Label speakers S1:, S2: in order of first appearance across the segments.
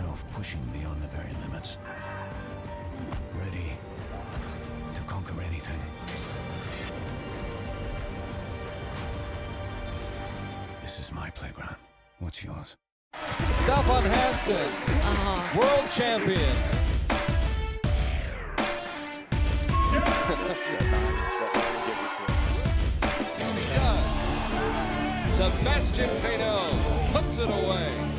S1: yourself pushing beyond the very limits. Ready to conquer anything. This is my playground. What's yours?
S2: Stefan Hansen, world champion. And he does. Sebastian Payneau puts it away.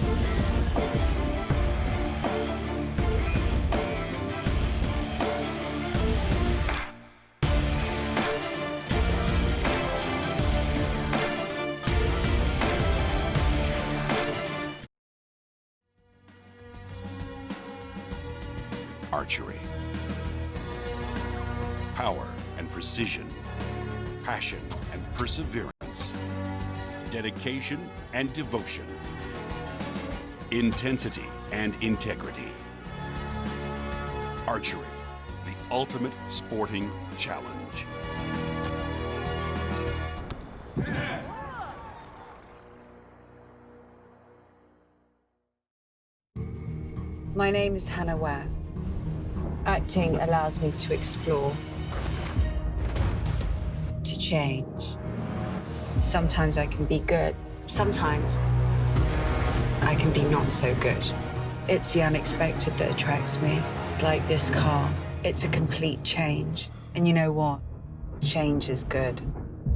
S3: Archery. Power and precision, passion and perseverance, dedication and devotion, intensity and integrity. Archery, the ultimate sporting challenge.
S4: My name is Hannah Ware. Acting allows me to explore, to change. Sometimes I can be good, sometimes I can be not so good. It's the unexpected that attracts me. Like this car, it's a complete change. And you know what? Change is good.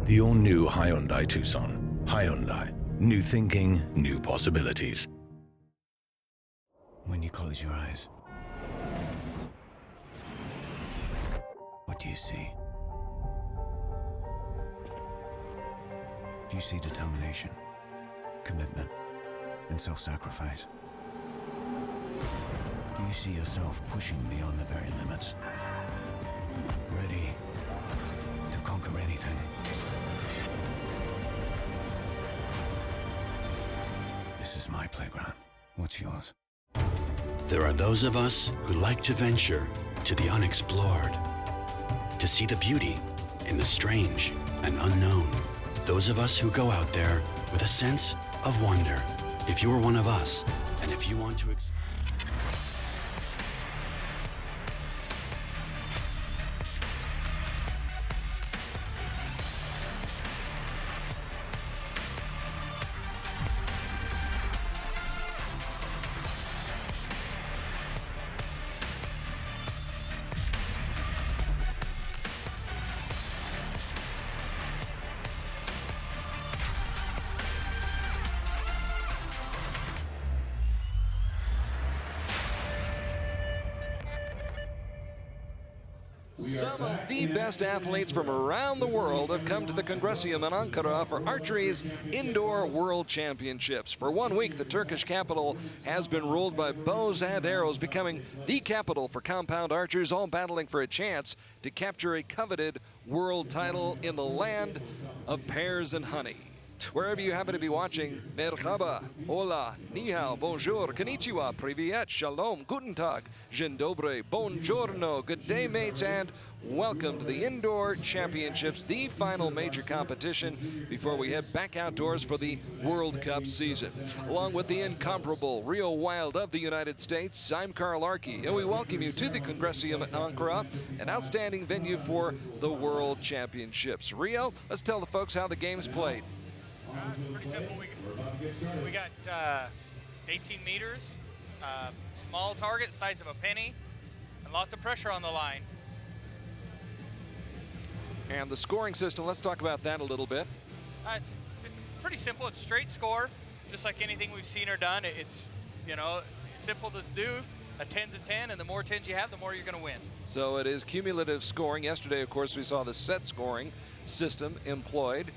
S5: The all-new Hyundai Tucson. Hyundai. New thinking, new possibilities.
S1: When you close your eyes, what do you see? Do you see determination, commitment, and self-sacrifice? Do you see yourself pushing beyond the very limits? Ready to conquer anything? This is my playground. What's yours?
S6: There are those of us who like to venture to the unexplored, to see the beauty in the strange and unknown. Those of us who go out there with a sense of wonder. If you're one of us, and if you want to
S2: Some of the best athletes from around the world have come to the Congresium in Ankara for archery's Indoor World Championships. For 1 week, the Turkish capital has been ruled by bows and arrows, becoming the capital for compound archers, all battling for a chance to capture a coveted world title in the land of pears and honey. Wherever you happen to be watching, merhaba, hola, ni hao, bonjour, konnichiwa, privyet, shalom, guten tag, dzień dobry, buongiorno, good day, mates, and welcome to the Indoor Championships, the final major competition before we head back outdoors for the World Cup season. Along with the incomparable Reo Wilde of the United States, I'm Carl Arky, and we welcome you to the Congresium at Ankara, an outstanding venue for the World Championships. Reo, let's tell the folks how the game's played.
S7: It's pretty simple. We got 18 meters, small target, size of a penny, and lots of pressure on the line.
S2: And the scoring system, let's talk about that a little bit.
S7: It's pretty simple. It's straight score, just like anything we've seen or done. It's, you know, simple to do. A 10's a 10, and the more 10s you have, the more you're going to win.
S2: So it is cumulative scoring. Yesterday, of course, we saw the set scoring system employed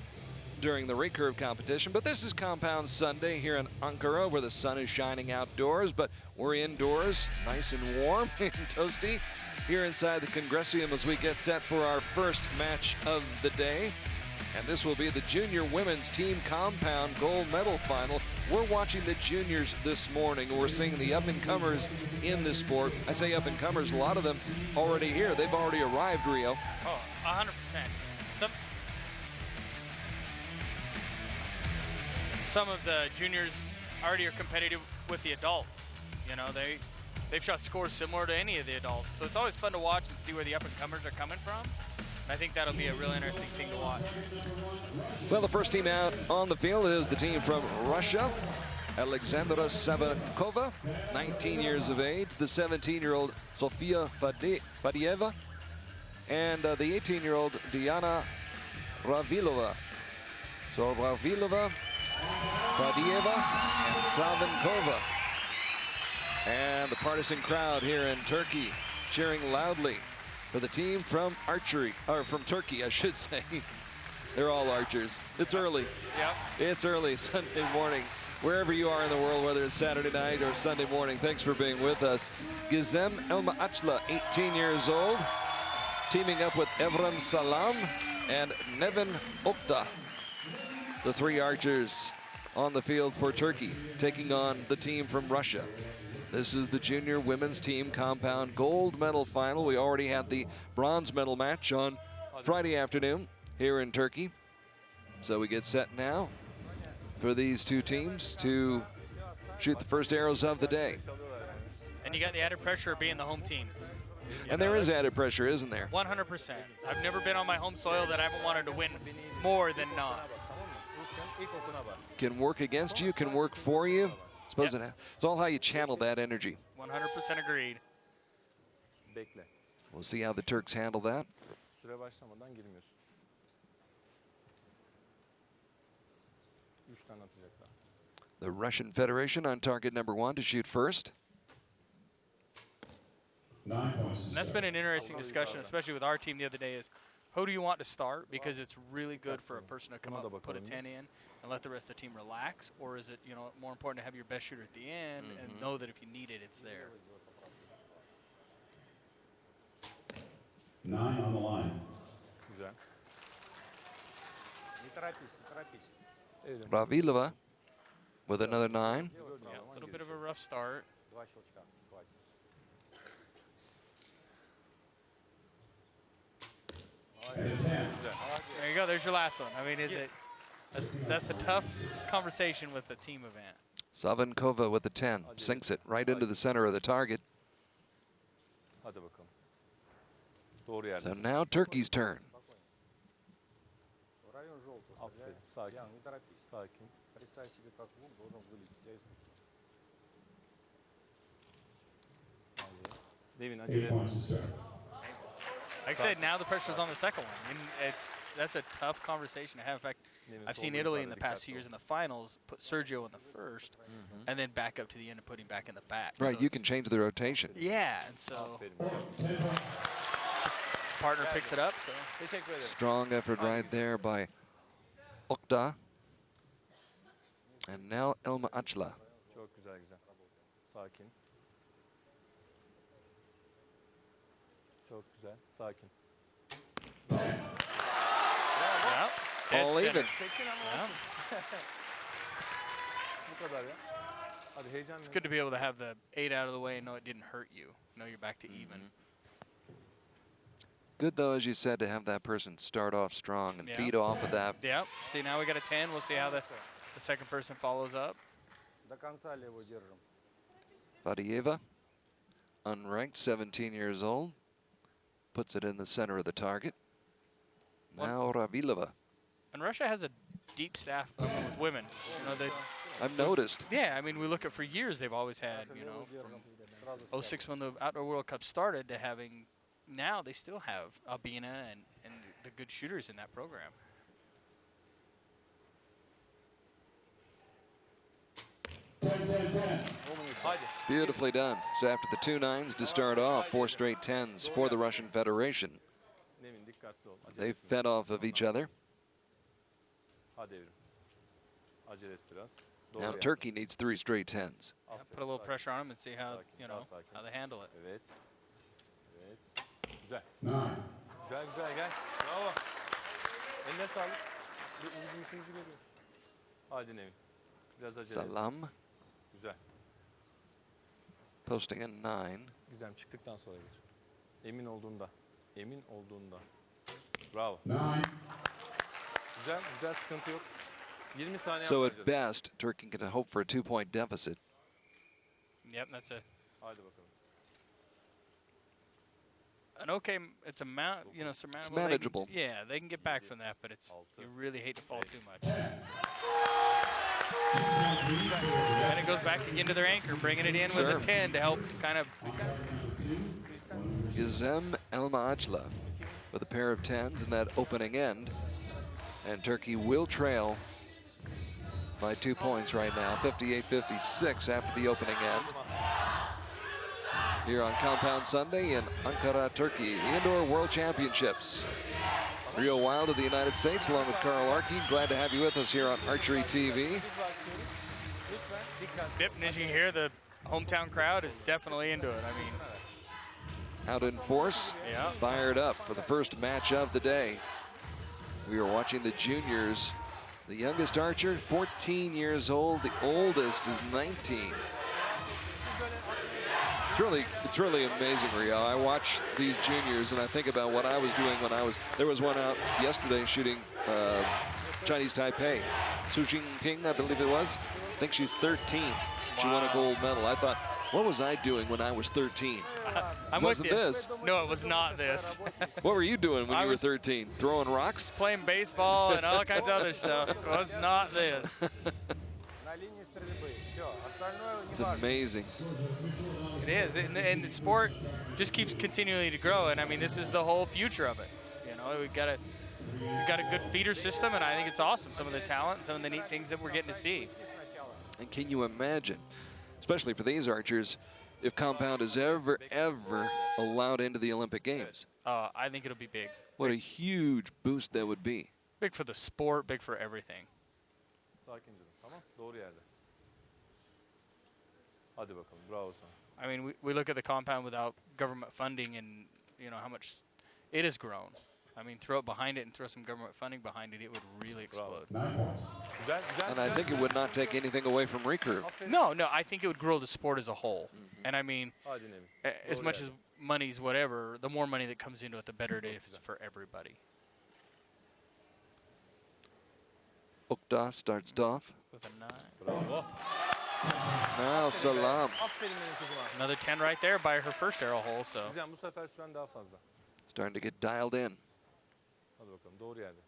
S2: during the recurve competition, but this is Compound Sunday here in Ankara, where the sun is shining outdoors, but we're indoors, nice and warm and toasty here inside the Congresium as we get set for our first match of the day. And this will be the junior women's team compound gold medal final. We're watching the juniors this morning. We're seeing the up-and-comers in this sport. I say up-and-comers, a lot of them already here. They've already arrived, Reo.
S7: Oh, 100%. Some of the juniors already are competitive with the adults. You know, they've shot scores similar to any of the adults. So it's always fun to watch and see where the up-and-comers are coming from. And I think that'll be a real interesting thing to watch.
S2: Well, the first team out on the field is the team from Russia. Alexandra Savinkova, 19 years of age. The 17-year-old Sofia Fadieva. And the 18-year-old Diana Ravilova. So Ravilova, Fadieva, and Savinkova. And the partisan crowd here in Turkey cheering loudly for the team from archery, or from Turkey, I should say. They're all archers. It's early.
S7: Yep.
S2: It's early Sunday morning. Wherever you are in the world, whether it's Saturday night or Sunday morning, thanks for being with us. Gizem Elma Achla, 18 years old, teaming up with Evrim Salam and Nevin Okta. The three archers on the field for Turkey, taking on the team from Russia. This is the junior women's team compound gold medal final. We already had the bronze medal match on Friday afternoon here in Turkey. So we get set now for these two teams to shoot the first arrows of the day.
S7: And you got the added pressure of being the home team.
S2: And there is added pressure, isn't there?
S7: 100%. I've never been on my home soil that I haven't wanted to win more than not.
S2: Can work against you, can work for you. Suppose it's all how you channel that energy.
S7: 100% agreed.
S2: We'll see how the Turks handle that.
S8: Süre başlamadan girmiyorsun. 3 tane atacaklar.
S2: The Russian Federation on target number 1 to shoot first.
S1: 9 points.
S7: And that's been an interesting discussion, especially with our team the other day, is who do you want to start? Because it's really good for a person to come up and put a 10 in and let the rest of the team relax. Or is it, you know, more important to have your best shooter at the end and know that if you need it, it's there?
S1: 9 on the line.
S8: Güzel.
S2: Ravilova with another 9.
S7: Yeah, a little bit of a rough start.
S1: And a 10.
S7: There you go. There's your last one. I mean, that's the tough conversation with the team event.
S2: Savinkova with the 10. Sinks it right into the center of the target.
S8: Hadi bakalım. Doğru yerde.
S2: So now Turkey's turn.
S8: Aferin. Sakin. Sakin. Devin,
S1: 8
S8: acele etme.
S1: points to start.
S7: Like I said, now the pressure's on the second one. And that's a tough conversation to have. In fact, I've seen Italy in the past 2 years in the finals put Sergio in the first and then back up to the end and put him back in the back.
S2: Right,
S7: So
S2: you
S7: it's-
S2: can change the rotation.
S7: Yeah, and so
S8: Aferin.
S7: partner picks it up. So
S8: Teşekkür ederim.
S2: Strong effort right there by Okta. And now Elma Achla.
S8: Çok güzel güzel. Sakin. Çok güzel. Sakin.
S7: yeah,
S2: All
S7: dead
S2: even.
S7: center.
S8: Çekin ama
S7: Yeah.
S8: olsun. Bu kadar ya. Hadi heyecan.
S7: It's good to be able to have the 8 out of the way and know it didn't hurt you. Know you're back to even.
S2: Good, though, as you said, to have that person start off strong and
S7: Yeah.
S2: feed off of that.
S7: Yep. See, now we got a 10. We'll see how the second person follows up.
S8: До конца левую держим.
S2: Fadieva, unranked, 17 years old, puts it in the center of the target. Now Ravilova.
S7: And Russia has a deep staff with women. You know, they.
S2: I've noticed.
S7: Yeah, I mean, we look at for years they've always had, you know, from 06 when the Outdoor World Cup started to having, now they still have Albina and the good shooters in that program.
S8: Hadi.
S2: Beautifully done. So after the 2 9s to start off, 4 straight 10s for the Russian Federation.
S8: Nevin dikkatli ol. Acele
S2: They
S8: etme.
S2: fed off of each other.
S8: Hadi Evrim. Acele et biraz. Doğru
S2: Now
S8: yerde.
S2: Turkey needs 3 straight 10s.
S7: Yeah,
S8: Aferin,
S7: put a little
S8: sakin.
S7: pressure on them and see how,
S8: Sakin,
S7: you know,
S8: sakin.
S7: how they handle it.
S8: Evet. Evet. Güzel.
S1: 9.
S8: Güzel güzel gel. Bravo. Eline sağlık. Bizim işimizi görüyor. Hadi Nevin. Biraz acele et.
S2: Salam
S8: Güzel.
S2: posting a 9.
S8: Gizem çıktıktan sonra gir. Emin olduğunda. Emin olduğunda. Bravo.
S1: 9.
S8: Güzel, güzel, sıkıntı yok. 20 saniye
S2: So
S8: var
S2: at
S8: canım.
S2: best, Turkey can hope for a 2-point deficit.
S7: Yep, that's
S8: Haydi bakalım.
S7: an okay. It's a you know, surmountable.
S2: It's
S7: They can-
S2: manageable.
S7: yeah, they can get back from that, but it's you really hate to fall too much. And it goes back again to their anchor, bringing it in with
S2: Sure.
S7: a 10 to help kind of.
S2: Gizem Elmaachla with a pair of 10s in that opening end. And Turkey will trail by 2 points right now, 58-56 after the opening end. Here on Compound Sunday in Ankara, Turkey, the Indoor World Championships. Reo Wilde of the United States, along with Carl Arky. Glad to have you with us here on Archery TV.
S7: Yep, and as you can hear, the hometown crowd is definitely into it. I mean,
S2: Out in force,
S7: Yeah.
S2: fired up for the first match of the day. We are watching the juniors. The youngest archer, 14 years old. The oldest is 19. It's really amazing, Reo. I watch these juniors and I think about what I was doing when there was one out yesterday shooting Chinese Taipei. Su Jinping, I believe it was. I think she's 13. She won a gold medal. I thought, what was I doing when I was 13?
S7: I'm
S2: Wasn't
S7: with you.
S2: this.
S7: No, it was not this.
S2: What were you doing when
S7: I
S2: you were
S7: was-
S2: 13? Throwing rocks?
S7: Playing baseball and all kinds of other stuff. It was not this.
S2: It's amazing.
S7: It is, and the sport just keeps continually to grow. And I mean, this is the whole future of it. You know, we've got a good feeder system, and I think it's awesome. Some of the talent, some of the neat things that we're getting to see.
S2: And can you imagine, especially for these archers, if Compound is ever allowed into the Olympic Games?
S7: I think it'll be big.
S2: What a huge boost that would be.
S7: Big for the sport, big for everything.
S8: Sakin durun, tamam? Doğru yerde. Hadi bakalım, bravo sana.
S7: I mean, we look at the compound without government funding, and you know how much it has grown. I mean, throw it behind it and throw some government funding behind it, it would really explode.
S8: Güzel, güzel.
S2: And I think it would not take anything away from recurve.
S7: No, I think it would grow the sport as a whole. And I mean,
S8: Hadi Nevin.
S7: as
S8: Doğru
S7: much
S8: yerde.
S7: as money's whatever, the more money that comes into it, the better it is for everybody.
S2: Okta starts off.
S7: With a 9.
S8: Bravo.
S2: Now Salam.
S8: Aferin benim kızıma.
S7: Another 10 right there by her first arrow hole, so.
S8: Gizem bu sefer süren daha fazla.
S2: Starting to get dialed in.
S8: Hadi bakalım, doğru yerde.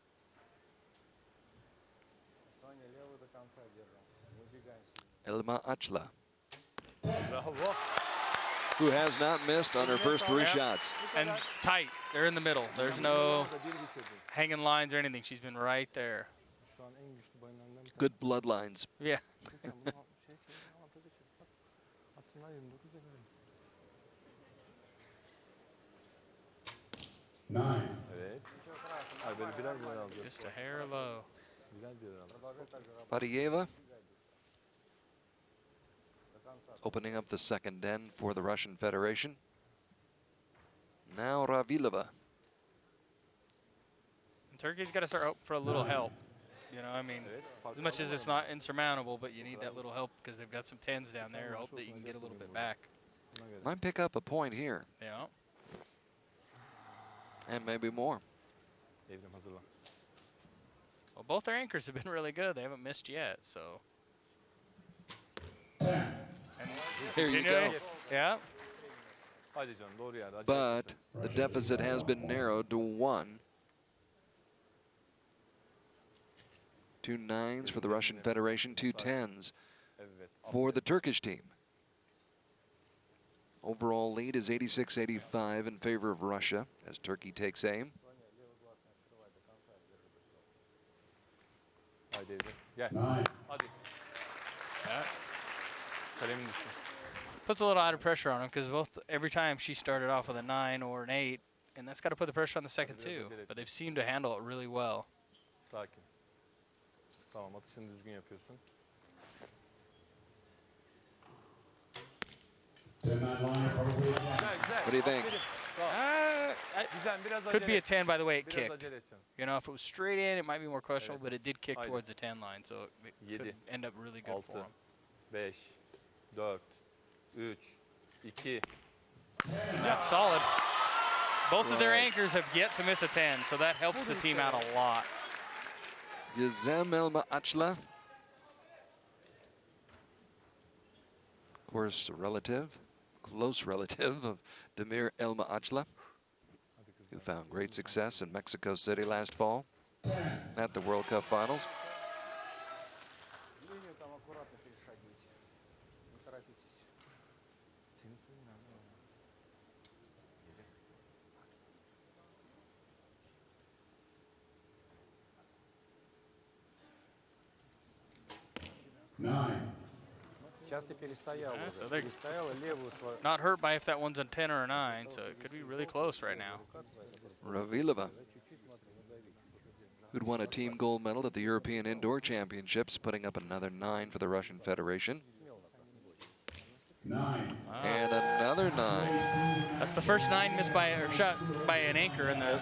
S2: Elmaachla,
S8: Bravo.
S2: who has not missed on her first 3
S7: Yeah.
S2: shots.
S7: And tight. They're in the middle. There's no
S8: Burada bir bitirdi.
S7: hanging lines or anything. She's been right there.
S8: Şu an en güçlü boyunlarından bir tanesi.
S2: Good bloodlines.
S7: Yeah.
S8: Lütfen bunu avantaja çek. Bak. Atsınlar 29 verelim. Evet. Ay böyle birer alacağız.
S7: Just a hair low.
S8: Birer alacağız.
S2: Padiyeva opening up the second end for the Russian Federation. Now Ravilova.
S7: And Turkey's got to start hoping for a little help. You know, I mean,
S8: Evet.
S7: as much as it's not insurmountable, but you need that little help because they've got some 10s down there. Hope that you can get a little bit back.
S8: Buna göre.
S2: Might pick up a point here,
S7: Yeah.
S2: and maybe more.
S8: Evrim hazırlan.
S7: Well, both their anchors have been really good. They haven't missed yet, so.
S2: Here you go.
S7: Yeah.
S8: Hadi canım doğru yerde. Acele
S2: But
S8: etmesin.
S2: the deficit has been narrowed to 1. 2 9s for the Russian Federation, 2 10s
S8: Evet.
S2: for the Turkish team. Overall lead is 86-85 in favor of Russia as Turkey takes aim.
S8: Haydi Evrim. Gel. Hadi.
S7: Yeah.
S8: Kalemin düştü.
S7: Puts a little added pressure on them because every time she started off with a 9 or an 8, and that's got to put the pressure on the second too. But they've seemed to handle it really well.
S8: Sakin. Tamam, atışını düzgün yapıyorsun. Güzel, güzel.
S2: What do you think?
S8: Aferin. Bravo. Güzel, biraz
S7: Could be
S8: acele
S7: a 10 by the way it
S8: Biraz
S7: kicked.
S8: acele edeceksin.
S7: You know, if it was straight in, it might be more questionable, but it did kick
S8: Haydi.
S7: towards the 10 line, so it could
S8: 7,
S7: end up really good for
S8: 6,
S7: them.
S8: 5, 4, 3, 2.
S7: That's solid. Both of their anchors have yet to miss a 10, so that helps the team out a lot.
S2: Gizem Elmaachla. Of course, a relative, close relative of Damir Elmaachla, who found great success in Mexico City last fall at the World Cup Finals.
S7: So they're not hurt by if that one's a 10 or a 9, so it could be really close right now.
S2: Ravilova, who'd won a team gold medal at the European Indoor Championships, putting up another 9 for the Russian Federation. 9. And another 9.
S7: That's the first 9 missed by or shot by an anchor in the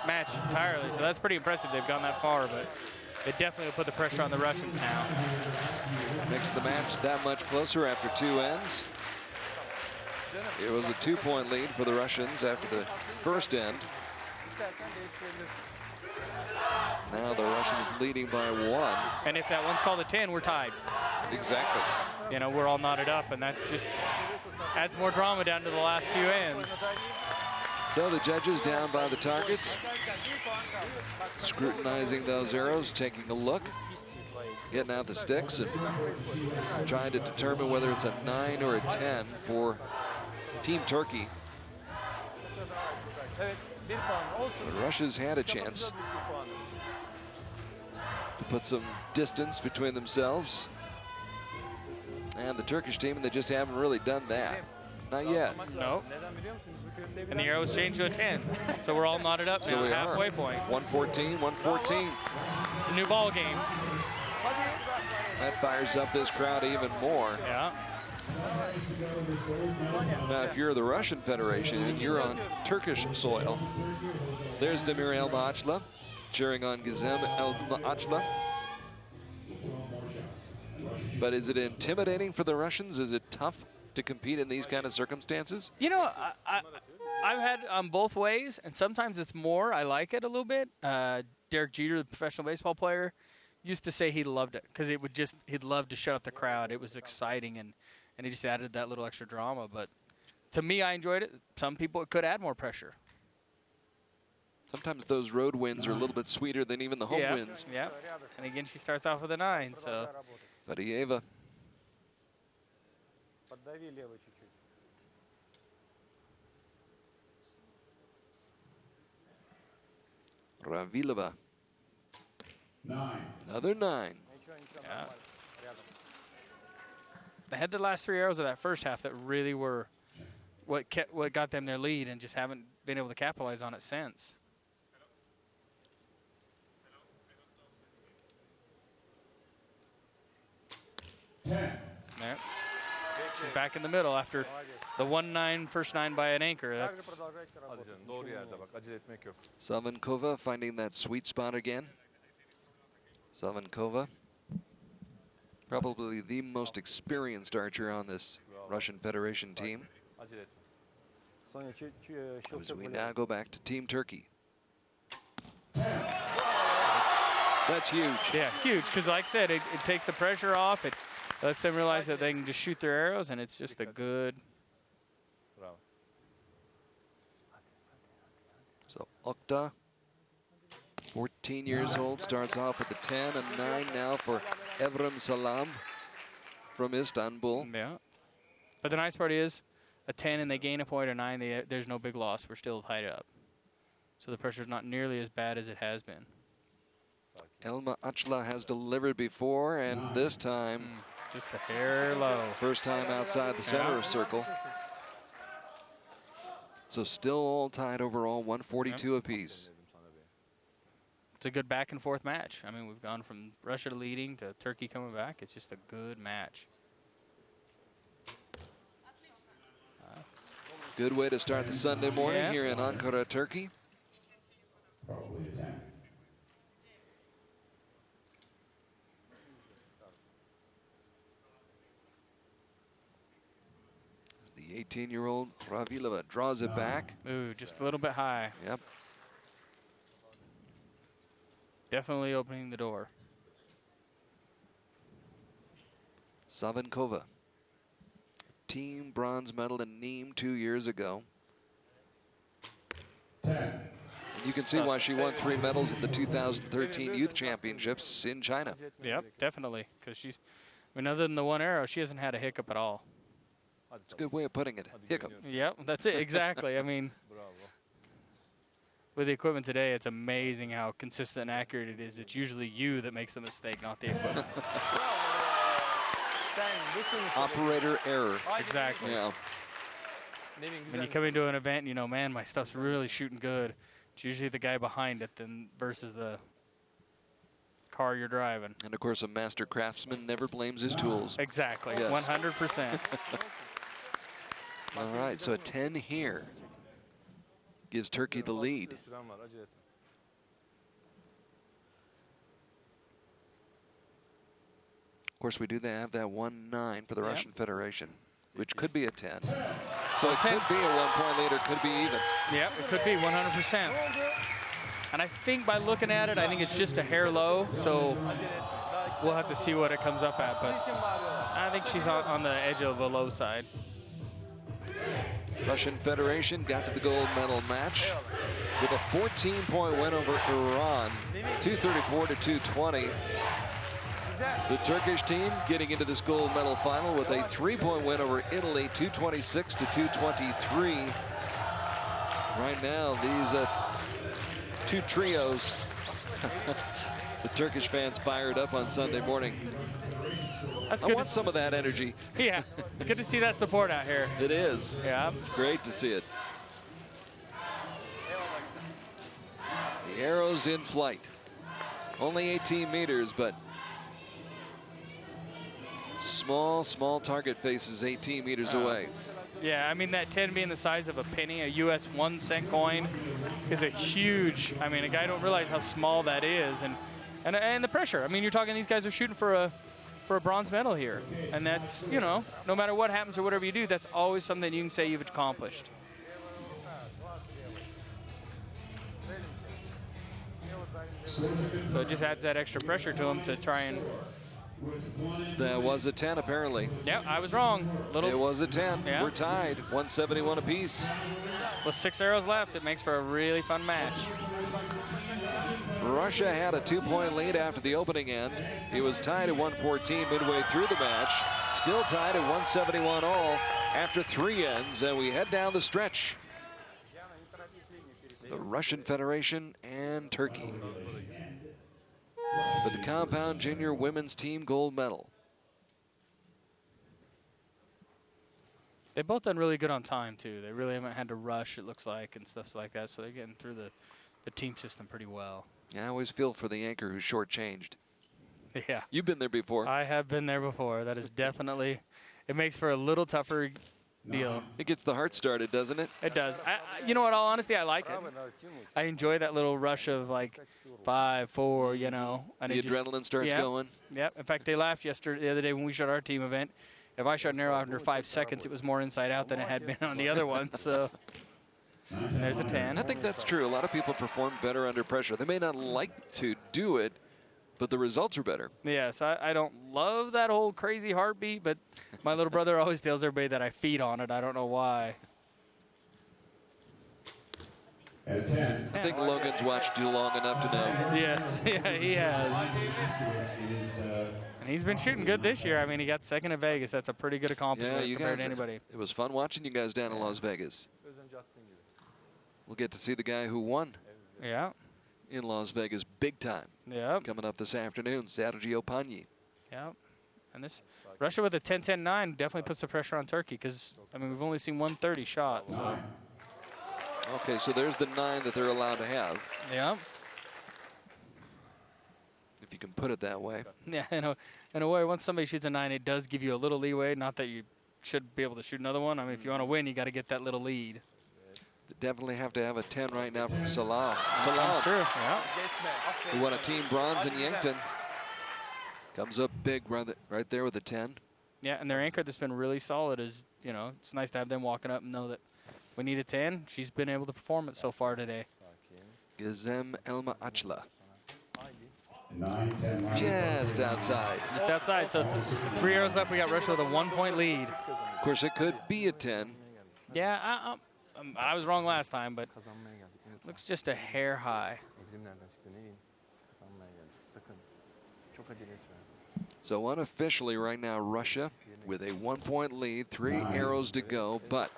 S7: match entirely, so that's pretty impressive. They've gone that far, but it definitely will put the pressure on the Russians now.
S2: Makes the match that much closer after 2 ends. It was a 2-point lead for the Russians after the first end. Now the Russians leading by 1.
S7: And if that one's called a 10, we're tied.
S2: Exactly.
S7: You know, we're all knotted up, and that just adds more drama down to the last few ends.
S2: So the judges down by the targets, scrutinizing those arrows, taking a look, getting out the sticks and trying to determine whether it's a 9 or a 10 for Team Turkey. The Russians had a chance to put some distance between themselves and the Turkish team, and they just haven't really done that. Not yet.
S7: No. And the arrows changed to a 10. So we're all knotted up now, halfway point.
S2: 114, 114.
S7: It's a new ball game.
S2: That fires up this crowd even more.
S7: Yeah.
S2: Now, if you're the Russian Federation and you're on Turkish soil, there's Damir Elmaachla cheering on Gizem Elmaachla. But is it intimidating for the Russians? Is it tough to compete in these kind of circumstances?
S7: You know, I've had both ways, and sometimes it's more. I like it a little bit. Derek Jeter, the professional baseball player, used to say he loved it because it would just, he'd love to shut up the crowd. It was exciting, and he just added that little extra drama. But to me, I enjoyed it. Some people, it could add more pressure.
S2: Sometimes those road wins are a little bit sweeter than even the home wins.
S7: Yeah, and again, she starts off with a 9, so.
S2: Fadieva. Ravilova.
S1: 9.
S2: Another 9.
S7: Yeah. They had the last 3 arrows of that first half that really were what got them their lead, and just haven't been able to capitalize on it since. Yeah. She's back in the middle after the 1-9 first 9 by an anchor. That's
S2: Savankova finding that sweet spot again. Savankova, probably the most experienced archer on this Russian Federation team. As we now go back to Team Turkey. That's huge.
S7: Yeah, huge, because like I said, it takes the pressure off. It lets them realize that they can just shoot their arrows, and it's just a good.
S2: So Okta, 14 years old, starts off with a 10, and 9 now for Evrim Salam from Istanbul.
S7: Yeah. But the nice part is, a 10 and they gain a point, or 9, there's no big loss. We're still tied up. So the pressure's not nearly as bad as it has been.
S2: Elmaachla has delivered before, and this time
S7: just a hair low.
S2: First time outside the center circle. So still all tied overall, 142 apiece.
S7: It's a good back and forth match. I mean, we've gone from Russia leading to Turkey coming back. It's just a good match.
S2: Good way to start the Sunday morning here in Ankara, Turkey. The 18-year-old Ravilova draws it back.
S7: Ooh, just a little bit high.
S2: Yep.
S7: Definitely opening the door.
S2: Savankova. team bronze medal in Nîmes 2 years ago. You can see why she won 3 medals at the 2013 Youth Championships in China.
S7: Yep, definitely. Because she's, I mean, other than the one arrow, she hasn't had a hiccup at all.
S2: It's a good way of putting it. Hiccup.
S7: Yep, that's it, exactly. I mean, with the equipment today, it's amazing how consistent and accurate it is. It's usually you that makes the mistake, not the equipment.
S2: Operator error.
S7: Exactly.
S2: Yeah.
S7: When you come into an event and you know, man, my stuff's really shooting good, it's usually the guy behind it then versus the car you're driving.
S2: And of course, a master craftsman never blames his tools.
S7: Exactly,
S2: Yes.
S7: 100%.
S2: All right, so a 10 here gives Turkey the lead. Of course, we do have that 1-9 for the Russian Federation, which could be a 10. So it could be a 1-point lead or could be even.
S7: Yep, it could be 100%. And I think by looking at it, I think it's just a hair low, so we'll have to see what it comes up at. But I think she's on the edge of the low side.
S2: Russian Federation got to the gold medal match with a 14-point win over Iran, 234 to 220. The Turkish team getting into this gold medal final with a 3-point win over Italy, 226 to 223. Right now, these two trios, the Turkish fans fired up on Sunday morning.
S7: That's
S2: I
S7: good.
S2: want some of that energy.
S7: Yeah, it's good to see that support out here.
S2: It is.
S7: Yeah.
S2: It's great to see it. The arrow's in flight. Only 18 meters, but small target faces 18 meters away.
S7: Yeah, I mean, that 10 being the size of a penny, a US 1 cent coin, is a huge, I mean, a guy don't realize how small that is. And the pressure. I mean, you're talking these guys are shooting for a bronze medal here. And that's, you know, no matter what happens or whatever you do, that's always something you can say you've accomplished. So it just adds that extra pressure to them to try and...
S2: That was a 10, apparently.
S7: Yeah, I was wrong.
S2: It was a 10.
S7: Yeah.
S2: We're tied, 171 apiece.
S7: With 6 arrows left, it makes for a really fun match.
S2: Russia had a 2-point lead after the opening end. It was tied at 114 midway through the match. Still tied at 171 all after 3 ends, and we head down the stretch. The Russian Federation and Turkey for the compound junior women's team gold medal.
S7: They've both done really good on time, too. They really haven't had to rush, it looks like, and stuff like that, so they're getting through the team system pretty well.
S2: Yeah, I always feel for the anchor who's shortchanged.
S7: Yeah.
S2: You've been there before.
S7: I have been there before. That is definitely, it makes for a little tougher deal.
S2: It gets the heart started, doesn't it?
S7: It does. You know what, all honesty, I like it. I enjoy that little rush of like 5, 4, you know. And
S2: The adrenaline starts going.
S7: Yep. In fact, they laughed the other day when we shot our team event. If I shot an arrow under 5 seconds, it was more inside out than it had been on the other one. So, and there's a 10.
S2: I think that's true. A lot of people perform better under pressure. They may not like to do it, but the results are better.
S7: Yes, I don't love that whole crazy heartbeat, but my little brother always tells everybody that I feed on it. I don't know why.
S2: I think Logan's watched you long enough to know.
S7: Yes, yeah, he has. And he's been shooting good this year. I mean, he got second in Vegas. That's a pretty good accomplishment compared to anybody.
S2: It was fun watching you guys down in Las Vegas. We'll get to see the guy who won.
S7: Yeah.
S2: In Las Vegas, big time.
S7: Yeah.
S2: Coming up this afternoon, Sergio Pagni.
S7: Yeah. And this Russia with a 10-10-9 definitely puts the pressure on Turkey because, I mean, we've only seen 130 shots. So.
S2: Okay, so there's the 9 that they're allowed to have.
S7: Yeah.
S2: If you can put it that way.
S7: Yeah, in a way, once somebody shoots a 9, it does give you a little leeway. Not that you should be able to shoot another one. I mean, if you want to win, you got to get that little lead.
S2: Definitely have to have a 10 right now from Salam. Salam,
S7: sure, yeah.
S2: Who won a team bronze in Yankton. Comes up big right there with a 10.
S7: Yeah, and their anchor that's been really solid is, you know, it's nice to have them walking up and know that we need a 10. She's been able to perform it so far today.
S2: Gizem Elma Achla. Just outside.
S7: Just outside. So 3 arrows left. We got Russia with a 1-point lead.
S2: Of course, it could be a 10.
S7: Yeah, I was wrong last time, but looks just a hair high.
S2: So unofficially right now, Russia with a 1-point lead, 3 arrows to go, but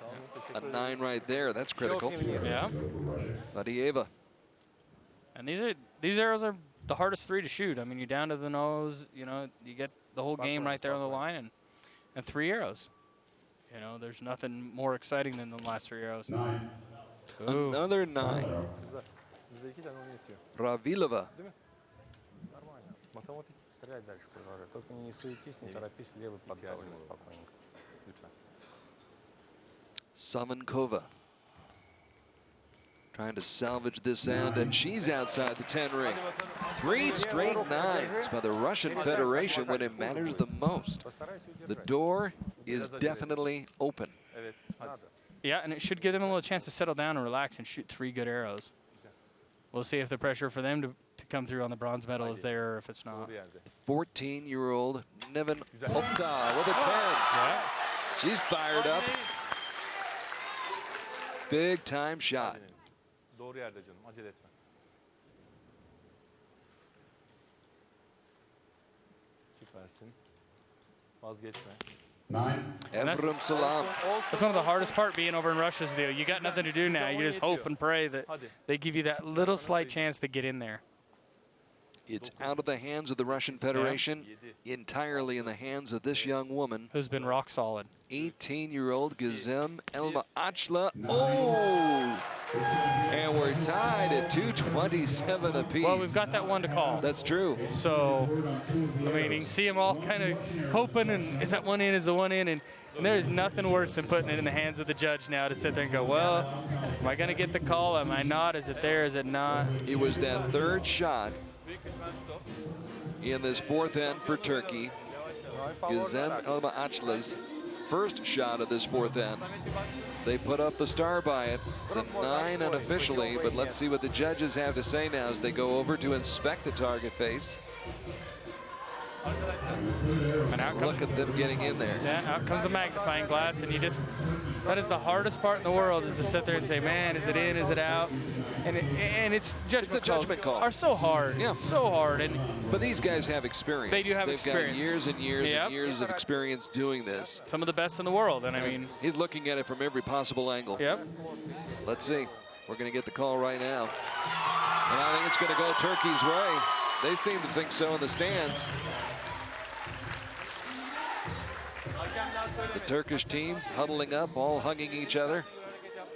S2: a 9 right there, that's critical.
S7: Yeah.
S2: Vadieva.
S7: And these arrows are the hardest 3 to shoot. I mean, you're down to the nose, you know, you get the whole game right there on the line, and 3 arrows. You know, there's nothing more exciting than the last 3 arrows.
S2: Another 9. Ravilova. Savankova trying to salvage this end, and she's outside the 10 ring. 3 straight 9s by the Russian Federation when it matters the most. The door is definitely open.
S7: Yeah, and it should give them a little chance to settle down and relax and shoot 3 good arrows. We'll see if the pressure for them to come through on the bronze medal is there or if it's not.
S2: 14-year-old Nevin Opta with a 10.
S7: Yeah.
S2: She's fired up. Big time shot.
S8: Doğru yerde canım, acele etme. Süpersin. Vazgeçme.
S2: Evrim Salam.
S7: That's one of the hardest part being over in Russia's deal. You got nothing to do now. You just hope and pray that they give you that little slight chance to get in there.
S2: It's out of the hands of the Russian Federation, entirely in the hands of this young woman.
S7: Who's been rock solid.
S2: 18-year-old Gizem Elma Achla. Oh! And we're tied at 2:27 apiece.
S7: Well, we've got that one to call.
S2: That's true.
S7: So, I mean, you can see them all kind of hoping, and is that one in, is the one in? And there's nothing worse than putting it in the hands of the judge now to sit there and go, well, am I going to get the call? Am I not? Is it there? Is it not?
S2: It was that third shot in this 4th end for Turkey. Gizem Elma Achla's first shot of this 4th end. They put up the star by it. It's a 9 unofficially, but let's see what the judges have to say now as they go over to inspect the target face.
S7: And out comes,
S2: look at them getting in there.
S7: Yeah, out comes a magnifying glass, and you just, that is the hardest part in the world, is to sit there and say, man, is it in, is it out? And it's judgment calls are so hard.
S2: Yeah.
S7: So hard.
S2: But these guys have experience.
S7: They do have
S2: They've
S7: experience.
S2: got years and years and years of experience doing this.
S7: Some of the best in the world, and I mean,
S2: he's looking at it from every possible angle.
S7: Yep.
S2: Let's see. We're going to get the call right now. And I think it's going to go Turkey's way. They seem to think so in the stands. The Turkish team huddling up, all hugging each other,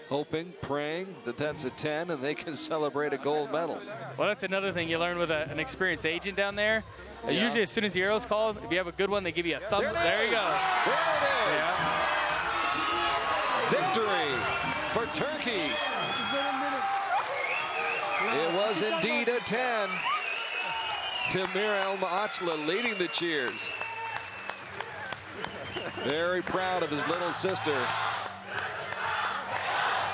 S2: hoping, praying that that's a 10 and they can celebrate a gold medal.
S7: Well, that's another thing you learn with an experienced agent down there. Usually as soon as the arrow's called, if you have a good one, they give you a thumbs up. There you go.
S2: There it is.
S7: Yeah.
S2: Victory for Turkey. It was indeed a 10. Timur Elmaachla leading the cheers. Very proud of his little sister.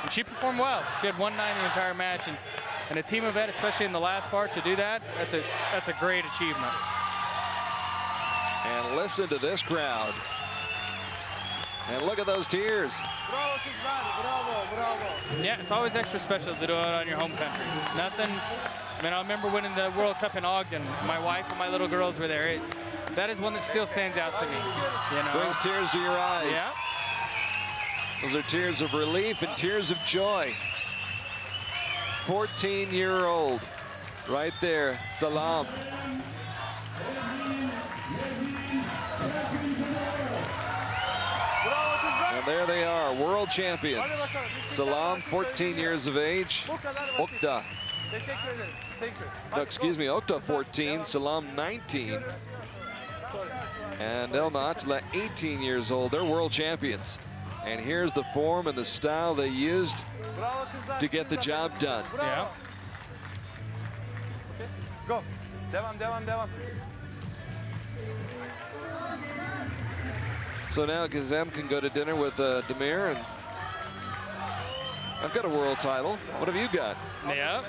S7: And she performed well. She had 1-9 the entire match, and a team event, especially in the last part, to do that, that's a great achievement.
S2: And listen to this crowd. And look at those tears.
S7: Yeah, it's always extra special to do it on your home country. Nothing, I mean, I remember winning the World Cup in Ogden. My wife and my little girls were there. That is one that still stands out to me. You know?
S2: Brings tears to your eyes.
S7: Yeah.
S2: Those are tears of relief and tears of joy. 14-year-old right there, Salam. And there they are, world champions. Salam, 14 years of age. Okta. No, excuse me, Okta 14, Salam 19. And Elma Achla, 18 years old. They're world champions. And here's the form and the style they used to get the job done.
S7: Yeah.
S8: Go. Devam.
S2: So now Gizem can go to dinner with Demir, and I've got a world title. What have you got?
S7: Yeah.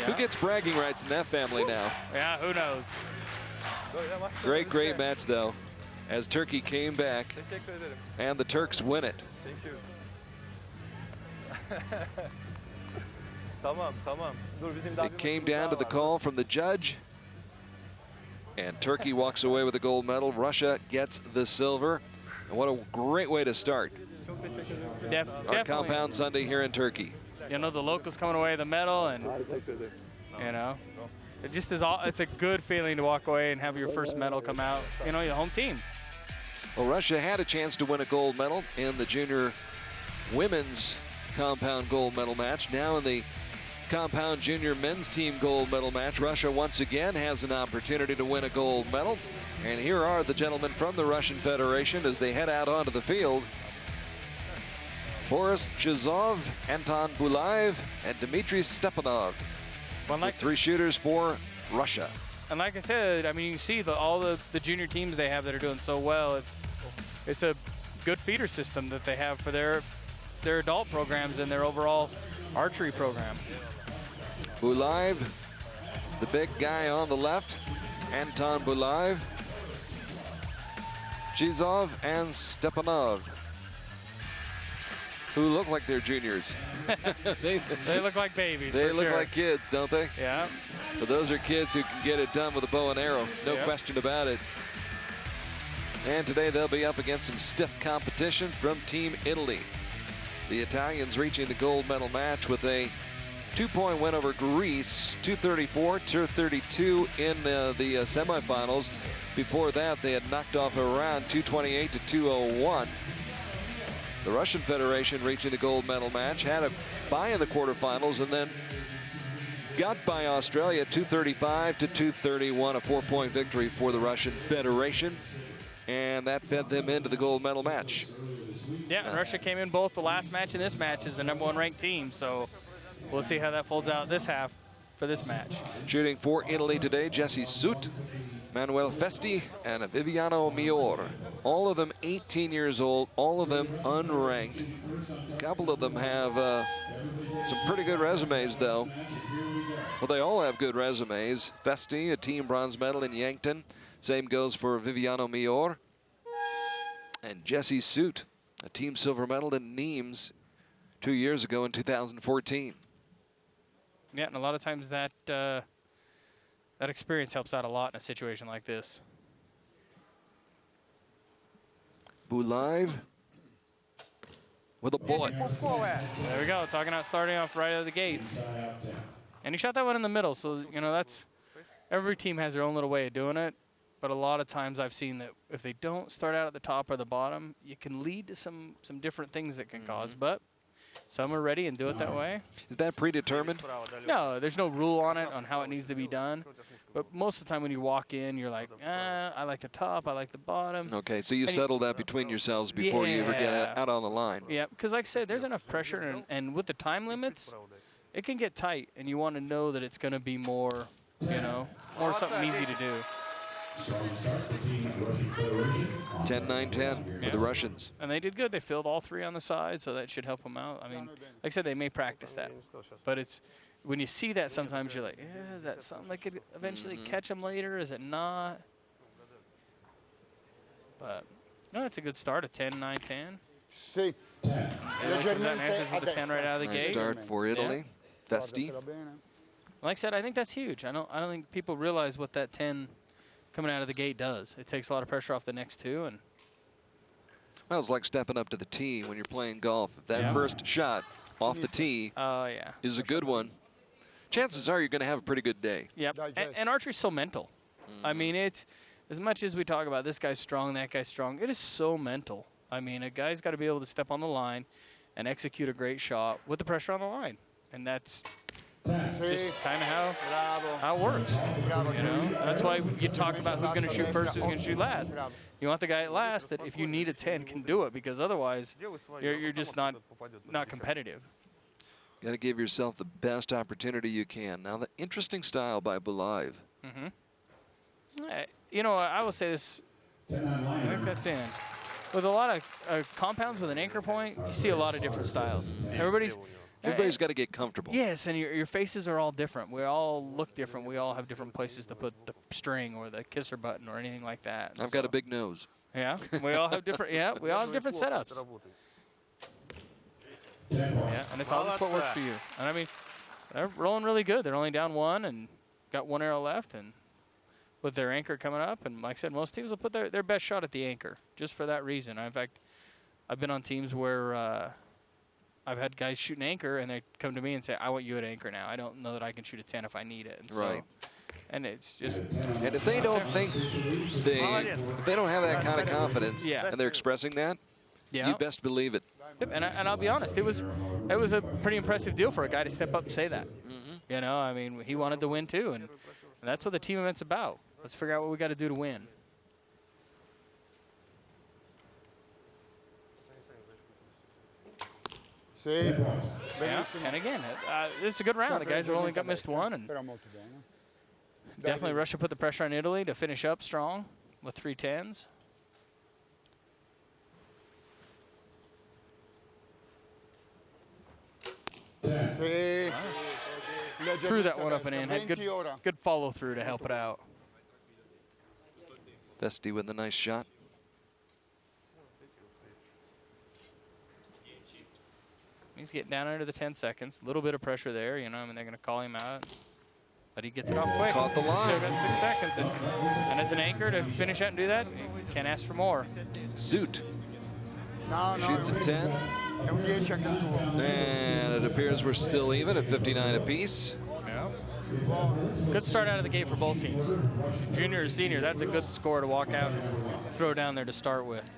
S2: Who gets bragging rights in that family now?
S7: Yeah, who knows?
S2: Great match, though. as Turkey came back,
S8: Teşekkür ederim.
S2: and the Turks win it.
S8: Thank you. Tamam, tamam. Dur bizim daha
S2: It
S8: bir
S2: came
S8: maçımız
S2: down
S8: daha
S2: to the
S8: var.
S2: call from the judge, and Turkey walks away with a gold medal. Russia gets the silver. And what a great way to start
S8: Çok teşekkür ederim.
S2: our
S7: Definitely.
S2: compound Sunday here in Turkey.
S7: You know, the locals coming away with the medal, and
S8: Teşekkür ederim.
S7: you know, it just is all. It's a good feeling to walk away and have your first medal come out. You know, your home team.
S2: Well, Russia had a chance to win a gold medal in the junior women's compound gold medal match. Now in the compound junior men's team gold medal match, Russia once again has an opportunity to win a gold medal. And here are the gentlemen from the Russian Federation as they head out onto the field. Boris Chizov, Anton Bulaev, and Dmitry Stepanov.
S7: Well, like,
S2: Three shooters for Russia.
S7: and like I said, I mean, you see all the junior teams they have that are doing so well. It's a good feeder system that they have for their adult programs and their overall archery program.
S2: Bulaev, the big guy on the left, Anton Bulaev, Chizov, and Stepanov, who look like they're juniors. they
S7: They look like babies.
S2: they
S7: for
S2: look
S7: sure.
S2: like kids, don't they?
S7: Yeah.
S2: But those are kids who can get it done with a bow and arrow, no
S7: Yep.
S2: question about it. And today they'll be up against some stiff competition from Team Italy. The Italians reaching the gold medal match with a 2-point win over Greece, 234-232 in the semifinals. Before that, they had knocked off Iran 228-201. The Russian Federation reaching the gold medal match had a bye in the quarterfinals and then got by Australia 235-231, a 4-point victory for the Russian Federation, and that fed them into the gold medal match.
S7: Yeah, and Russia came in both the last match and this match as the #1 ranked team. So we'll see how that folds out this half for this match.
S2: Shooting for Italy today, Jesse Sut, Manuel Festi, and Viviano Mior. All of them 18 years old, all of them unranked. A couple of them have some pretty good resumes, though. Well, they all have good resumes. Festi, a team bronze medal in Yankton. Same goes for Viviano Mior. And Jesse Sut, a team silver medal in Nimes 2 years ago in 2014.
S7: Yeah, and a lot of times that that experience helps out a lot in a situation like this.
S2: Bulaev with a bullet.
S7: There we go, talking about starting off right out of the gates. And he shot that one in the middle, so, you know, that's, every team has their own little way of doing it. But a lot of times I've seen that if they don't start out at the top or the bottom, you can lead to some different things that can cause. But some are ready and do it that way.
S2: Is that predetermined?
S7: No, there's no rule on it, on how it needs to be done. But most of the time when you walk in, you're like, I like the top, I like the bottom.
S2: Okay, so you
S7: And
S2: settle that between yourselves before you ever get
S7: Yeah.
S2: out on the line.
S7: Yeah, because like I said, there's enough pressure, and with the time limits, it can get tight, and you want to know that it's going to be more, you know, more something easy to do.
S2: 10-9-10 for the Russians.
S7: And they did good. They filled all three on the side, so that should help them out. I mean, like I said, they may practice that. But it's when you see that, sometimes you're like, yeah, is that something that could eventually catch them later? Is it not? But, no, it's a good start, a 10-9-10.
S9: Sì.
S7: Answers with a 10 right out of the
S2: Nice
S7: gate.
S2: start for Italy. Festi.
S7: Like I said, I think that's huge. I don't think people realize what that 10 coming out of the gate does. It takes a lot of pressure off the next two, and
S2: Well, it's like stepping up to the tee when you're playing golf. If that
S7: Yeah.
S2: first shot off the tee
S7: yeah.
S2: is a good one, chances are you're going to have a pretty good day.
S7: Yep. And archery's so mental. I mean, it's as much as we talk about this guy's strong, that guy's strong, it is so mental. I mean, a guy's got to be able to step on the line and execute a great shot with the pressure on the line. And that's just kind of how it works. You know, that's why you talk about who's going to shoot first, who's going to shoot last. You want the guy at last that if you need a 10 can do it, because otherwise you're just not competitive.
S2: Got to give yourself the best opportunity you can. Now, the interesting style by Bulaev.
S7: You know, I will say this. I think that's in. With a lot of compounds with an anchor point, you see a lot of different styles.
S2: Everybody's got to get comfortable.
S7: Yes, and your faces are all different. We all look different. We all have different places to put the string or the kisser button or anything like that.
S2: I've got a big nose.
S7: Yeah, we all have different. Yeah, we all have different setups. Yeah, and it's all just what works for you. And I mean, they're rolling really good. They're only down 1 and got 1 arrow left, and with their anchor coming up, and like I said, most teams will put their best shot at the anchor just for that reason. In fact, I've been on teams where I've had guys shoot an anchor, and they come to me and say, I want you at anchor now. I don't know that I can shoot a 10 if I need it. And
S2: right.
S7: So, and it's just.
S2: And if they don't think if they don't have that kind of confidence, and they're expressing that, you best believe it.
S7: Yep, and I'll be honest, it was a pretty impressive deal for a guy to step up and say that. You know, I mean, he wanted to win too, and that's what the team event's about. Let's figure out what we got to do to win. Yeah, 10 again. This is a good round. The guys have only got missed 1, and definitely Russia put the pressure on Italy to finish up strong with 3 10s. Threw that one up and in. Had good follow through to help it out.
S2: Vesti with a nice shot.
S7: He's getting down under the 10 seconds. A little bit of pressure there, you know. I mean, they're going to call him out. But he gets it off quick.
S2: Caught the line.
S7: Got 6 seconds. And as an anchor to finish out and do that, you can't ask for more.
S2: Zoot shoots a 10. And it appears we're still even at 59 apiece.
S7: Yeah. Good start out of the gate for both teams. Junior or senior, that's a good score to walk out and throw down there to start with.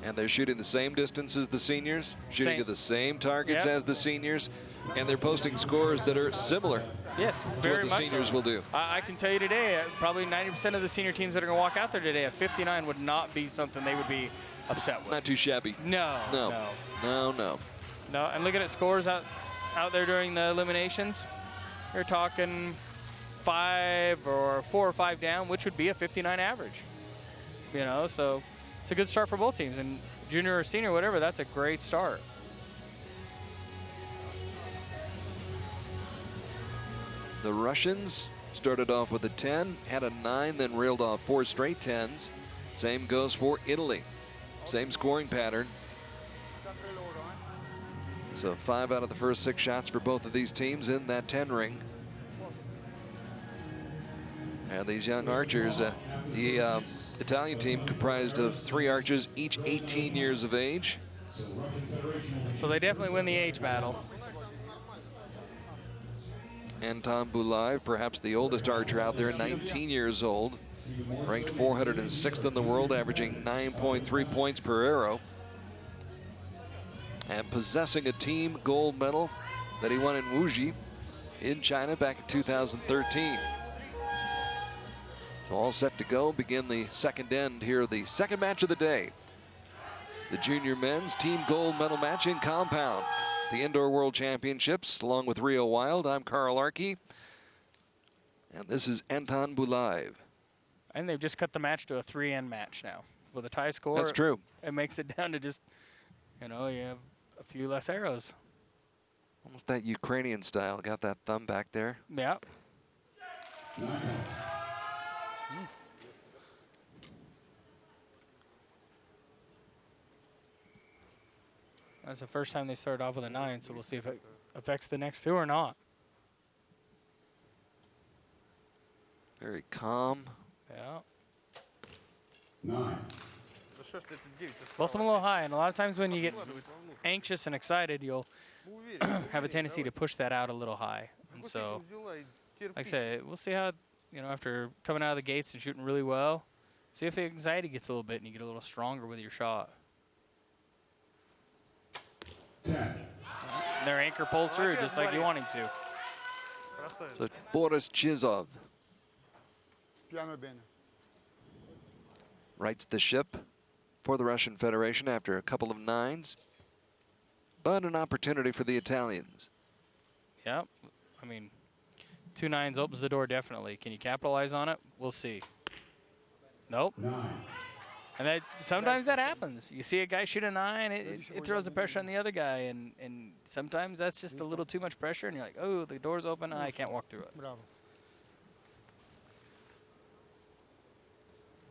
S2: And they're shooting the same distance as the seniors, shooting at the same targets as the seniors, and they're posting scores that are similar
S7: to
S2: what the seniors will do.
S7: I can tell you today, probably 90% of the senior teams that are going to walk out there today at 59 would not be something they would be upset with.
S2: Not too shabby.
S7: No. And looking at scores out there during the eliminations, you're talking 4 or 5 down, which would be a 59 average. You know, so it's a good start for both teams. And junior or senior, whatever, that's a great start.
S2: The Russians started off with a 10, had a 9, then reeled off 4 straight 10s. Same goes for Italy. Same scoring pattern. So 5 out of the first 6 shots for both of these teams in that 10 ring. And these young archers, the Italian team comprised of 3 archers, each 18 years of age.
S7: So they definitely win the age battle.
S2: Anton Bulaev, perhaps the oldest archer out there, 19 years old. Ranked 406th in the world, averaging 9.3 points per arrow. And possessing a team gold medal that he won in Wuxi in China back in 2013. So all set to go, begin the second end here, the second match of the day. The junior men's team gold medal match in compound. The Indoor World Championships, along with Reo Wilde. I'm Carl Arky. And this is Anton Bulaev.
S7: And they've just cut the match to a 3-end match now. With a tie score,
S2: that's true.
S7: It makes it down to just, you know, you have a few less arrows.
S2: Almost that Ukrainian style. Got that thumb back there.
S7: Yeah. That's the first time they started off with a 9, so we'll see if it affects the next 2 or not.
S2: Very calm.
S7: Yeah.
S1: 9.
S7: Both of them a little high, and a lot of times when you get anxious and excited, you'll have a tendency to push that out a little high. And so, like I say, we'll see how, you know, after coming out of the gates and shooting really well, see if the anxiety gets a little bit and you get a little stronger with your shot.
S1: 10.
S7: Their anchor pulls through just like you want him to.
S2: So Boris Chizov rights the ship for the Russian Federation after a couple of 9s, but an opportunity for the Italians.
S7: Yeah, I mean, 2 9s opens the door definitely. Can you capitalize on it? We'll see. Nope.
S1: 9.
S7: And that sometimes that happens. You see a guy shoot a 9, it throws the pressure on the other guy, and sometimes that's just a little too much pressure, and you're like, oh, the door's open, I can't walk through it.
S9: Bravo.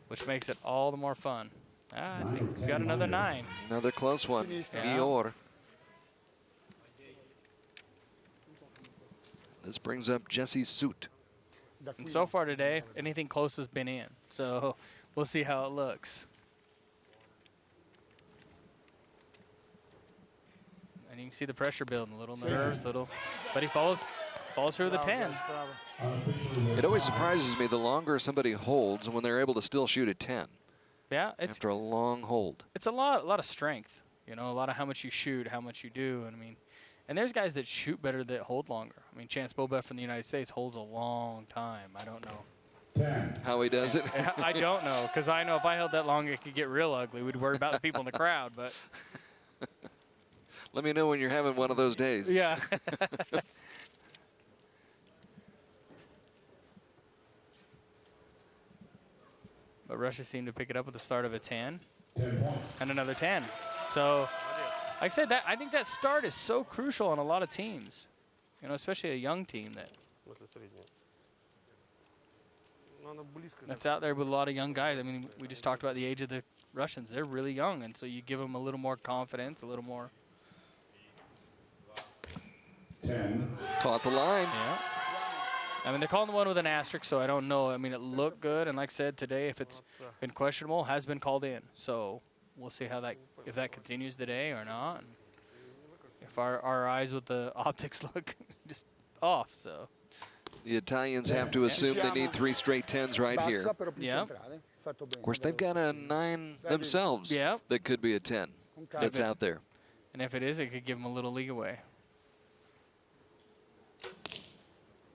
S7: Which makes it all the more fun. I think we got another 9.
S2: Another close one.
S7: Yeah.
S2: Eeyore. This brings up Jesse's suit.
S7: And so far today, anything close has been in. So we'll see how it looks. And you can see the pressure building, little nerves, but he follows through the 10.
S2: It always surprises me the longer somebody holds when they're able to still shoot a 10.
S7: Yeah, it's
S2: after a long hold.
S7: It's a lot of strength. You know, a lot of how much you shoot, how much you do. And I mean, and there's guys that shoot better that hold longer. I mean, Chance Bobeth from the United States holds a long time. I don't know
S2: how he does it.
S7: I don't know, because I know if I held that long, it could get real ugly. We'd worry about the people in the crowd, but.
S2: Let me know when you're having one of those days.
S7: Yeah. But Russia seemed to pick it up at the start of a 10 and another 10. So, like I said, I think that start is so crucial on a lot of teams, you know, especially a young team that's out there with a lot of young guys. I mean, we just talked about the age of the Russians. They're really young, and so you give them a little more confidence, a little more.
S2: 10. Caught the line.
S7: Yeah. I mean, they're calling the one with an asterisk, so I don't know. I mean, it looked good, and like I said today, if it's been questionable, has been called in. So we'll see how if that continues today or not. And if our eyes with the optics look just off, so.
S2: The Italians have to assume they need 3 straight 10s right here.
S7: Yeah.
S2: Of course, they've got a 9 themselves that could be a 10 that's out there.
S7: And if it is, it could give them a little leeway.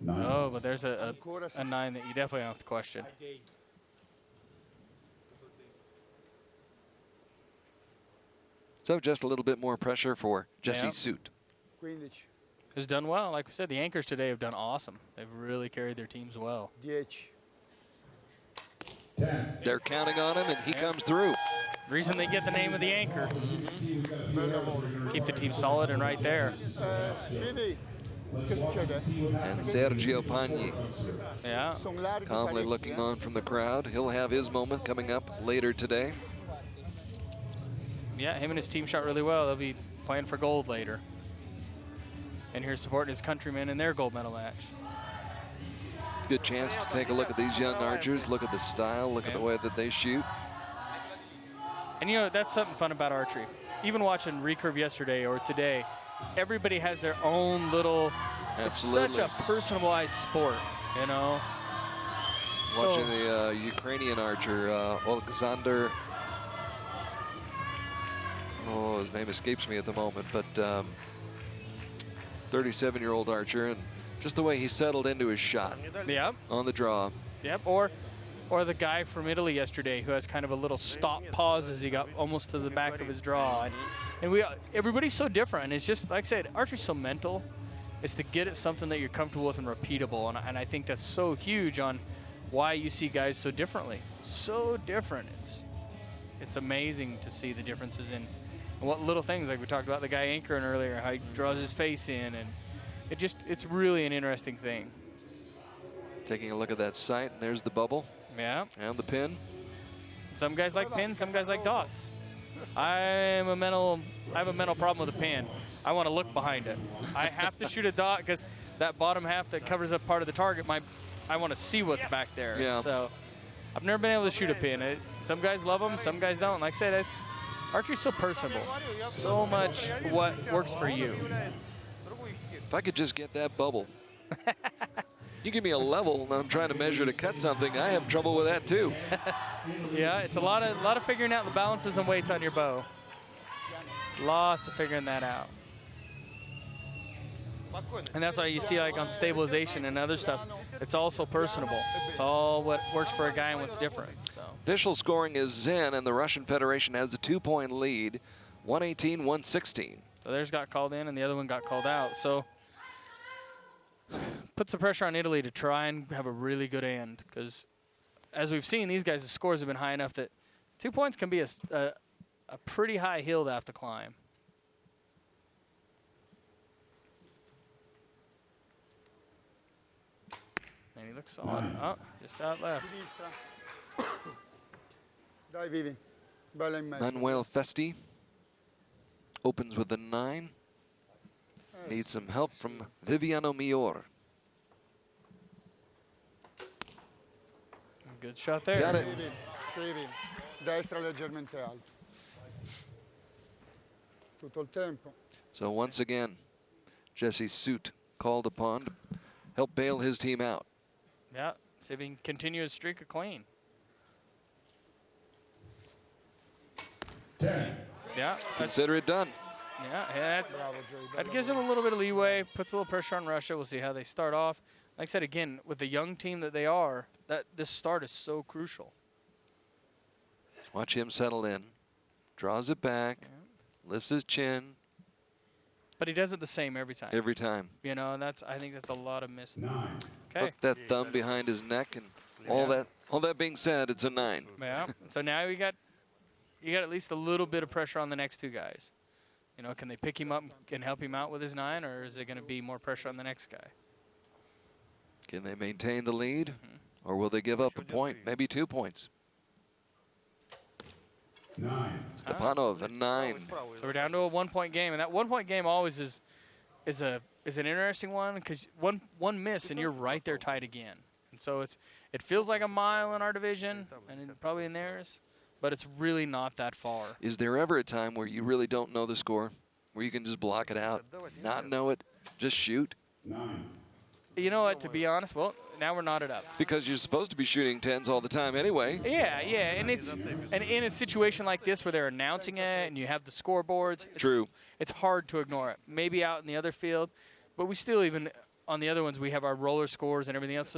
S7: Oh, but there's a 9 that you definitely have to question.
S2: So just a little bit more pressure for Jesse's suit.
S7: Has done well. Like we said, the anchors today have done awesome. They've really carried their teams well.
S2: 10. They're counting on him, and he comes through.
S7: Reason they get the name of the anchor. Keep the team solid and right there.
S2: And Sergio Pagni, calmly looking on from the crowd. He'll have his moment coming up later today.
S7: Yeah, him and his team shot really well. They'll be playing for gold later. And here supporting his countrymen in their gold medal match.
S2: Good chance to take a look at these young archers, look at the style, look at the way that they shoot.
S7: And you know, that's something fun about archery. Even watching recurve yesterday or today, everybody has their own little,
S2: Absolutely.
S7: It's such a personalized sport, you know.
S2: Watching the Ukrainian archer, Alexander, his name escapes me at the moment, but 37-year-old archer, and just the way he settled into his shot on the draw.
S7: Yep, or the guy from Italy yesterday who has kind of a little stop pause as he got almost to the back of his draw. And everybody's so different. It's just, like I said, archery's so mental. It's to get at something that you're comfortable with and repeatable. And I think that's so huge on why you see guys so differently. So different. It's amazing to see the differences in what little things, like we talked about the guy anchoring earlier, how he draws his face in. And it's really an interesting thing.
S2: Taking a look at that sight, and there's the bubble.
S7: Yeah.
S2: And the pin.
S7: Some guys like pins, some guys like dots. I have a mental problem with a pin. I want to look behind it. I have to shoot a dot because that bottom half that covers up part of the target, I want to see what's back there.
S2: Yeah.
S7: So I've never been able to shoot a pin. Some guys love them, some guys don't. Like I said, archery's so personable. So much what works for you.
S2: If I could just get that bubble. You give me a level and I'm trying to measure to cut something, I have trouble with that too.
S7: Yeah, it's a lot of figuring out the balances and weights on your bow. Lots of figuring that out. And that's why you see, like on stabilization and other stuff, it's also personable. It's all what works for a guy and what's different. So.
S2: Official scoring is Zen, and the Russian Federation has a 2-point lead, 118-116.
S7: So theirs got called in and the other one got called out. So puts the pressure on Italy to try and have a really good end, because as we've seen, these guys' scores have been high enough that 2 points can be a pretty high hill to have to climb. And he looks solid. Oh, just out left.
S9: Sinistra. Dai, Vivi. Bella in mezzo.
S2: Manuel Festi opens with a 9. Needs some help from Viviano Mior.
S7: Good shot there.
S2: Got it.
S9: Vivi. Sì, Vivi. Destra leggermente alto. Tutto il tempo.
S2: So once again, Jesse Suit called upon to help bail his team out.
S7: Yeah, see if he can continue his streak of clean.
S10: 10.
S7: Yeah,
S2: Consider it done.
S7: yeah, that gives him a little bit of leeway, puts a little pressure on Russia. We'll see how they start off. Like I said, again, with the young team that they are, that this start is so crucial.
S2: Watch him settle in. Draws it back, lifts his chin.
S7: But he does it the same every time.
S2: Every time.
S7: You know, and I think that's a lot of missed.
S10: 9.
S7: Okay.
S2: Hook that thumb behind his neck, and all that being said, it's a 9.
S7: Yeah. So now you got at least a little bit of pressure on the next two guys. You know, can they pick him up and help him out with his 9, or is it going to be more pressure on the next guy?
S2: Can they maintain the lead, or will they give up a point, maybe 2 points?
S10: 9.
S2: Stepanov, a 9.
S7: So we're down to a 1-point game, and that 1-point game always is an interesting one because one miss and you're right there tied again. And so it feels like a mile in our division and probably in theirs, but it's really not that far.
S2: Is there ever a time where you really don't know the score, where you can just block it out, not know it, just shoot?
S10: 9.
S7: You know what? To be honest, well, now we're knotted up.
S2: Because you're supposed to be shooting 10s all the time anyway.
S7: Yeah, and in a situation like this where they're announcing it and you have the scoreboards,
S2: True.
S7: It's hard to ignore it. Maybe out in the other field, but we still even on the other ones we have our roller scores and everything else.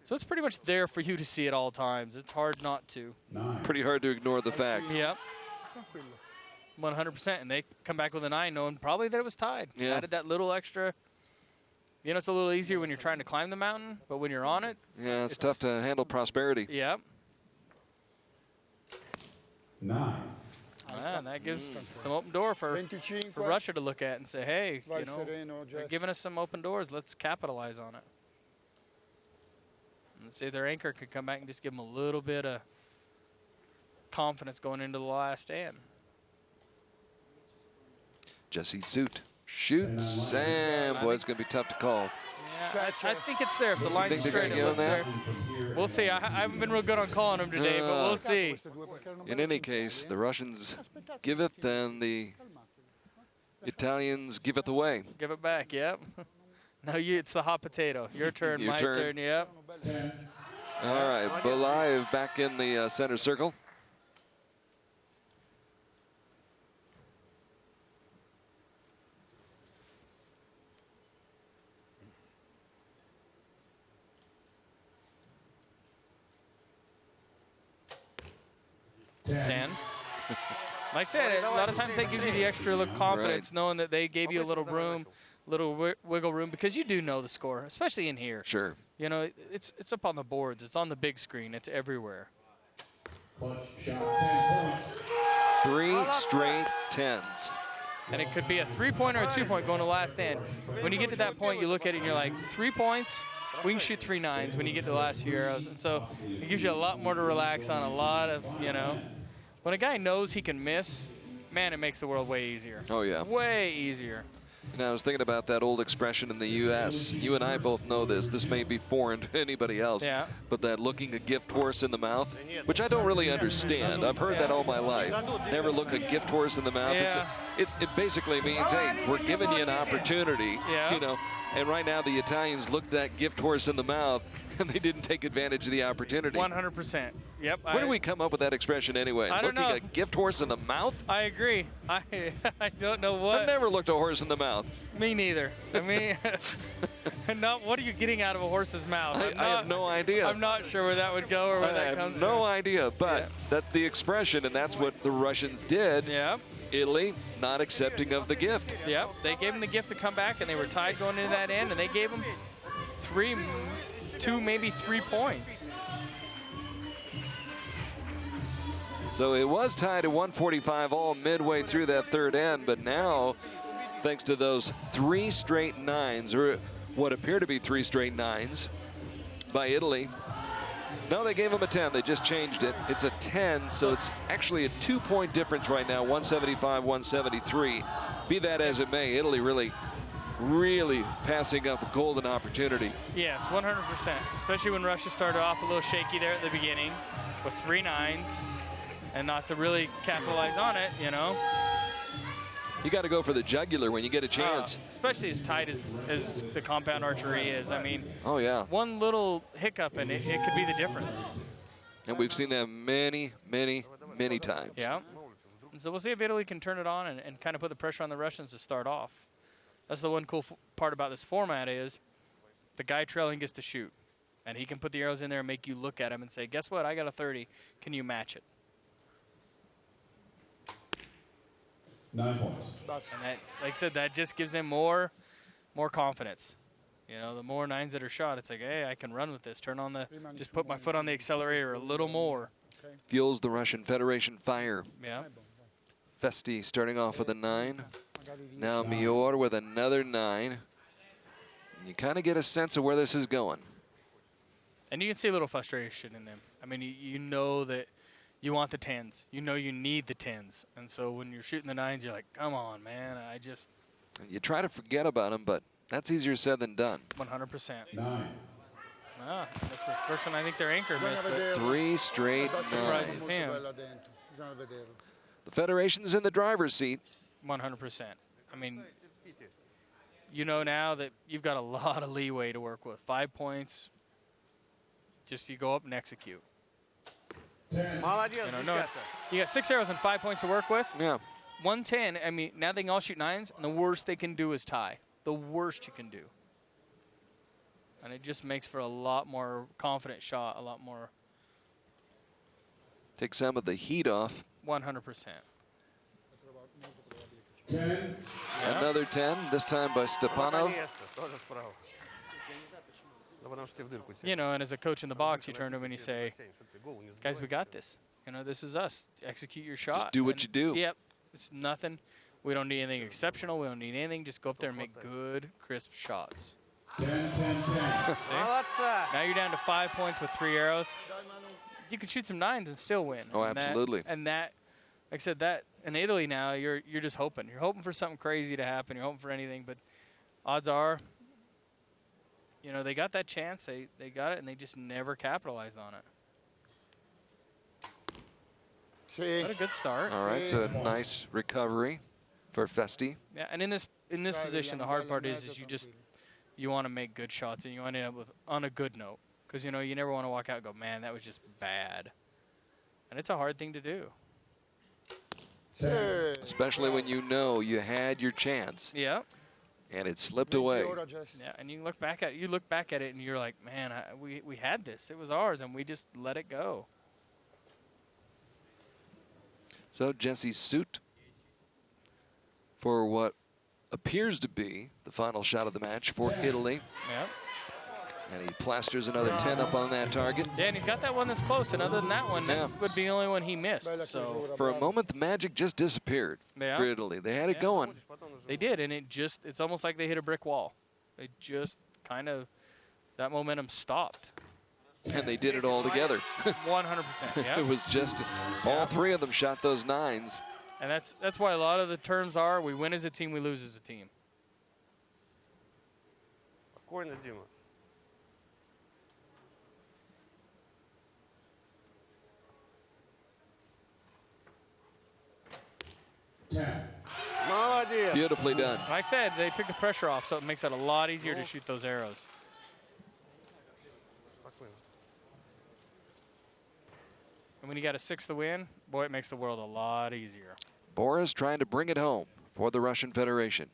S7: So it's pretty much there for you to see at all times. It's hard not to.
S10: 9.
S2: Pretty hard to ignore the fact.
S7: Yep. 100%, and they come back with a 9, knowing probably that it was tied.
S2: Yeah.
S7: Added that little extra. You know, it's a little easier when you're trying to climb the mountain, but when you're on it,
S2: Yeah, it's tough to handle prosperity.
S7: Yep.
S10: 9.
S7: And that gives some open door for
S9: 25.
S7: Russia to look at and say, hey,
S9: Vai
S7: you know,
S9: sereno,
S7: they're
S9: Jeff.
S7: giving us some open doors. Let's capitalize on it. And see if their anchor could come back and just give them a little bit of confidence going into the last stand.
S2: Jesse Suit shoots, and boy, it's going to be tough to call.
S7: Yeah, I think it's there. If the line's
S2: Think they're
S7: straight,
S2: gonna
S7: it
S2: give
S7: looks
S2: him
S7: there. We'll see. I haven't been real good on calling them today, but we'll see.
S2: In any case, the Russians give it, and the Italians give it away.
S7: Give it back, yep. No, it's the hot potato. Your turn,
S2: Your
S7: my
S2: turn.
S7: turn, yep.
S2: All right, Belayev back in the center circle.
S7: Ten. Like I said, a lot of times that gives you the extra little confidence, knowing that they gave you a little room, little wiggle room, because you do know the score, especially in here.
S2: Sure.
S7: You know, it's up on the boards, it's on the big screen, it's everywhere.
S10: Clutch shot, 10 points.
S2: 3 straight 10s.
S7: And it could be a 3-point or a 2-point going to last stand. When you get to that point, you look at it and you're like, 3 points, we can shoot 3 9s when you get to the last few arrows. And so it gives you a lot more to relax on, a lot of, you know. When a guy knows he can miss, man, it makes the world way easier.
S2: Oh, yeah.
S7: Way easier.
S2: And I was thinking about that old expression in the U.S. You and I both know this. This may be foreign to anybody else.
S7: Yeah.
S2: But that looking a gift horse in the mouth, which I don't really understand. I've heard that all my life. Never look a gift horse in the mouth.
S7: Yeah.
S2: It basically means, hey, we're giving you an opportunity.
S7: Yeah.
S2: You know. And right now the Italians looked that gift horse in the mouth, and they didn't take advantage of the opportunity.
S7: 100%. Yep.
S2: Where do we come up with that expression anyway?
S7: I don't
S2: Looking
S7: know.
S2: a gift horse in the mouth?
S7: I agree. I don't know what.
S2: I've never looked a horse in the mouth.
S7: Me neither. I mean, what are you getting out of a horse's mouth?
S2: I have no idea.
S7: I'm not sure where that would go or where
S2: I
S7: that
S2: have
S7: comes
S2: no
S7: from.
S2: idea, but
S7: Yeah.
S2: that's the expression, and that's what the Russians did.
S7: Yeah.
S2: Italy not accepting of the gift.
S7: Yep. They gave him the gift to come back, and they were tied going into that end, and they gave him 2, maybe 3 points.
S2: So it was tied at 145 all midway through that third end, but now, thanks to those 3 straight 9s, or what appear to be 3 straight 9s by Italy. No, they gave him a 10. They just changed it. It's a 10, so it's actually a 2-point difference right now, 175-173. Be that as it may, Italy really passing up a golden opportunity.
S7: Yes, 100%, especially when Russia started off a little shaky there at the beginning with 3 9s and not to really capitalize on it, you know.
S2: You got to go for the jugular when you get a chance.
S7: Especially as tight as the compound archery is. I mean,
S2: oh yeah,
S7: one little hiccup and it could be the difference.
S2: And we've seen that many times.
S7: Yeah. So we'll see if Italy can turn it on and kind of put the pressure on the Russians to start off. That's the one cool part about this format is the guy trailing gets to shoot. And he can put the arrows in there and make you look at him and say, guess what, I got a 30. Can you match it?
S10: 9 points.
S7: And that, like I said, that just gives them more confidence. You know, the more 9s that are shot, it's like, hey, I can run with this. Turn on the, just put my foot on the accelerator a little more.
S2: Fuels the Russian Federation fire.
S7: Yeah.
S2: Festi starting off with a 9. Now Mior with another 9. You kind of get a sense of where this is going.
S7: And you can see a little frustration in them. I mean, you know that you want the 10s. You know you need the 10s. And so when you're shooting the 9s, you're like, come on, man, I just...
S2: You try to forget about them, but that's easier said than done.
S7: 100%.
S10: 9.
S7: That's the first one I think their anchor missed.
S2: 3 straight 9s.
S7: Him.
S2: The Federation's in the driver's seat.
S7: 100%. I mean, you know now that you've got a lot of leeway to work with. 5 points, just you go up and execute.
S10: 10.
S7: You know, you got 6 arrows and 5 points to work with.
S2: Yeah.
S7: 110, I mean, now they can all shoot 9s, and the worst they can do is tie. The worst you can do. And it just makes for a lot more confident shot, a lot more.
S2: Take some of the heat off.
S7: 100%.
S10: 10.
S2: Another 10, this time by Stepanov.
S7: You know, and as a coach in the box, you turn to him and you say, guys, we got this. You know, this is us. Execute your shot.
S2: Just do what you do.
S7: Yep. It's nothing. We don't need anything exceptional. We don't need anything. Just go up there and make good, crisp shots.
S10: 10, 10, 10.
S7: Now you're down to 5 points with 3 arrows. You can shoot some 9s and still win.
S2: Oh, absolutely.
S7: And that, like I said, that in Italy now, you're just hoping. You're hoping for something crazy to happen. You're hoping for anything. But odds are, you know, they got that chance. They got it, and they just never capitalized on it. What a good start.
S2: All right, so nice recovery for Festi.
S7: Yeah, and in this position, the hard part is you want to make good shots, and you want to end up with on a good note. Because, you know, you never want to walk out and go, man, that was just bad. And it's a hard thing to do.
S2: Especially when you know you had your chance.
S7: Yeah.
S2: And it slipped away.
S7: Yeah, and you look back at it, and you're like, man, we had this. It was ours, and we just let it go.
S2: So Jesse Suit for what appears to be the final shot of the match for Italy.
S7: Yep.
S2: And he plasters another 10 up on that target.
S7: Yeah, and he's got that one that's close. And other than that one, that would be the only one he missed. So
S2: for a moment, the magic just disappeared for Italy. They had it going.
S7: They did, and it's almost like they hit a brick wall. They just kind of, that momentum stopped.
S2: And they did it all together.
S7: 100%, yeah.
S2: It was just all 3 of them shot those 9s.
S7: And that's why a lot of the terms are, we win as a team, we lose as a team.
S8: Спокойно, Дима.
S2: Beautifully done.
S7: Like I said, they took the pressure off, so it makes it a lot easier to shoot those arrows. And when you got a 6 to win, boy, it makes the world a lot easier.
S2: Boris trying to bring it home for the Russian Federation.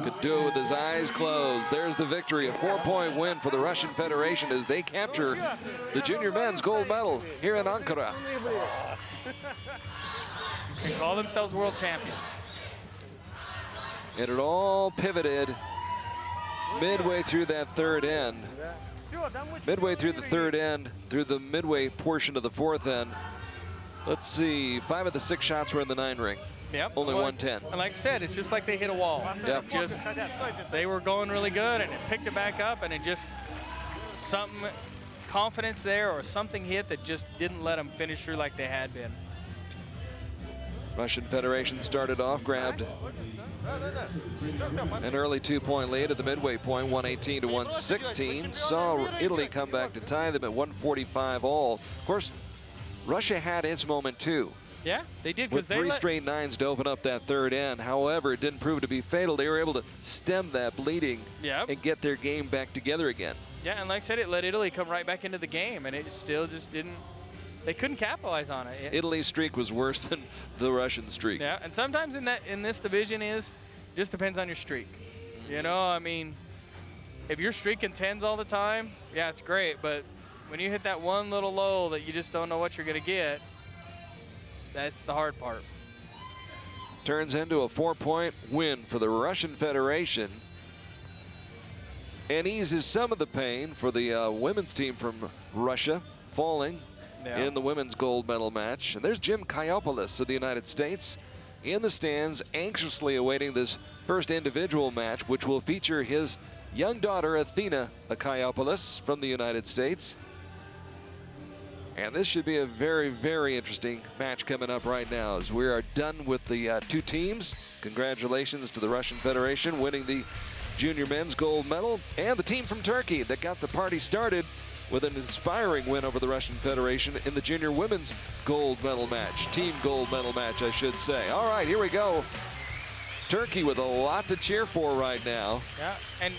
S2: Could do it with his eyes closed. There's the victory, a 4-point win for the Russian Federation as they capture the junior men's gold medal here in Ankara.
S7: They call themselves world champions.
S2: And it all pivoted midway through that third end Midway through the third end, through the midway portion of the fourth end, let's see, 5 of the 6 shots were in the 9 ring.
S7: Yep.
S2: Only
S7: Well,
S2: 110.
S7: And like I said, it's just like they hit a wall.
S2: Yep.
S7: Just they were going really good, and it picked it back up, and it just something, confidence there, or something hit that just didn't let them finish through like they had been.
S2: Russian Federation started off, grabbed an early 2-point lead at the midway point, 118 to 116. Saw Italy come back to tie them at 145 all. Of course, Russia had its moment too.
S7: Yeah, they did.
S2: With 3 straight 9s to open up that third end. However, it didn't prove to be fatal. They were able to stem that bleeding and get their game back together again.
S7: Yeah, and like I said, it let Italy come right back into the game, and it still just didn't. They couldn't capitalize on it.
S2: Italy's streak was worse than the Russian streak.
S7: Yeah, and sometimes in this division just depends on your streak. You know, I mean, if you're streaking 10s all the time, yeah, it's great. But when you hit that one little low that you just don't know what you're going to get, that's the hard part.
S2: Turns into a 4-point win for the Russian Federation and eases some of the pain for the women's team from Russia, falling in the women's gold medal match. And there's Jim Kayopoulos of the United States in the stands, anxiously awaiting this first individual match, which will feature his young daughter, Athena Kayopoulos, from the United States. And this should be a very, very interesting match coming up right now as we are done with the 2 teams. Congratulations to the Russian Federation winning the junior men's gold medal, and the team from Turkey that got the party started with an inspiring win over the Russian Federation in the junior women's gold medal match. Team gold medal match, I should say. All right, here we go. Turkey with a lot to cheer for right now.
S7: Yeah, and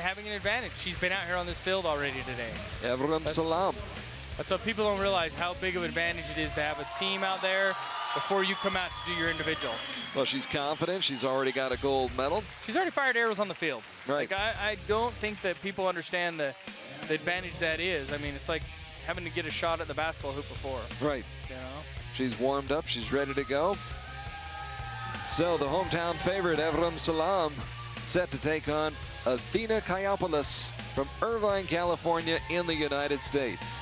S7: having an advantage. She's been out here on this field already today.
S2: Evrim Salam.
S7: That's what people don't realize, how big of an advantage it is to have a team out there before you come out to do your individual.
S2: Well, she's confident. She's already got a gold medal.
S7: She's already fired arrows on the field.
S2: Right.
S7: Like, I don't think that people understand the advantage that is. I mean, it's like having to get a shot at the basketball hoop before.
S2: Right.
S7: You know?
S2: She's warmed up. She's ready to go. So the hometown favorite, Evrim Salam, set to take on Athena Kayopoulos from Irvine, California in the United States.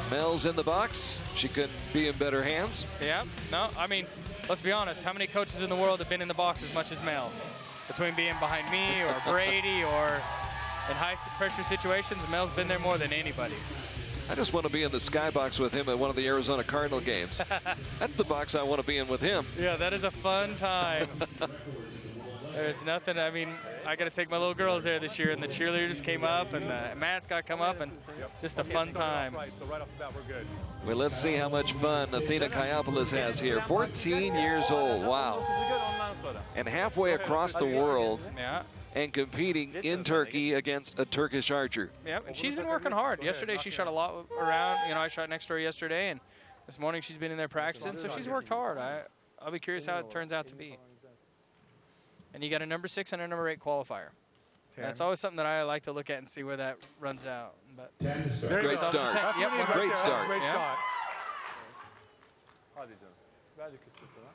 S2: Mel's in the box. She couldn't be in better hands.
S7: Yeah. No, I mean, let's be honest. How many coaches in the world have been in the box as much as Mel? Between being behind me or Brady or in high-pressure situations, Mel's been there more than anybody.
S2: I just want to be in the skybox with him at one of the Arizona Cardinal games. That's the box I want to be in with him.
S7: Yeah, that is a fun time. There's nothing, I mean, I got to take my little girls there this year, and the cheerleaders came up, and the mascot come up, and just a fun time.
S8: So right off the bat, we're good.
S2: Well, let's see how much fun Athena Kayopoulos has here. 14 years old, wow. And halfway across the world.
S7: Yeah.
S2: And competing in Turkey against a Turkish archer.
S7: Yeah, and she's been working hard. Yesterday she shot a lot around. You know, I shot next to her yesterday, and this morning she's been in there practicing, so she's worked hard. I'll be curious how it turns out to be. And you got a number 6 and a number 8 qualifier. That's always something that I like to look at and see where that runs out. But
S2: great start.
S7: Yep,
S2: great start.
S8: Great
S7: Yeah.
S8: shot. Hadi canım. Birazcık ısıtına.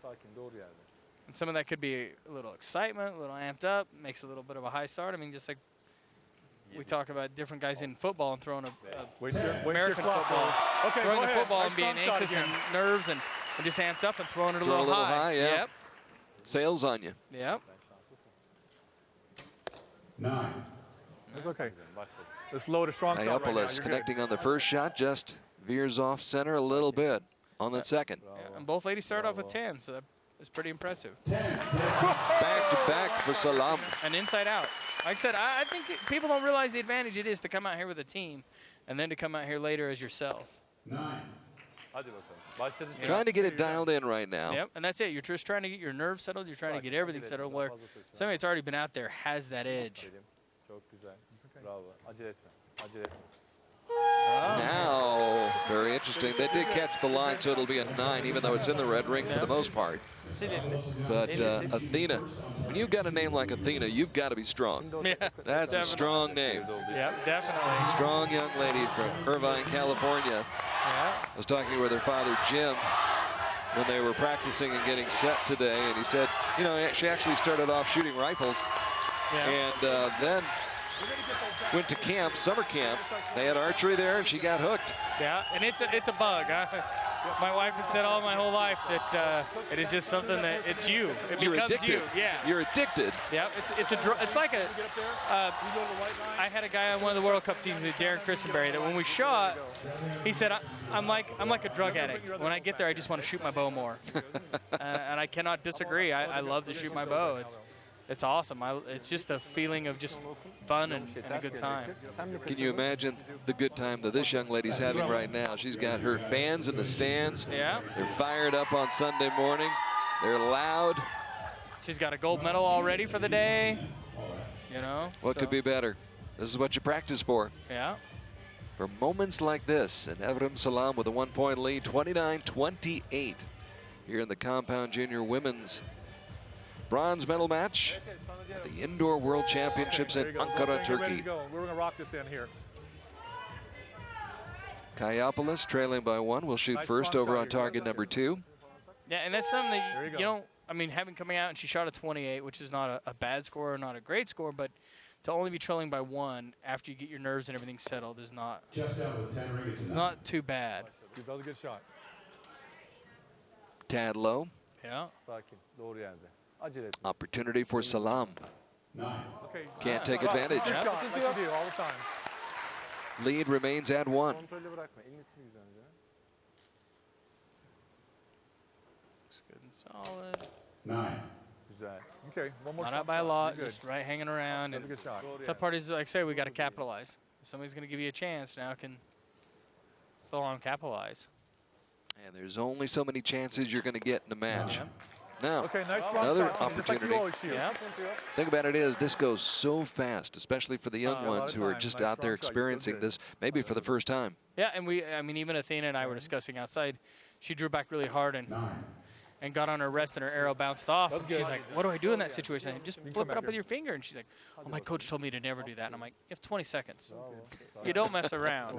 S8: Sakin, doğru yerde.
S7: And some of that could be a little excitement, a little amped up, makes a little bit of a high start. I mean, just like we talk about different guys in football and throwing American football.
S8: Okay,
S7: throwing
S8: go
S7: the
S8: ahead.
S7: football
S8: Nice
S7: and being
S8: strong shot
S7: anxious
S8: again.
S7: and nerves and just amped up and throwing it a
S2: Throw
S7: little
S2: high, yeah.
S7: Yep.
S2: Sails on you.
S7: Yep.
S10: 9.
S8: It's okay. Let's load a strong shot right now.
S2: Kayopoulos connecting on the first shot, just veers off center a little bit on that second.
S7: Yeah, and both ladies start off with 10, so that's pretty impressive.
S2: Back to back for Salam.
S7: And inside out. Like I said, I think people don't realize the advantage it is to come out here with a team and then to come out here later as yourself.
S10: 9.
S8: Hadi bakalım. Başladı.
S2: Trying to get it dialed in right now.
S7: Yep, and that's it. You're just trying to get your nerves settled. You're trying to get everything settled. Where somebody that's already been out there has that edge.
S8: Çok güzel. Bravo. Acele etme. Acele etme.
S2: Now, very interesting. They did catch the line, so it'll be a 9, even though it's in the red ring for the most part. But Athena, when you've got a name like Athena, you've got to be strong.
S7: Yeah,
S2: That's a strong name.
S7: Yep, definitely.
S2: Strong young lady from Irvine, California.
S7: Yeah.
S2: I was talking with her father, Jim, when they were practicing and getting set today, and he said, you know, she actually started off shooting rifles,
S7: Yeah.
S2: and then went to camp, summer camp. They had archery there, and she got hooked.
S7: Yeah, and it's a bug. My wife has said all my whole life that it is just something that it's you. It
S2: You're
S7: becomes
S2: addicted.
S7: you. Yeah.
S2: You're addicted.
S7: Yeah, it's like a. I had a guy on one of the World Cup teams with Darren Christenberry that when we shot, he said I'm like a drug addict. When I get there, I just want to shoot my bow more, and I cannot disagree. I love to shoot my bow. It's awesome. It's just a feeling of just fun and a good time.
S2: Can you imagine the good time that this young lady's having right now? She's got her fans in the stands.
S7: Yeah.
S2: They're fired up on Sunday morning. They're loud.
S7: She's got a gold medal already for the day. You know.
S2: What could be better? This is what you practice for.
S7: Yeah.
S2: For moments like this, and Evrim Salam with a 1-point lead, 29-28, here in the Compound Junior Women's bronze medal match at the Indoor World Championships in Ankara, Turkey.
S8: We're going to rock this in here.
S2: Kayopoulos trailing by 1 will shoot first over on target number 2.
S7: Yeah, and that's something that you don't. I mean, having coming out and she shot a 28, which is not a bad score or not a great score, but to only be trailing by 1 after you get your nerves and everything settled is not too bad.
S8: That was a good shot.
S2: Tad low.
S7: Yeah.
S2: Opportunity for Salam.
S8: Okay.
S2: Can't take advantage.
S8: Good shot, like you do all the time.
S2: Lead remains at 1.
S7: Looks good and solid.
S10: 9.
S8: Okay, one more
S7: Not
S8: shot.
S7: out by a lot, just right hanging around.
S8: That's a good shot.
S7: Tough part is, like I say, we got to capitalize. If somebody's going to give you a chance, now can Salam capitalize.
S2: And there's only so many chances you're going to get in a match. Now,
S8: Okay, nice strong
S2: another
S8: shot. Just like you
S2: opportunity.
S8: always shoot.
S7: Yeah.
S2: Thing about it is, this goes so fast, especially for the young
S8: a lot
S2: ones
S8: of
S2: who are
S8: time.
S2: just
S8: Nice
S2: out there
S8: strong shot. You're still
S2: experiencing
S8: good.
S2: this, maybe for the first time.
S7: Yeah, and I mean, even Athena and I were discussing outside. She drew back really hard and got on her wrist and her arrow bounced off.
S8: That's
S7: She's
S8: good.
S7: like, what do I do in that situation? I just
S8: come
S7: flip it
S8: back
S7: up with
S8: here.
S7: your finger. And she's like, oh, my coach told me to never do that. And I'm like, you have 20 seconds. You don't mess around.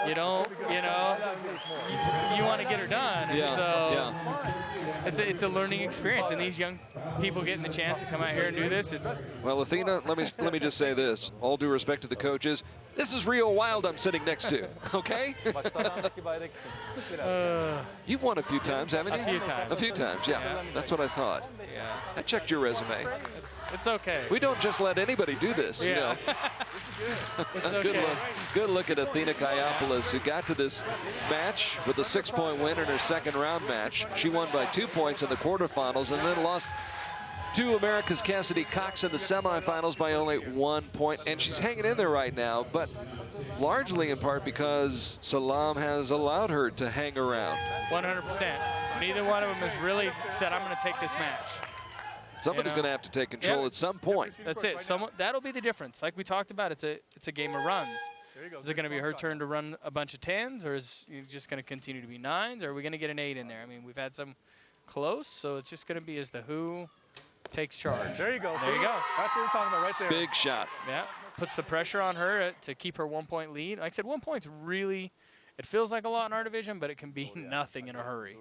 S7: You don't, you know, you want to get her done. And so it's a learning experience. And these young people getting the chance to come out here and do this, it's
S2: Well, Athena, let me just say this. All due respect to the coaches, this is Reo Wilde I'm sitting next to, okay? You've won a few times, haven't you?
S7: A few times.
S2: A few times, yeah. That's what I thought.
S7: yeah,
S2: I checked your resume.
S7: it's okay.
S2: We don't just let anybody do this, you know.
S7: It's
S2: Good
S7: okay.
S2: look. Good look at Athena Kayopoulos, who got to this match with a 6-point win in her second round match. She won by 2 points in the quarterfinals and then lost to America's Cassidy Cox in the semifinals by only 1 point. And she's hanging in there right now, but largely in part because Salam has allowed her to hang around.
S7: 100%. Neither one of them has really said, I'm going to take this match.
S2: Somebody's going to have to take control at some point.
S7: That's it. That'll be the difference. Like we talked about, it's a game of runs. Is it going to be her turn to run a bunch of 10s, or is it just going to continue to be 9s, or are we going to get an 8 in there? I mean, we've had some close, so it's just going to be as the who takes charge.
S8: There you go.
S7: There you go.
S8: That's what we're talking about right there.
S2: Big shot.
S7: Yeah, puts the pressure on her to keep her 1 point lead. Like I said, 1 point's really, it feels like a lot in our division, but it can be nothing in a hurry.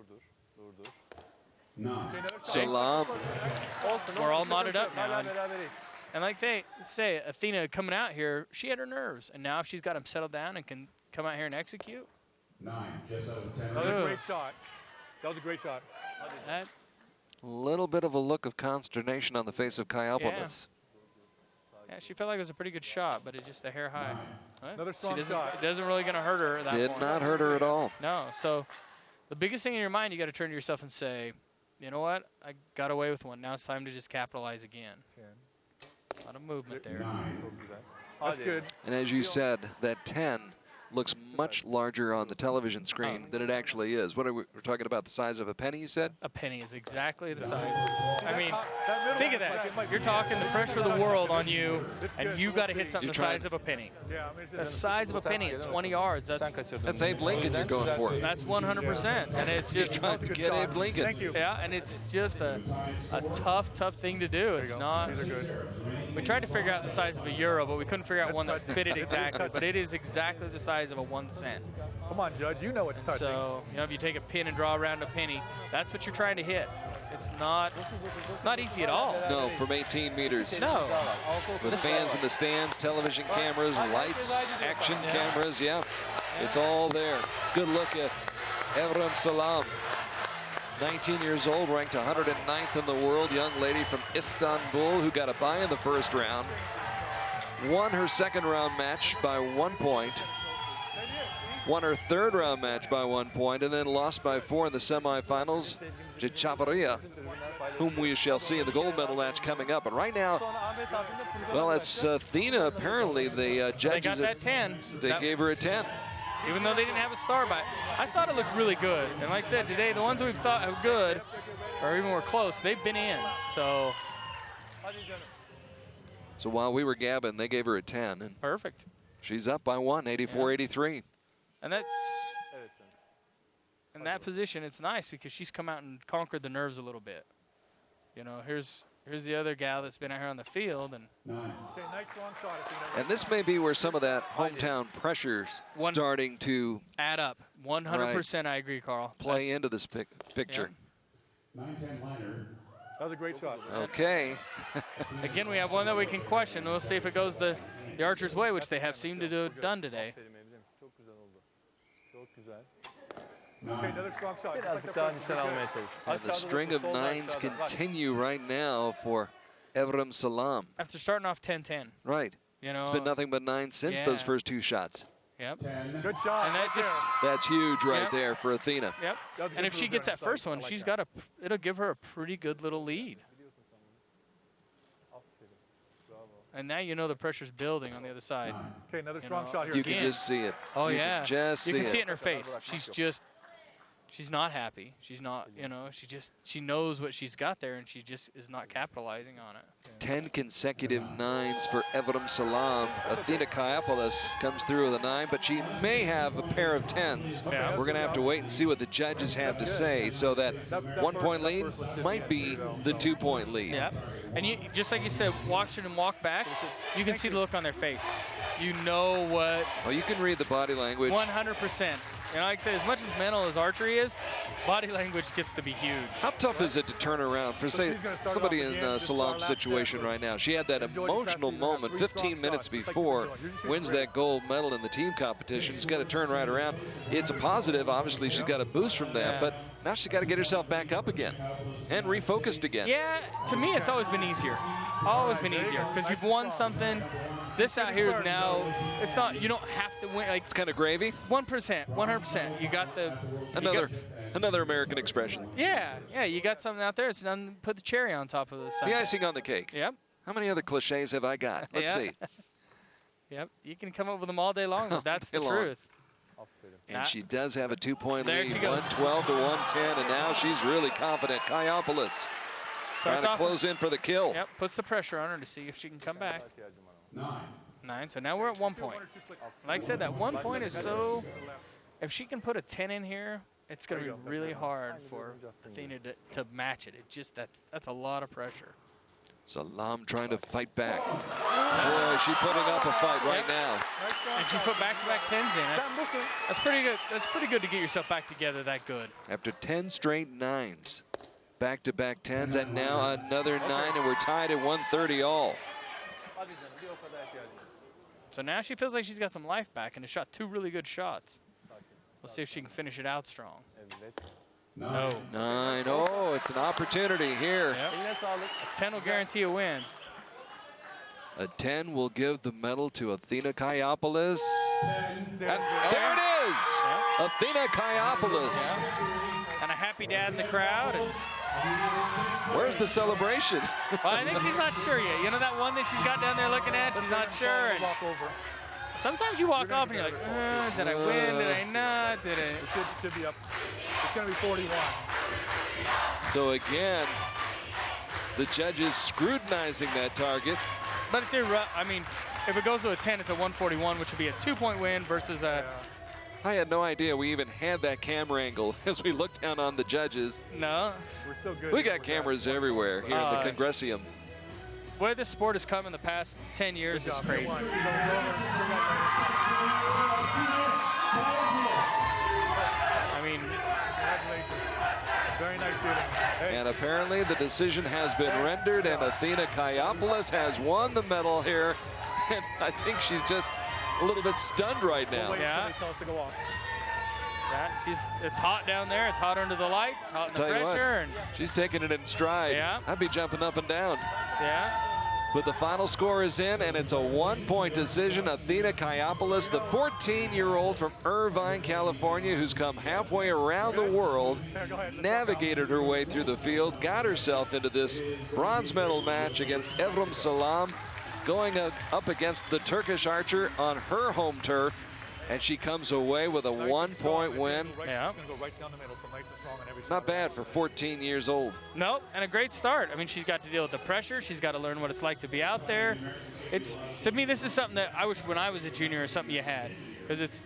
S10: 9.
S2: Salam.
S7: We're all knotted up now. And like they say, Athena coming out here, she had her nerves. And now if she's got them settled down and can come out here and execute.
S10: 9. Just over 10.
S8: That was a great shot. That was a great shot.
S7: That,
S2: Little bit of a look of consternation on the face of Kayopoulos.
S7: yeah, she felt like it was a pretty good shot, but it's just a hair high. Well,
S8: Another
S7: she
S8: strong
S7: doesn't-
S8: shot.
S7: It doesn't really going to hurt her at that
S2: Did
S7: point.
S2: not hurt her at all.
S7: No, so the biggest thing in your mind, you got to turn to yourself and say, you know what? I got away with one. Now it's time to just capitalize again.
S8: 10.
S7: A lot of movement there.
S10: 9.
S8: That's good.
S2: And as you said, that 10 looks much larger on the television screen than it actually is. What are we're talking about, the size of a penny, you said?
S7: A penny is exactly the size. I mean,
S8: That middle
S7: think of
S8: one,
S7: that.
S8: it might
S7: You're
S8: be-
S7: talking the pressure of the world on you,
S8: It's
S7: and
S8: good,
S7: you
S8: so
S7: got to
S8: we'll
S7: hit
S8: see.
S7: something
S2: You're
S7: the
S2: trying-
S7: size of a penny.
S8: Yeah, I mean, it's
S7: The
S8: just
S7: size of a penny at 20 yards.
S2: That's Abe Lincoln you're going for.
S7: That's 100%. And it's just,
S2: Trying to get Abe Lincoln.
S8: Thank you.
S7: yeah, and it's just a tough thing to do. It's not.
S8: These are good.
S7: We tried to figure out the size of a euro, but we couldn't figure out one that fitted exactly. But it is exactly the size of a 1 cent.
S8: Come on, Judge. You know it's touching.
S7: So, you know, if you take a pin and draw around a penny, that's what you're trying to hit. It's not easy at all.
S2: No, from 18 meters.
S7: No.
S2: With fans in the stands, television cameras, lights, action cameras, yeah. It's all there. Good look at Evrim Salam. 19 years old, ranked 109th in the world, young lady from Istanbul who got a bye in the first round. Won her second round match by 1 point. Won her third round match by 1 point, and then lost by 4 in the semifinals to Chavarria, whom we shall see in the gold medal match coming up. And right now, well, it's Athena. Apparently, the judges,
S7: they got that 10.
S2: They gave her a 10.
S7: Even though they didn't have a star by. I thought it looked really good. And like I said, today, the ones that we've thought are good, or even were close, they've been in. So
S2: while we were gabbing, they gave her a 10. And
S7: perfect.
S2: She's up by 1, 84-83.
S7: And that's in that position, it's nice because she's come out and conquered the nerves a little bit. You know, here's the other gal that's been out here on the field, and
S2: and this may be where some of that hometown pressure's starting to
S7: add up. 100%, I agree, Carl.
S2: Play into this picture.
S10: Yeah. 9-10 liner.
S8: That was a great shot.
S2: Okay.
S7: Again, we have one that we can question. We'll see if it goes the archer's way, which they have seemed to have done today.
S8: Okay, another strong shot.
S2: And the string of 9s continue right now for Evrim Salam.
S7: After starting off 10-10.
S2: Right.
S7: You know,
S2: it's been nothing but 9 since those first 2 shots.
S7: Yep.
S8: Good shot.
S7: And
S2: that's huge right there for Athena.
S7: Yep. And if she gets that first one, she's got it'll give her a pretty good little lead. And now you know the pressure's building on the other side.
S8: Okay, another strong shot here.
S2: You can just see it.
S7: Oh,
S2: you
S7: yeah.
S2: Can just
S7: you
S2: see
S7: can
S2: it.
S7: see it in her face. She's not happy. She's not, you know, she knows what she's got there, and she just is not capitalizing on it.
S2: 10 consecutive 9s for Evrim Salam. Athena Kayapoulos comes through with a 9, but she may have a pair of 10s.
S7: Yeah.
S2: We're going to have to wait and see what the judges have to say, so that 1 point lead might be the 2 point lead.
S7: Yeah. And you, just like you said, watching them walk back, you can see the look on their face. You know what.
S2: Well, you can read the body language.
S7: 100%. You know, like I said, as much as mental as archery is, body language gets to be huge.
S2: How tough is it to turn around for, say, somebody in Salam's situation right now? She had that emotional moment 15 minutes before, wins that gold medal in the team competition. She's got to turn right around. It's a positive. Obviously, she's got a boost from that, but now she's got to get herself back up again and refocused again.
S7: Yeah, to me, it's always been easier. Always been easier, because you've won something. This out here is now, it's not, you don't have to win. Like,
S2: it's kind of gravy.
S7: 1%, 100%. You got the...
S2: Another American expression.
S7: Yeah, you got something out there. It's done, put the cherry on top of the
S2: icing on the cake.
S7: Yep.
S2: How many other cliches have I got? Let's see.
S7: Yep, you can come up with them all day long, but that's the truth.
S2: And she does have a 2 point lead,
S7: 112
S2: to 110, and now she's really confident. Kayapoulos trying to close in for the kill.
S7: Yep, puts the pressure on her to see if she can come back. 9. So now we're at 1 point. Like I said, that 1 point is so... If she can put a 10 in here, it's going to be really hard for Athena to match it. That's a lot of pressure.
S2: Salam trying to fight back. Boy, she's putting up a fight right now.
S7: And she put back-to-back 10s in. That's pretty good. That's pretty good to get yourself back together that good.
S2: After 10 straight 9s, back-to-back 10s, and now another 9, and we're tied at 130 all.
S7: So now she feels like she's got some life back and has shot 2 really good shots. Let's see if she can finish it out strong.
S2: 9. Oh, it's an opportunity here.
S7: Yep. A 10 will guarantee a win.
S2: A 10 will give the medal to Athena Kayapoulos. And there it is! Yep. Athena Kayapoulos.
S7: Yep. And a happy dad in the crowd.
S2: Where's the celebration?
S7: Well, I think she's not sure yet. You know that one that she's got down there looking at? She's not sure. And sometimes you walk off and you're like, did I win? Did I not? Did I?
S8: It should be up. It's going to be 41.
S2: So again, the judges scrutinizing that target.
S7: But it's I mean, if it goes to a 10, it's a 141, which would be a 2 point win versus a...
S2: I had no idea we even had that camera angle as we looked down on the judges.
S7: No.
S8: We're still good.
S2: We got cameras everywhere here at the Congressium.
S7: Where this sport has come in the past 10 years is crazy.
S8: I mean, congratulations. Very nice shooting.
S2: And apparently the decision has been rendered, and Athena Kayopoulos has won the medal here. And I think she's just a little bit stunned right now.
S7: Yeah. It's hot down there. It's hot under the lights, hot in the pressure. And
S2: she's taking it in stride.
S7: Yeah.
S2: I'd be jumping up and down.
S7: Yeah.
S2: But the final score is in, and it's a one-point decision. Athena Kayopoulos, the 14-year-old from Irvine, California, who's come halfway around the world, navigated her way through the field, got herself into this bronze medal match against Evrim Salam, going up against the Turkish archer on her home turf, and she comes away with a one-point win.
S7: Yeah.
S2: Not bad for 14 years old.
S7: Nope, and a great start. I mean, she's got to deal with the pressure. She's got to learn what it's like to be out there. To me, this is something that I wish when I was a junior or something you had, because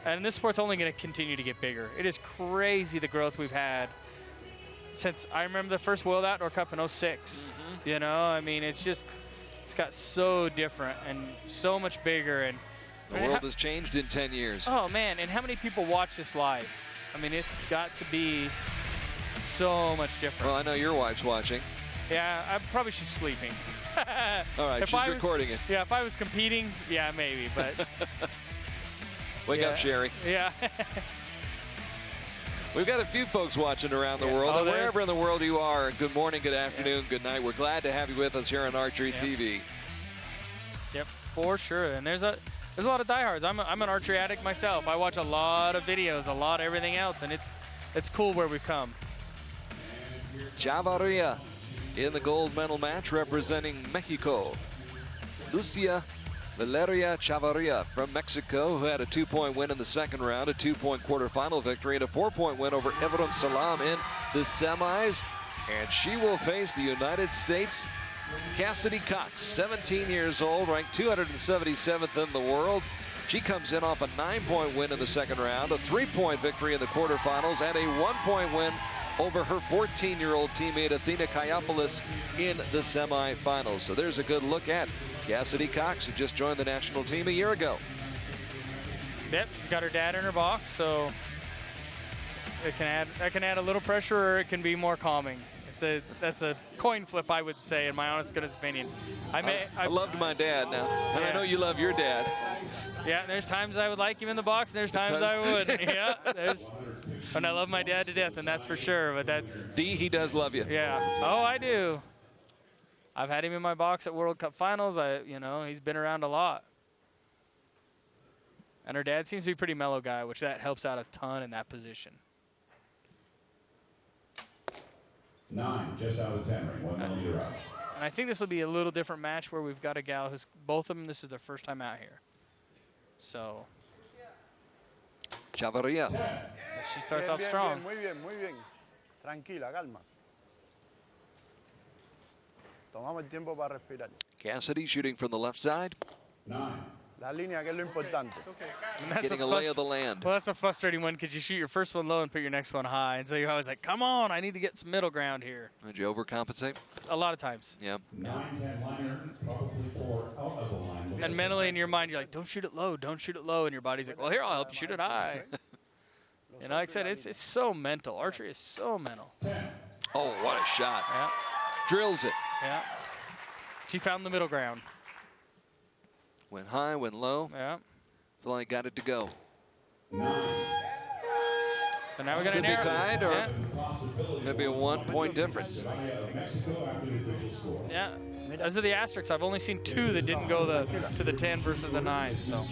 S7: and this sport's only going to continue to get bigger. It is crazy the growth we've had since I remember the first World Outdoor Cup in '06. You know, I mean, it's got so different and so much bigger. And
S2: the world has changed in 10 years.
S7: Oh man, and how many people watch this live? I mean, it's got to be so much different.
S2: Well, I know your wife's watching.
S7: Yeah, probably she's sleeping.
S2: All right, she's recording it.
S7: Yeah, if I was competing, yeah, maybe, but.
S2: Wake up, Sherry.
S7: Yeah.
S2: We've got a few folks watching around the world. And wherever in the world you are, good morning, good afternoon, good night. We're glad to have you with us here on Archery TV.
S7: Yep, for sure. And there's a lot of diehards. I'm an archery addict myself. I watch a lot of videos, a lot of everything else, and it's cool where we've come.
S2: Chavarria in the gold medal match representing Mexico. Lucia Valeria Chavarria from Mexico, who had a 2-point win in the second round, a 2-point quarterfinal victory, and a 4-point win over Evrim Salam in the semis. And she will face the United States' Cassidy Cox, 17 years old, ranked 277th in the world. She comes in off a 9-point win in the second round, a 3-point victory in the quarterfinals, and a 1-point win over her 14-year-old teammate Athena Kayopoulos in the semifinals. So there's a good look at Cassidy Cox, who just joined the national team a year ago.
S7: Yep, she's got her dad in her box, so that can add a little pressure, or it can be more calming. That's a coin flip, I would say, in my honest goodness opinion. I
S2: loved my dad now, and I know you love your dad.
S7: Yeah, there's times I would like him in the box, and there's times I wouldn't. Yeah, and I love my dad to death, and that's for sure. But that's
S2: he does love you.
S7: Yeah. Oh, I do. I've had him in my box at World Cup finals. He's been around a lot. And her dad seems to be a pretty mellow guy, which that helps out a ton in that position.
S10: 9, just out of 10 ring, 1 millimeter out.
S7: And I think this will be a little different match where we've got a gal who's, both of them, this is their first time out here. So.
S2: Chavarria.
S7: She starts off strong.
S9: Muy bien, muy bien. Tranquila, calma. Tomamos el tiempo para respirar.
S2: Cassidy shooting from the left side.
S10: 9.
S9: La línea, que es lo importante.
S2: Getting a lay of the land.
S7: Well, that's a frustrating one because you shoot your first one low and put your next one high. And so you're always like, come on, I need to get some middle ground here.
S2: Did you overcompensate?
S7: A lot of times.
S2: Yeah.
S10: 9-10 liner, probably tore out of the line.
S7: And mentally in your mind, you're like, don't shoot it low, don't shoot it low. And your body's like, well, here, I'll help you shoot it high. Like I said, it's so mental. Archery is so mental.
S10: 10.
S2: Oh, what a shot.
S7: Yeah.
S2: Drills it.
S7: Yeah. She found the middle ground.
S2: Went high, went low.
S7: Yeah.
S2: Well, I got it to go.
S10: 9.
S7: So now we're going to
S2: Could be tied, or maybe a 1-point difference.
S7: Yeah. As of the asterisks, I've only seen 2 that didn't go to the 10 versus the 9. So.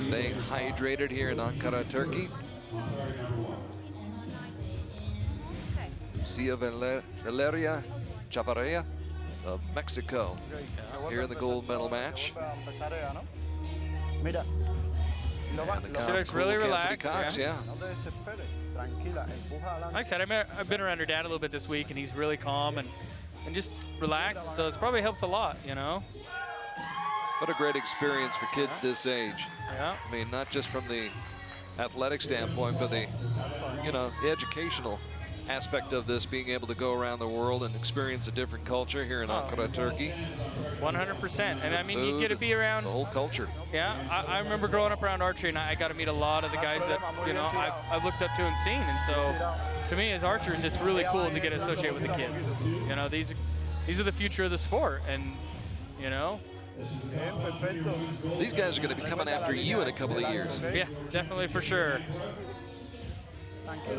S2: Staying hydrated here in Ankara, Turkey. Lucia Valeria Chavarria of Mexico here in the gold medal match.
S7: She looks really relaxed.
S2: Cox, yeah.
S7: Like I said, I've been around her dad a little bit this week, and he's really calm and just relaxed. So it probably helps a lot, you know.
S2: What a great experience for kids this age.
S7: Yeah.
S2: I mean, not just from the athletic standpoint, but the educational aspect of this, being able to go around the world and experience a different culture here in Ankara, Turkey.
S7: 100%. And I mean, you get to be around
S2: the whole culture.
S7: Yeah, I remember growing up around archery, and I got to meet a lot of the guys that, you know, I've looked up to and seen. And so, to me, as archers, it's really cool to get associated with the kids. You know, these are the future of the sport, and, you know.
S2: These guys are going to be coming after you in a couple of years.
S7: Yeah, definitely, for sure.
S2: You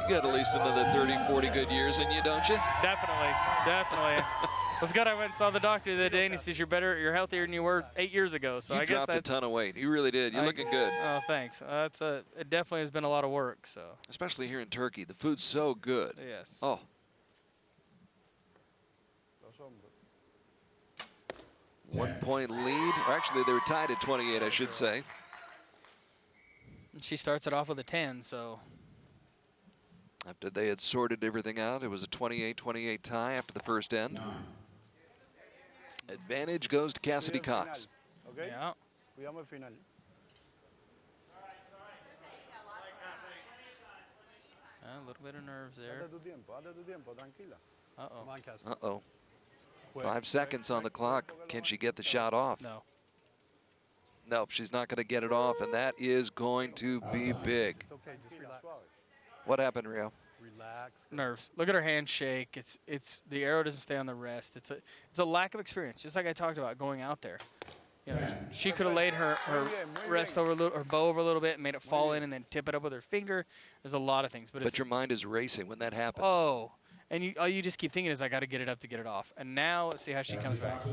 S2: got at least another 30, 40 good years in you, don't you?
S7: Definitely, definitely. I was good. I went and saw the doctor the other day, and he says you're better, you're healthier than you were 8 years ago. So
S2: you
S7: I guess
S2: dropped a ton of weight. You really did. You're looking good.
S7: Oh, thanks. It definitely has been a lot of work. So
S2: especially here in Turkey, the food's so good.
S7: Yes.
S2: Oh. 1 point lead. Or actually, they were tied at 28, I should say.
S7: And she starts it off with a 10, so.
S2: After they had sorted everything out, it was a 28-28 tie after the first end. Advantage goes to Cassidy Cox.
S7: Yeah. A little bit of nerves there. Uh-oh.
S2: Uh-oh. 5 seconds on the clock. Can she get the shot off?
S7: No.
S2: Nope, she's not going to get it off, and that is going to be big.
S8: It's okay, just relax.
S2: What happened, Reo?
S8: Relax.
S7: Nerves. Look at her hand shake. It's the arrow doesn't stay on the rest. It's a lack of experience, just like I talked about going out there. You know, she could have laid her rest over a little, her bow over a little bit, and made it fall in, and then tip it up with her finger. There's a lot of things, but
S2: your mind is racing when that happens.
S7: Oh, and all you just keep thinking is I got to get it up to get it off. And now let's see how she comes back.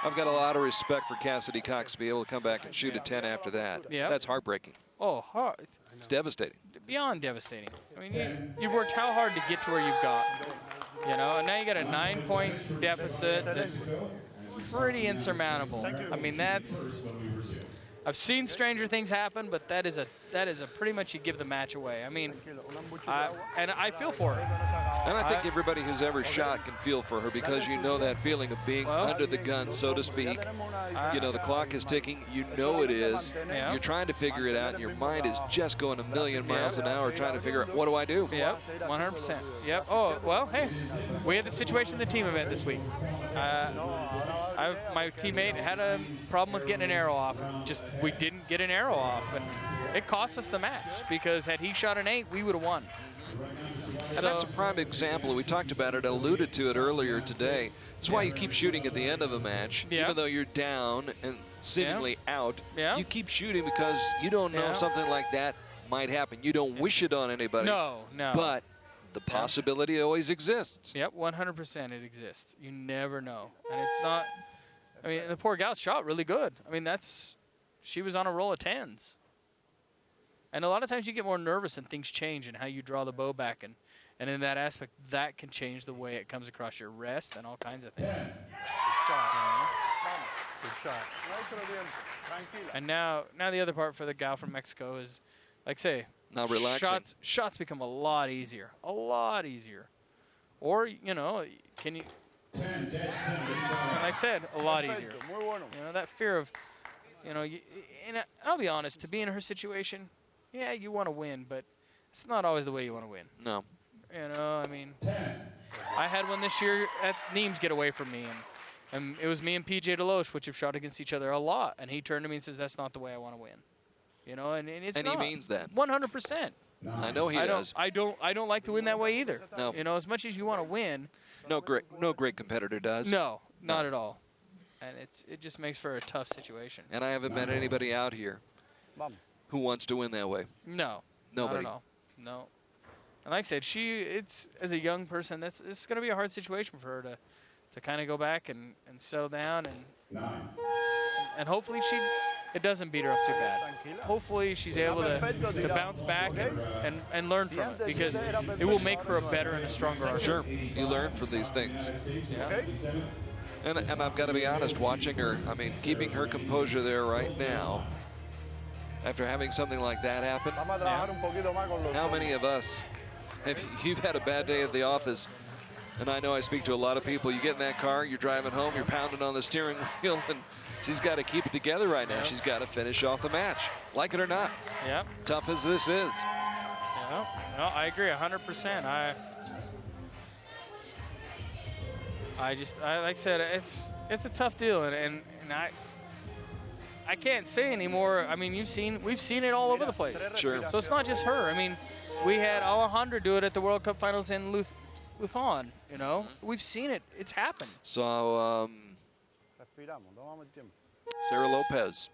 S2: I've got a lot of respect for Cassidy Cox to be able to come back and shoot a 10 after that.
S7: Yeah.
S2: That's heartbreaking.
S7: Oh, hard.
S2: It's devastating.
S7: Beyond devastating. I mean, you've worked how hard to get to where you've got. You know, and now you got a 9-point deficit that's pretty insurmountable. I mean, that's. I've seen stranger things happen, but that is a pretty much you give the match away. I mean, and I feel for her.
S2: And I think everybody who's ever shot can feel for her, because you know that feeling of being under the gun, so to speak. You know, the clock is ticking. You know it is.
S7: Yeah.
S2: You're trying to figure it out, and your mind is just going a million miles an hour trying to figure out, what do I do?
S7: Yep, 100%. Yep. Oh, well, hey, we had the situation in the team event this week. My teammate had a problem with getting an arrow off. We didn't get an arrow off, and it cost us the match, because had he shot an 8, we would have won.
S2: And that's a prime example. We talked about it, alluded to it earlier today. That's why you keep shooting at the end of a match, even though you're down and seemingly out. You keep shooting because you don't know if something like that might happen. You don't wish it on anybody.
S7: No.
S2: But the possibility always exists.
S7: Yep, 100% it exists. You never know. And it's not, I mean, the poor gal shot really good. I mean, she was on a roll of 10s. And a lot of times you get more nervous and things change and how you draw the bow back. And in that aspect, that can change the way it comes across your wrist and all kinds of things.
S8: Good shot.
S7: And now the other part for the gal from Mexico is, like say,
S2: now relaxing.
S7: Shots become a lot easier. A lot easier. Or, you know, can you, like I said, a lot easier. You know, that fear of, you know, and I'll be honest, to be in her situation, yeah, you want to win, but it's not always the way you want to win.
S2: No.
S7: You know, I mean, I had one this year at Neems get away from me, and it was me and PJ Deloche, which have shot against each other a lot, and he turned to me and says, that's not the way I want to win. You know, and it's
S2: not. And he means that.
S7: 100%.
S2: I know he does.
S7: I don't like to win that way either.
S2: No.
S7: You know, as much as you want to win.
S2: No great competitor does.
S7: No, not at all. And it just makes for a tough situation.
S2: And I haven't met anybody out here who wants to win that way.
S7: No.
S2: Nobody.
S7: Not at all. No. And like I said, it's as a young person, it's going to be a hard situation for her to kind of go back and settle down and hopefully it doesn't beat her up too bad. Hopefully she's able to bounce back and learn from it, because it will make her a better and a stronger archer.
S2: Sure, you learn from these things. Yeah. And I've got to be honest, watching her, I mean, keeping her composure there right now, after having something like that happen, how many of us, if you've had a bad day at the office, And I know I speak to a lot of people. You get in that car, you're driving home, you're pounding on the steering wheel, and she's got to keep it together right now. She's got to finish off the match, like it or not.
S7: Yep.
S2: Tough as this is.
S7: Yeah. No, I agree 100%. I like I said, it's a tough deal, and I can't say anymore. I mean, we've seen it all over the place.
S2: Sure.
S7: So it's not just her. I mean, we had Alejandra do it at the World Cup Finals in Luzon. You know, we've seen it. It's happened.
S2: So Sarah Lopez,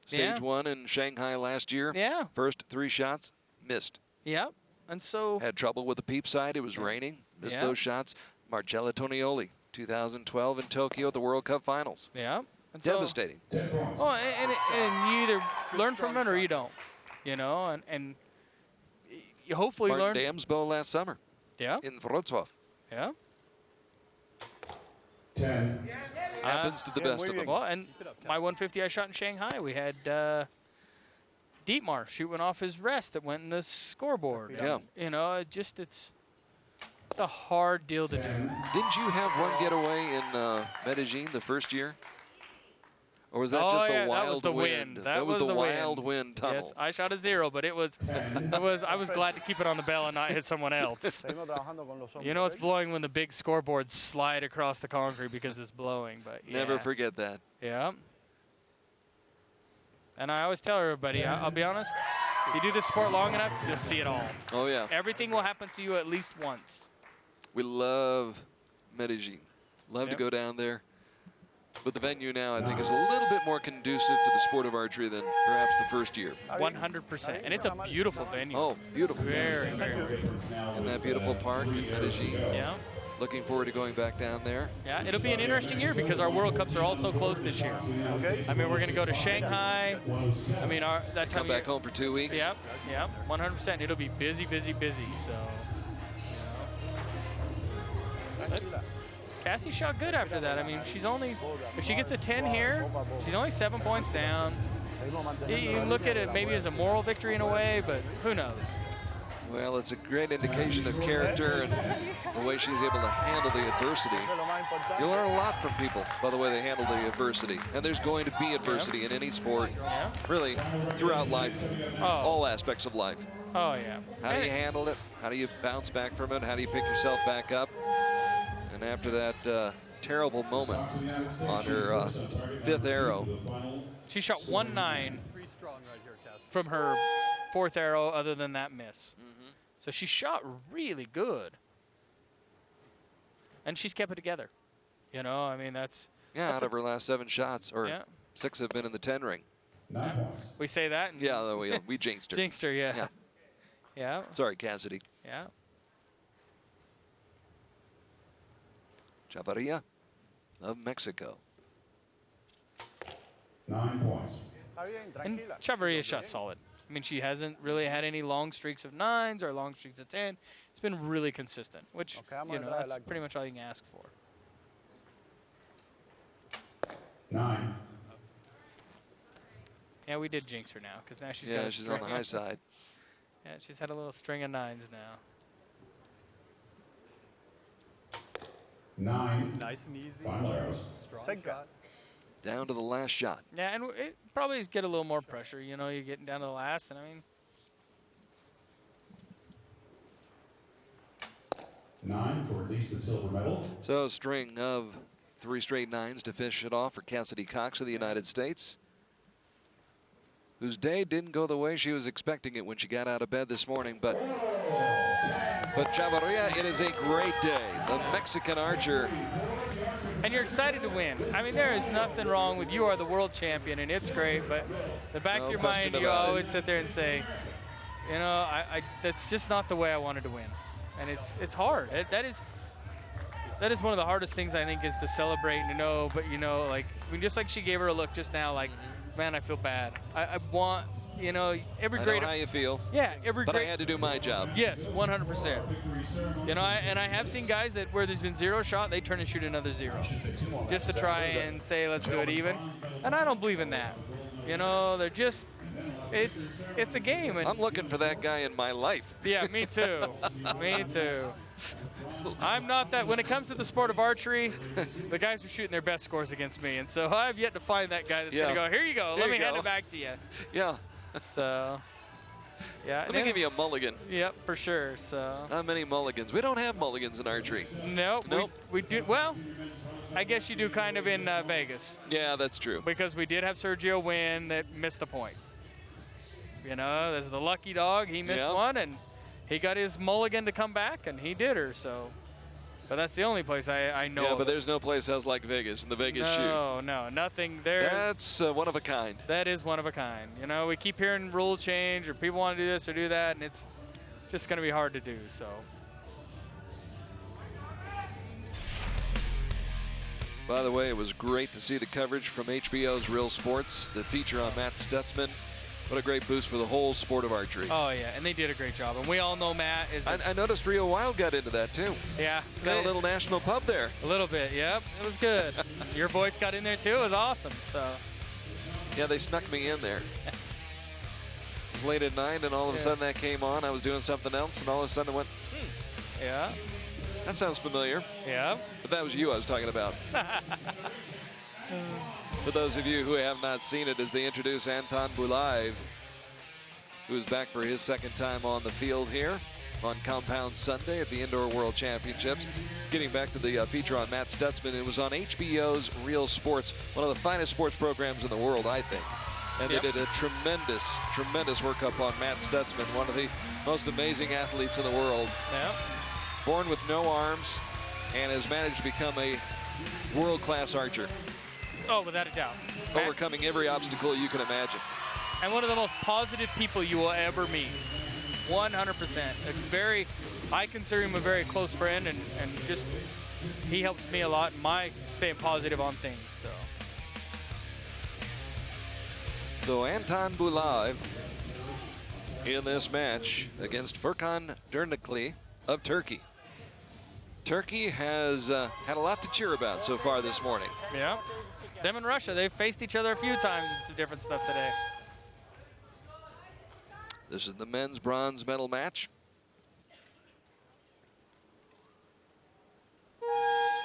S2: stage 1 in Shanghai last year.
S7: Yeah.
S2: First 3 shots, missed.
S7: Yep. And so
S2: had trouble with the peep side. It was raining. Missed those shots. Marcella Tonioli, 2012 in Tokyo at the World Cup Finals.
S7: Yeah. And
S2: devastating.
S7: Oh, and you either learn from it or you don't. You know, and you hopefully learn.
S2: Martin Damsbo last summer.
S7: Yeah.
S2: In Wrocław.
S7: Yeah.
S10: 10.
S2: Happens to the best of them.
S7: Well, and my 150 I shot in Shanghai, we had Dietmar shooting off his rest that went in the scoreboard.
S2: Yeah.
S7: You know, it's a hard deal to do.
S2: Didn't you have one getaway in Medellin the first year? Or was that just a wild
S7: that was the
S2: wind?
S7: That
S2: was the wild wind tunnel.
S7: Yes, I shot a 0, but it was I was glad to keep it on the bell and not hit someone else. You know it's blowing when the big scoreboards slide across the concrete because it's blowing, but yeah.
S2: Never forget that.
S7: Yeah. And I always tell everybody, I'll be honest, if you do this sport long enough, you'll see it all.
S2: Oh yeah.
S7: Everything will happen to you at least once.
S2: We love Medellin. Love to go down there. But the venue now, I think, is a little bit more conducive to the sport of archery than perhaps the first year.
S7: 100%. And it's a beautiful venue.
S2: Oh, beautiful.
S7: Very, very beautiful.
S2: In that beautiful park in Medellin.
S7: Yeah.
S2: Looking forward to going back down there.
S7: Yeah, it'll be an interesting year because our World Cups are also closed this year. I mean, we're going to go to Shanghai. I mean, that time
S2: come back home for 2 weeks.
S7: Yep, 100%. It'll be busy, busy, busy. So, you know. Cassie shot good after that. I mean, she's only, if she gets a 10 here, she's only 7 points down. You can look at it maybe as a moral victory in a way, but who knows?
S2: Well, it's a great indication of character and the way she's able to handle the adversity. You'll learn a lot from people by the way they handle the adversity. And there's going to be adversity in any sport, really, throughout life, all aspects of life.
S7: Oh, yeah.
S2: How do you handle it? How do you bounce back from it? How do you pick yourself back up? And after that terrible moment on her 5th arrow.
S7: She shot 1-9 from her 4th arrow other than that miss. So she shot really good. And she's kept it together. You know, I mean, that's
S2: out of her last 7 shots, or 6 have been in the 10 ring.
S7: We say that? And
S2: yeah, we jinxed her.
S7: Jinxed her, yeah. Yeah.
S2: Sorry, Cassidy.
S7: Yeah.
S2: Chavarria of Mexico.
S10: 9 points.
S7: And Chavarria shot solid. I mean, she hasn't really had any long streaks of 9s or long streaks of 10. It's been really consistent, which, you know, that's pretty much all you can ask for.
S10: 9.
S7: Yeah, we did jinx her now, because now she's got a
S2: she's on the high side.
S7: Yeah, she's had a little string of 9s now.
S10: 9.
S8: Nice and easy.
S10: Final arrows.
S8: Strong shot.
S2: Down to the last shot.
S7: Yeah, and it probably is get a little more pressure. You know, you're getting down to the last, and I mean.
S10: 9 for at least a silver medal.
S2: So a string of 3 straight 9s to finish it off for Cassidy Cox of the United States, whose day didn't go the way she was expecting it when she got out of bed this morning. But Chavarria, it is a great day. The Mexican archer.
S7: And you're excited to win. I mean, there is nothing wrong with you are the world champion, and it's great. But the back of your mind, you always sit there and say, you know, that's just not the way I wanted to win. And it's hard. That is one of the hardest things, I think, is to celebrate and to know. But, you know, like, I mean, just like she gave her a look just now, like, man, I feel bad. I want, you know, every great.
S2: I know how you feel.
S7: Yeah, every
S2: but
S7: great.
S2: I had to do my job.
S7: Yes, 100%. You know, I have seen guys that where there's been 0 shot, they turn and shoot another 0, just to try and say let's do it even. And I don't believe in that. You know, they're just. It's a game. And
S2: I'm looking for that guy in my life.
S7: Yeah, me too. Me too. I'm not that. When it comes to the sport of archery, the guys are shooting their best scores against me, and so I've yet to find that guy that's gonna go, here you go, let me hand it back to you.
S2: Yeah.
S7: So, yeah.
S2: Let me give you a mulligan.
S7: Yep, for sure. So.
S2: Not many mulligans. We don't have mulligans in archery.
S7: Nope. We do. Well, I guess you do kind of in Vegas.
S2: Yeah, that's true.
S7: Because we did have Sergio win that missed the point. You know, there's the lucky dog. He missed one, and he got his mulligan to come back, and he did her. So, but that's the only place I know.
S2: Yeah, but there's no place else like Vegas in the Vegas shoot.
S7: No, nothing there.
S2: That's one of a kind.
S7: That is one of a kind. You know, we keep hearing rules change, or people want to do this or do that, and it's just going to be hard to do. So.
S2: By the way, it was great to see the coverage from HBO's Real Sports, the feature on Matt Stutzman. What a great boost for the whole sport of archery.
S7: Oh, yeah, and they did a great job. And we all know Matt is...
S2: I noticed Reo Wilde got into that, too.
S7: Yeah.
S2: Got a little national pub there.
S7: A little bit, yep. It was good. Your voice got in there, too. It was awesome. So.
S2: Yeah, they snuck me in there. It was late at night, and all of a sudden that came on. I was doing something else, and all of a sudden I went,
S7: Yeah.
S2: That sounds familiar.
S7: Yeah.
S2: But that was you I was talking about. For those of you who have not seen it, as they introduce Anton Bulaev, who is back for his second time on the field here on Compound Sunday at the Indoor World Championships. Getting back to the feature on Matt Stutzman, it was on HBO's Real Sports, one of the finest sports programs in the world, I think. And they did a tremendous, tremendous workup on Matt Stutzman, one of the most amazing athletes in the world.
S7: Yep.
S2: Born with no arms and has managed to become a world-class archer.
S7: Oh, without a doubt.
S2: Overcoming every obstacle you can imagine.
S7: And one of the most positive people you will ever meet. 100%. I consider him a very close friend, and just, he helps me a lot in my staying positive on things, so.
S2: So Anton Bulaev in this match against Furkan Dernekli of Turkey. Turkey has had a lot to cheer about so far this morning.
S7: Yeah. Them and Russia, they've faced each other a few times in some different stuff today.
S2: This is the men's bronze medal match.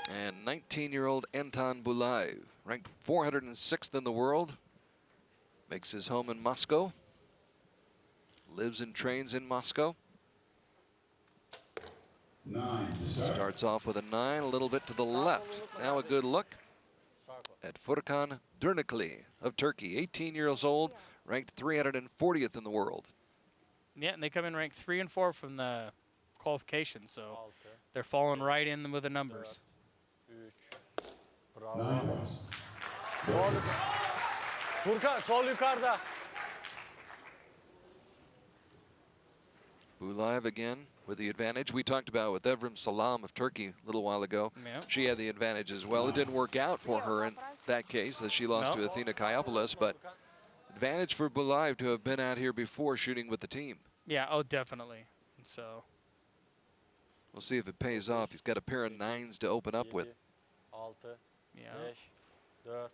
S2: And 19-year-old Anton Bulaev, ranked 406th in the world, makes his home in Moscow, lives and trains in Moscow.
S10: 9 to start.
S2: Starts off with a 9, a little bit to the left. Now a good look at Furkan Dernekli of Turkey, 18 years old, ranked 340th in the world.
S7: Yeah, and they come in ranked 3 and 4 from the qualification, so they're falling right in with the numbers.
S10: 9 points.
S8: Furkan, sol yukarıda.
S2: Bulaev again with the advantage. We talked about with Evrim Salam of Turkey a little while ago.
S7: Yeah.
S2: She had the advantage as well. It didn't work out for her in that case, as she lost to Athena Kayopoulos, but advantage for Bulaev to have been out here before shooting with the team.
S7: Yeah, oh, definitely. So
S2: we'll see if it pays off. He's got a pair of 9s to open up with.
S8: 6,
S7: yeah.
S8: 5,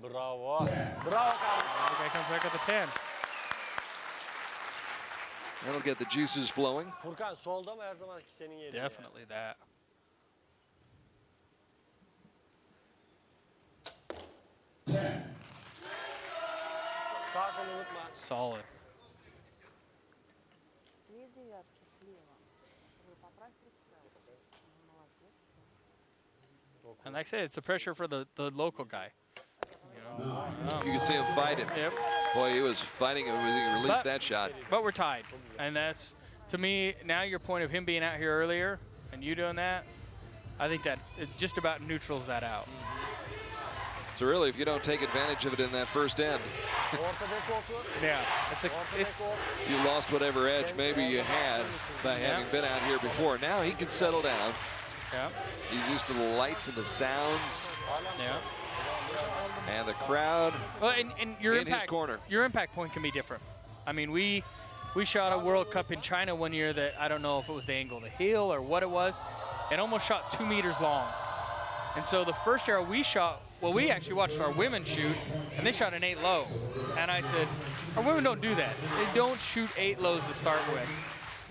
S8: 4. Bravo. Bravo.
S7: The guy comes back with a 10.
S2: That'll get the juices flowing.
S8: Furkan solda mı her zamanki senin yerin?
S7: Definitely that.
S8: Sağ kolu unutma.
S7: Solid. And like I said, it's the pressure for the local guy. You know?
S2: You can see him fighting.
S7: Yep.
S2: Boy, he was fighting it when he released that shot.
S7: But we're tied. And that's, to me, now your point of him being out here earlier and you doing that, I think that it just about neutrals that out.
S2: So really, if you don't take advantage of it in that first end,
S7: yeah, it's
S2: you lost whatever edge maybe you had by having been out here before. Now he can settle down.
S7: Yeah.
S2: He's used to the lights and the sounds.
S7: Yeah.
S2: And the crowd
S7: well, and your
S2: in his corner.
S7: Your impact point can be different. I mean, we shot a World Cup in China one year that I don't know if it was the angle of the hill or what it was. It almost shot 2 meters long. And so the first year we shot, well, we actually watched our women shoot, and they shot an 8 low. And I said, our women don't do that. They don't shoot 8 lows to start with.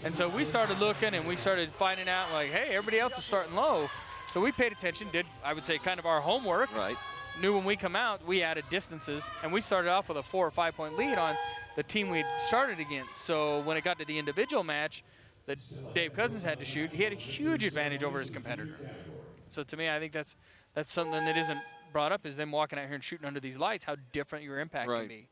S7: And so we started looking and we started finding out, like, hey, everybody else is starting low. So we paid attention, did, I would say, kind of our homework.
S2: Right.
S7: Knew when we come out, we added distances, and we started off with a 4 or 5 point lead on the team we'd started against. So when it got to the individual match that Dave Cousins had to shoot, he had a huge advantage over his competitor. So to me, I think that's something that isn't brought up, is them walking out here and shooting under these lights, how different your impact can be.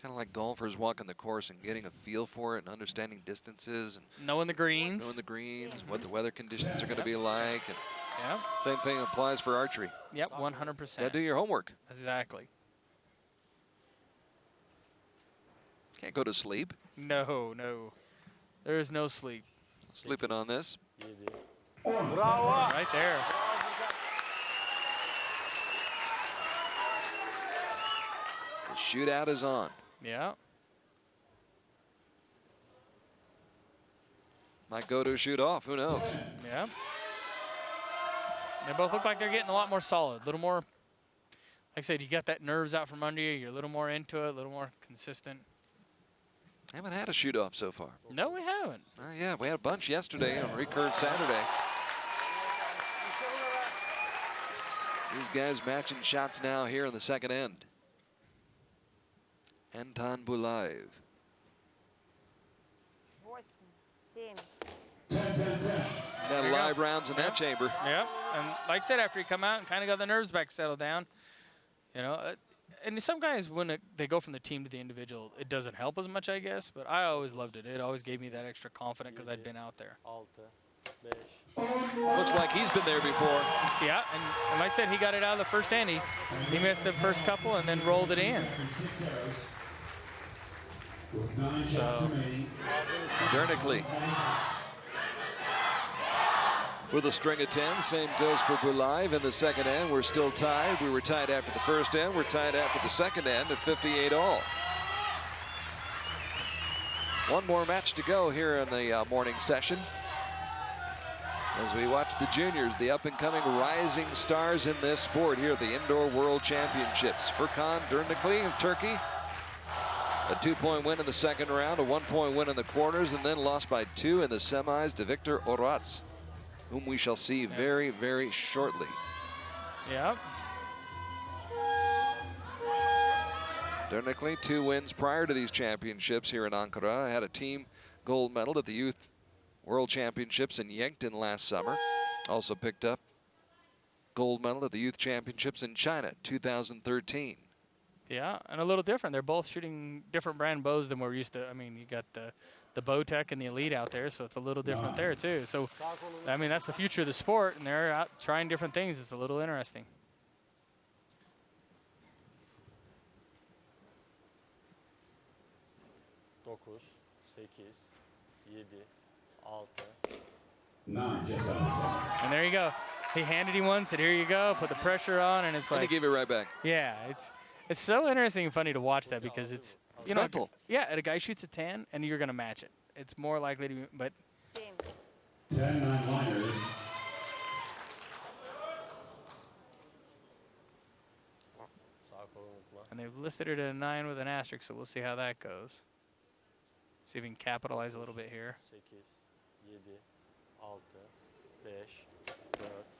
S2: Kind of like golfers walking the course and getting a feel for it and understanding distances and
S7: knowing the greens.
S2: Knowing the greens, what the weather conditions are going to be like. And
S7: yeah.
S2: Same thing applies for archery.
S7: Yep, 100%.
S2: Gotta do your homework.
S7: Exactly.
S2: Can't go to sleep.
S7: No, no. There is no sleep.
S2: Sleeping on this.
S7: Bravo. Right there.
S2: The shootout is on.
S7: Yeah.
S2: Might go to a shoot off, who knows?
S7: Yeah. They both look like they're getting a lot more solid, a little more, like I said, you got that nerves out from under you, you're a little more into it, a little more consistent.
S2: Haven't had a shoot off so far.
S7: No, we haven't.
S2: Yeah, we had a bunch yesterday on Recurve Saturday. These guys matching shots now here in the second end. Anton Bulaev. Got live rounds in that chamber.
S7: Yep, and like I said, after you come out and kind of got the nerves back settled down, you know, and some guys, when they go from the team to the individual, it doesn't help as much, I guess, but I always loved it. It always gave me that extra confidence because I'd been out there.
S2: Looks like he's been there before.
S7: Yeah, and like I said, he got it out of the first end. He missed the first couple and then rolled it in.
S2: So, Dernickley with a string of 10. Same goes for Bulaev in the second end. We're still tied. We were tied after the first end. We're tied after the second end at 58 all. One more match to go here in the morning session as we watch the juniors, the up-and-coming rising stars in this sport here at the Indoor World Championships. Furkan Dernickley of Turkey, a 2-point win in the second round, a 1-point win in the quarters, and then lost by 2 in the semis to Victor Oratz, whom we shall see very, very shortly.
S7: Yep.
S2: Dernickley, 2 wins prior to these championships here in Ankara. Had a team gold medal at the Youth World Championships in Yankton last summer. Also picked up gold medal at the Youth Championships in China, 2013.
S7: Yeah, and a little different. They're both shooting different brand bows than we're used to. I mean, you got the Bowtech and the Elite out there, so it's a little different there too. So, I mean, that's the future of the sport, and they're out trying different things. It's a little interesting. And there you go. He handed him one, said, "Here you go." Put the pressure on, and it's like.
S2: And he gave it right back.
S7: Yeah, it's so interesting and funny to watch that because it's
S2: mental.
S7: Yeah, and a guy shoots a 10, and you're gonna match it. It's more likely to be, but.
S10: 10-9 liners.
S7: And they've listed it at a 9 with an asterisk, so we'll see how that goes. See if we can capitalize a little bit here.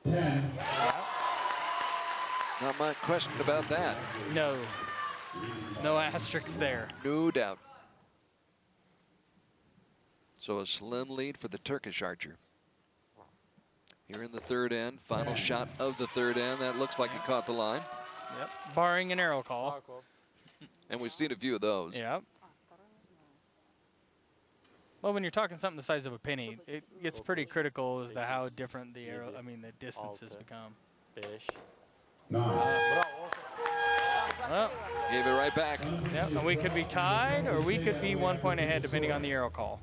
S10: 10.
S2: Not much question about that.
S7: No. No asterisks there.
S2: No doubt. So a slim lead for the Turkish archer. Here in the third end, final shot of the third end. That looks like he caught the line.
S7: Yep, barring an arrow call.
S2: And we've seen a few of those.
S7: Yep. Well, when you're talking something the size of a penny, it gets pretty critical as to how different the arrow, I mean, the distances become.
S10: 9.
S7: Well,
S2: gave it right back.
S7: Yep, and we could be tied or we could be 1 point ahead depending on the arrow call.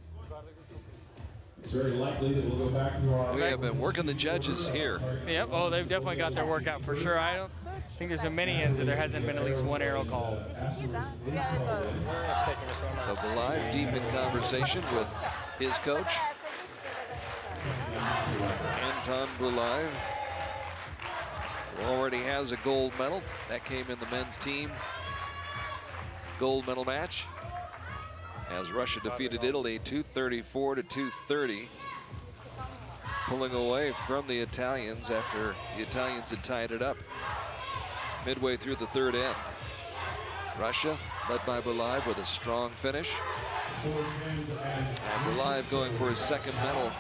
S10: It's very likely that we'll go back to our...
S2: We have been working the judges here.
S7: Yep, oh, they've definitely got their work out for sure. I don't think there's been many ends that there hasn't been at least one arrow call.
S2: So Bulaev deep in conversation with his coach, Anton Bulaev, who already has a gold medal. That came in the men's team gold medal match. as Russia defeated Italy 234 to 230. Pulling away from the Italians after the Italians had tied it up midway through the third end. Russia, led by Bulaev, with a strong finish. And Bulaev going for his second medal,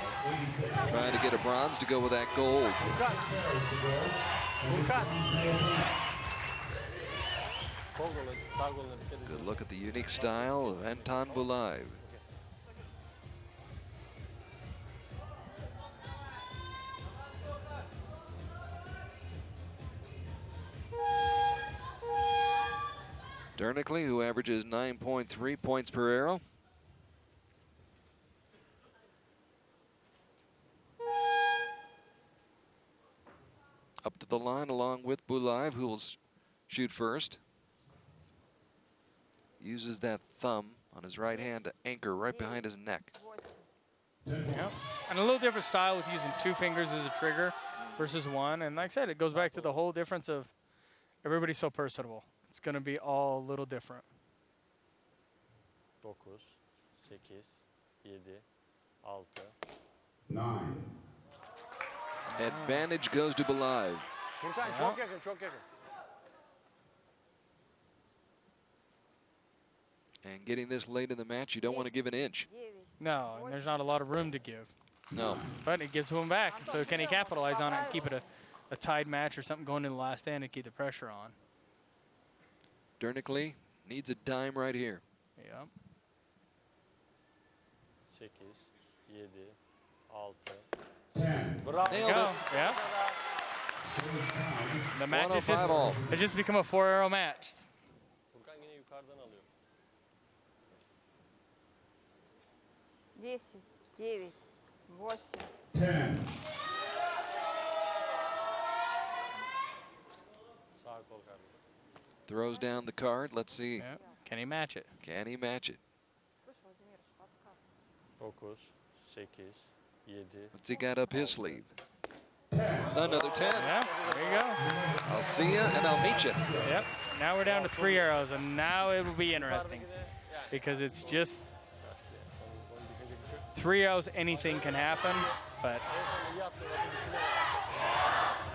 S2: trying to get a bronze to go with that gold. Good look at the unique style of Anton Bulaev. Dernickley, who averages 9.3 points per arrow. Up to the line along with Bulaev, who will shoot first. Uses that thumb on his right hand to anchor right behind his neck.
S7: Yep. And a little different style with using 2 fingers as a trigger versus 1. And like I said, it goes back to the whole difference of everybody's so personable. It's going to be all a little different.
S8: 9, 8, 7, 6.
S10: 9.
S2: Advantage goes to Bulaev.
S8: Furkan çok yakın, çok yakın.
S2: And getting this late in the match, you don't want to give an inch.
S7: No, and there's not a lot of room to give.
S2: No.
S7: But it gives him back. So can he capitalize on it and keep it a tied match or something going into the last end and keep the pressure on?
S2: Dernickley needs a dime right here.
S7: Yep.
S8: 8, 7, 6.
S10: 10.
S8: Bravo.
S2: Nailed it.
S7: Yeah. The match is
S2: 105 all.
S7: it's just become a 4-arrow match.
S8: Furkan yine yukarıdan alıyor.
S11: 10, 9, 8.
S10: 10.
S8: Sağ kol kardeşim.
S2: Throws down the card. Let's see.
S7: Yeah. Can he match it?
S2: Can he match it?
S8: 9, 8, 7.
S2: What's he got up his sleeve? Another 10.
S7: Yeah, there you go.
S2: I'll see ya and I'll meet you.
S7: Yep. Now we're down to 3 arrows, and now it will be interesting because it's just 3 arrows. Anything can happen, but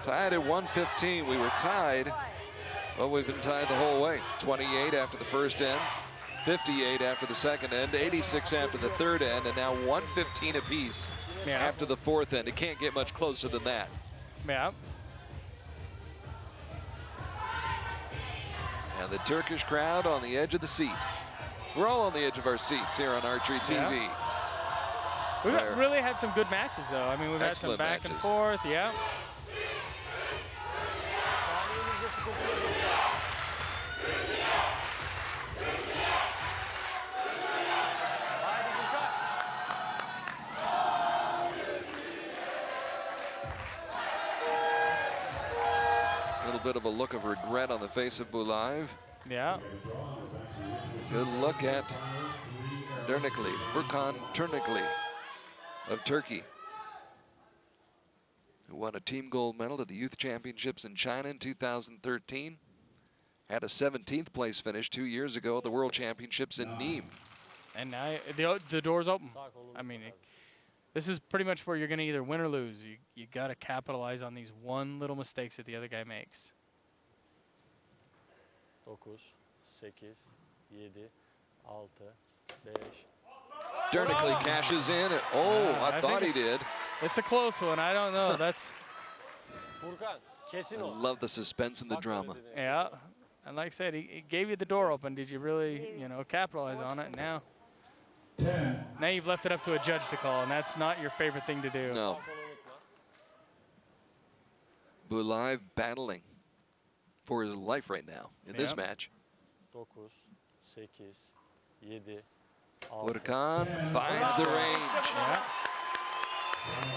S2: Tied at 115. We were tied. Well, we've been tied the whole way. 28 after the first end, 58 after the second end, 86 after the third end, and now 115 apiece after the fourth end. It can't get much closer than that.
S7: Yeah.
S2: And the Turkish crowd on the edge of the seat. We're all on the edge of our seats here on Archery TV.
S7: Yeah. We've really had some good matches, though. I mean, we've had some
S2: Excellent
S7: back and
S2: matches.
S7: forth. Yeah.
S2: Bit of a look of regret on the face of Bulaev.
S7: Yeah.
S2: Good look at Dernickley, Furkan Dernickley of Turkey, who won a team gold medal at the Youth Championships in China in 2013. Had a 17th place finish 2 years ago at the World Championships in Nîmes.
S7: And now the door's open. I mean, this is pretty much where you're going to either win or lose. You got to capitalize on these one little mistakes that the other guy makes.
S8: 9, 8, 7, 6, 5.
S2: Dernickley cashes in. I thought he did.
S7: It's a close one. I don't know. That's.
S8: Furkan kesin
S2: I
S8: o.
S2: love the suspense and the drama.
S7: Yeah. And like I said, he gave you the door open. Did you really, capitalize on it? Now you've left it up to a judge to call, and that's not your favorite thing to do.
S2: No. Bulaev battling for his life right now in this match.
S8: 9, 8, 7, 6.
S2: Furkan finds the range.
S7: Yeah.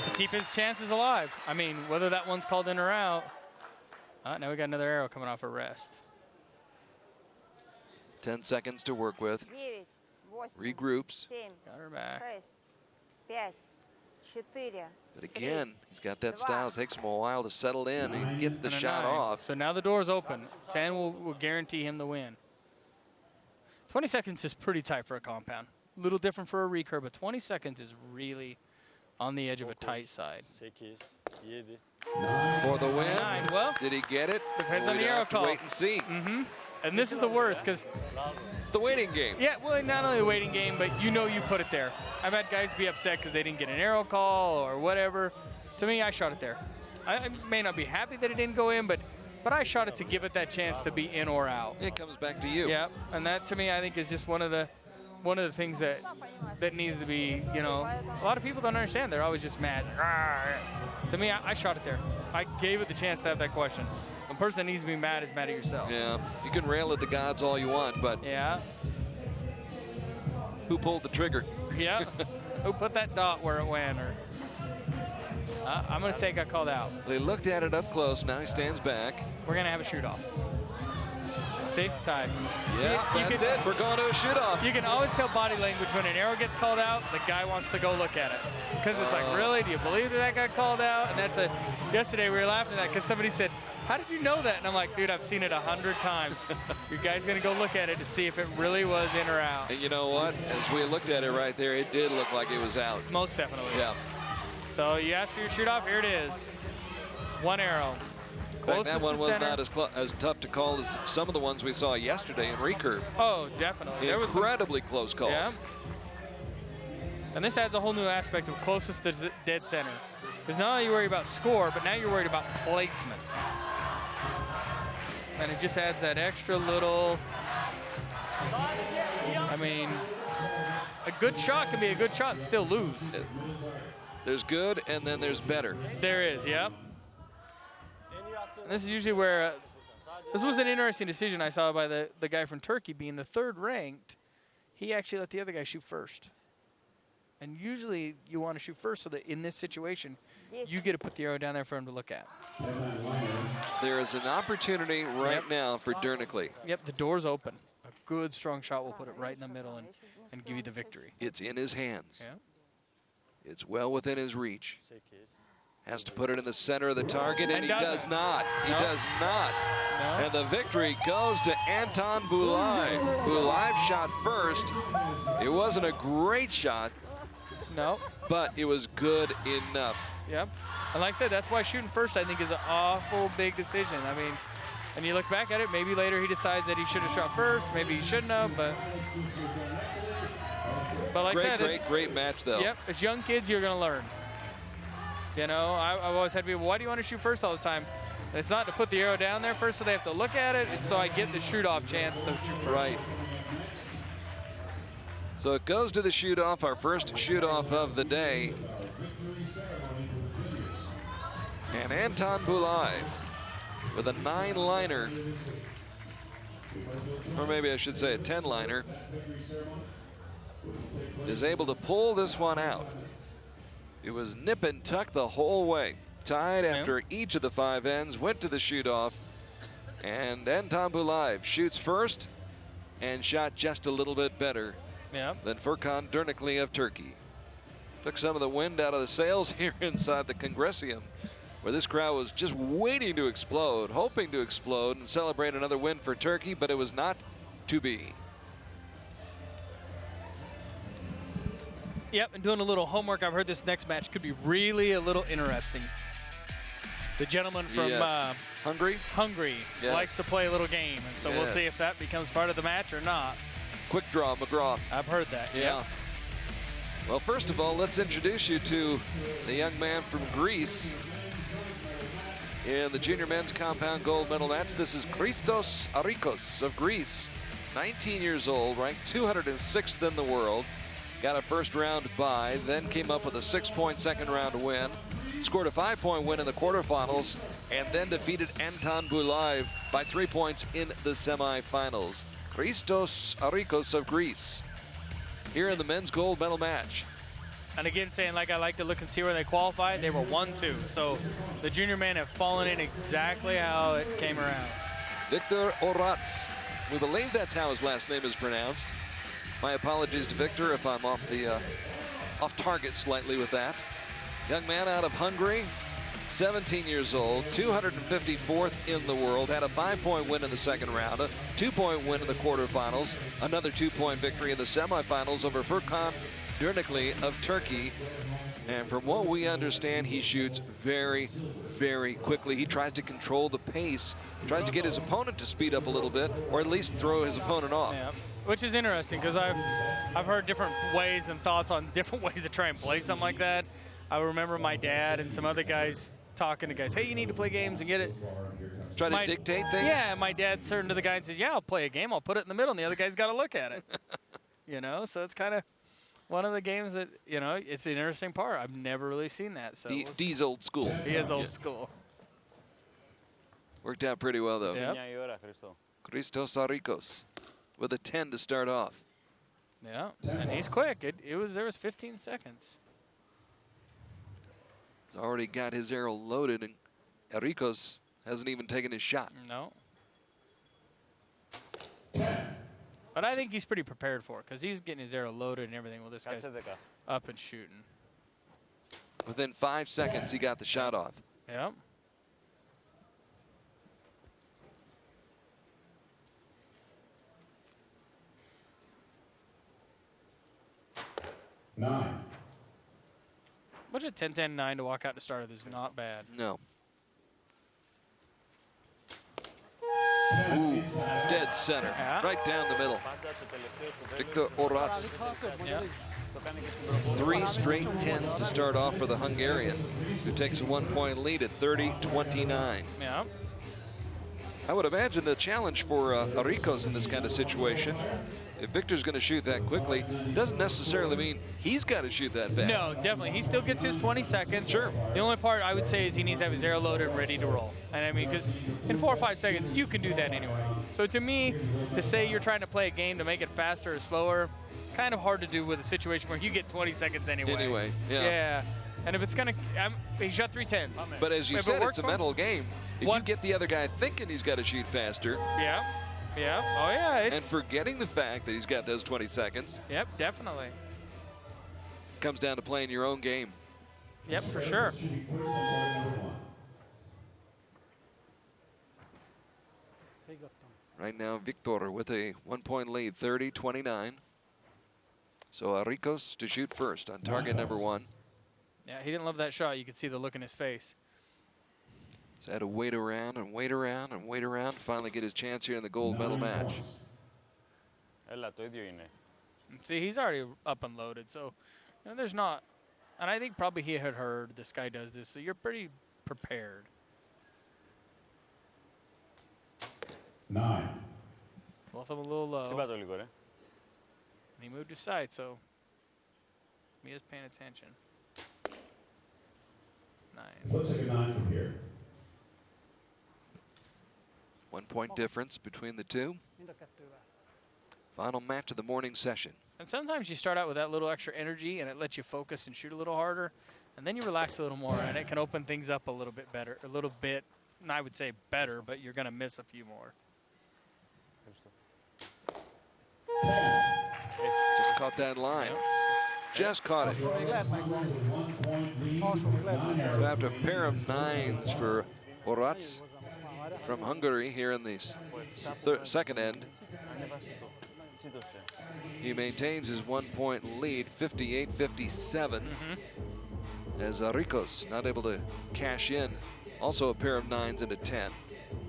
S7: To keep his chances alive. I mean, whether that one's called in or out. Now we got another arrow coming off a rest.
S2: 10 seconds to work with.
S11: 9, 8,
S2: Regroups.
S11: 7,
S7: Got her back.
S11: 6, 5, 4.
S2: But again, he's got that style. It takes him a while to settle in. He gets the
S7: And a
S2: shot
S7: 9.
S2: off.
S7: So now the door's open. 10 will guarantee him the win. 20 seconds is pretty tight for a compound. little different for a recurve, but 20 seconds is really on the edge of a tight side.
S8: 8, 7.
S2: For the win.
S7: 9. Well,
S2: did he get it?
S7: Depends on
S2: We'd
S7: the arrow
S2: have to
S7: call.
S2: wait and see.
S7: And this is the worst because
S2: It's the waiting game.
S7: yeah, well, not only the waiting game, but you know you put it there. I've had guys be upset because they didn't get an arrow call or whatever. To me, I shot it there. I may not be happy that it didn't go in, but I shot it to give it that chance to be in or out.
S2: It comes back to you.
S7: Yeah, and that to me, I think is just one of the things that needs to be, you know, a lot of people don't understand. They're always just mad. It's like, "Rah." To me, I shot it there. I gave it the chance to have that question. The person that needs to be mad is mad at yourself.
S2: Yeah, you can rail at the gods all you want, but
S7: Yeah.
S2: who pulled the trigger?
S7: Yeah. Who put that dot where it went? Or I'm going to say it got called out.
S2: They looked at it up close. Now he stands back.
S7: We're going to have a shoot off. See? Tied.
S2: Yeah, that's it. We're going to a shoot-off.
S7: You can always tell body language when an arrow gets called out, the guy wants to go look at it. Because it's like, really? Do you believe that got called out? And yesterday we were laughing at that because somebody said, how did you know that? And I'm like, dude, I've seen it 100 times. Your guy's going to go look at it to see if it really was in or out.
S2: And you know what? As we looked at it right there, it did look like it was out.
S7: Most definitely.
S2: Yeah.
S7: So you asked for your shoot-off. Here it is. One arrow.
S2: In fact, that one was not as tough to call as some of the ones we saw yesterday in recurve.
S7: Oh, definitely. There was
S2: incredibly close calls.
S7: Yeah. And this adds a whole new aspect of closest to dead center. Because not only you worry about score, but now you're worried about placement. And it just adds that extra little, I mean, a good shot can be a good shot and still lose.
S2: There's good, and then there's better.
S7: There is, yep. And this is usually where, this was an interesting decision I saw by the guy from Turkey, being the third ranked. He actually let the other guy shoot first. And usually you want to shoot first so that in this situation, you get to put the arrow down there for him to look at.
S2: There is an opportunity right now for Dernickley.
S7: Yep, the door's open. A good, strong shot will put it right in the middle and give you the victory.
S2: It's in his hands.
S7: Yeah.
S2: It's well within his reach. Has to put it in the center of the target, and he does not. He does not.
S7: No.
S2: And the victory goes to Anton Bulai. Bulai shot first. It wasn't a great shot.
S7: No.
S2: But it was good enough.
S7: Yep. And like I said, that's why shooting first, I think, is an awful big decision. I mean, and you look back at it, maybe later he decides that he should have shot first. Maybe he shouldn't have, but like I said,
S2: great match, though.
S7: Yep. As young kids, you're going to learn. You know, I've always had people, why do you want to shoot first all the time? And it's not to put the arrow down there first so they have to look at it. It's so I get the shoot-off chance to shoot first.
S2: Right. So it goes to the shoot-off, our first shoot-off of the day. And Anton Bulai with a 9-liner, or maybe I should say a 10-liner, is able to pull this one out. It was nip and tuck the whole way. Tied after each of the 5 ends, went to the shoot-off, and Anton Bulai shoots first and shot just a little bit better than Furkan Dernickley of Turkey. Took some of the wind out of the sails here inside the Congressium, where this crowd was just waiting to explode, hoping to explode and celebrate another win for Turkey, but it was not to be.
S7: Yep, and doing a little homework, I've heard this next match could be really a little interesting. The gentleman from
S2: Hungary
S7: likes to play a little game, and so we'll see if that becomes part of the match or not.
S2: Quick draw, McGraw.
S7: I've heard that.
S2: Yeah.
S7: Yep.
S2: Well, first of all, let's introduce you to the young man from Greece in the junior men's compound gold medal match. This is Christos Arikos of Greece, 19 years old, ranked 206th in the world. Got a first round bye, then came up with a 6-point second round win, scored a 5-point win in the quarterfinals, and then defeated Anton Bulai by 3 points in the semifinals. Christos Arikos of Greece here in the men's gold medal match.
S7: And again, saying like I like to look and see where they qualified, they were 1-2. So the junior men have fallen in exactly how it came around.
S2: Victor Oratz. We believe that's how his last name is pronounced. My apologies to Victor if I'm off target slightly with that. Young man out of Hungary. 17 years old, 254th in the world, had a 5-point win in the second round, a 2-point win in the quarterfinals, another 2-point victory in the semifinals over Furkan Dürnikli of Turkey. And from what we understand, he shoots very, very quickly. He tries to control the pace, tries to get his opponent to speed up a little bit, or at least throw his opponent off.
S7: Yeah, which is interesting because I've heard different ways and thoughts on different ways to try and play something like that. I remember my dad and some other guys talking to guys, hey, you need to play games and get it.
S2: Try to dictate things?
S7: Yeah, my dad turned to the guy and says, yeah, I'll play a game. I'll put it in the middle, and the other guy's got to look at it. You know, so it's kind of one of the games that, you know, it's an interesting part. I've never really seen that. So
S2: D's old school.
S7: He is old school.
S2: Worked out pretty well, though.
S7: Yep.
S2: Christos Arikos with a 10 to start off.
S7: Yeah, and he's quick. There was 15 seconds.
S2: He's already got his arrow loaded, and Arikos hasn't even taken his shot.
S7: No. But I think he's pretty prepared for it because he's getting his arrow loaded and everything. Well, this guy's up and shooting.
S2: Within 5 seconds, he got the shot off.
S7: Yep. Which a 10-10-9 to walk out to start with is not bad.
S2: No. Ooh, dead center, right down the middle. Victor Oratz.
S7: Yeah.
S2: 3 straight 10s to start off for the Hungarian, who takes a 1-point lead at 30-29.
S7: Yeah.
S2: I would imagine the challenge for Arikos in this kind of situation, if Victor's going to shoot that quickly, doesn't necessarily mean he's got to shoot that fast.
S7: No, definitely. He still gets his 20 seconds.
S2: Sure.
S7: The only part I would say is he needs to have his arrow loaded and ready to roll. And I mean, because in 4 or 5 seconds, you can do that anyway. So to me, to say you're trying to play a game to make it faster or slower, kind of hard to do with a situation where you get 20 seconds anyway.
S2: Anyway, yeah.
S7: Yeah. And if it's going to, he shot 3 10s.
S2: But as you said, it's a mental game. If you get the other guy thinking he's got to shoot faster.
S7: Yeah. Yeah. Oh, yeah.
S2: And forgetting the fact that he's got those 20 seconds.
S7: Yep, definitely.
S2: Comes down to playing your own game.
S7: Yep, for sure.
S2: Right now, Victor with a 1-point lead, 30-29. So Arikos to shoot first on target number 1.
S7: Yeah, he didn't love that shot. You could see the look in his face.
S2: So had to wait around and wait around and wait around to finally get his chance here in the gold medal match.
S7: See, he's already up and loaded, so you know, there's not. And I think probably he had heard this guy does this, so you're pretty prepared.
S10: 9.
S7: Both of them a little low. And he moved his side, so he is paying attention. 9.
S10: Looks like a 9 from here.
S2: 1-point difference between the two. Final match of the morning session.
S7: And sometimes you start out with that little extra energy, and it lets you focus and shoot a little harder, and then you relax a little more, and it can open things up a little bit better, and I would say better, but you're going to miss a few more.
S2: Just caught that line. Just caught it. After a pair of 9s for Oratz from Hungary here in the second end. He maintains his 1-point lead, 58-57. As Arikos not able to cash in. Also a pair of 9s and a 10.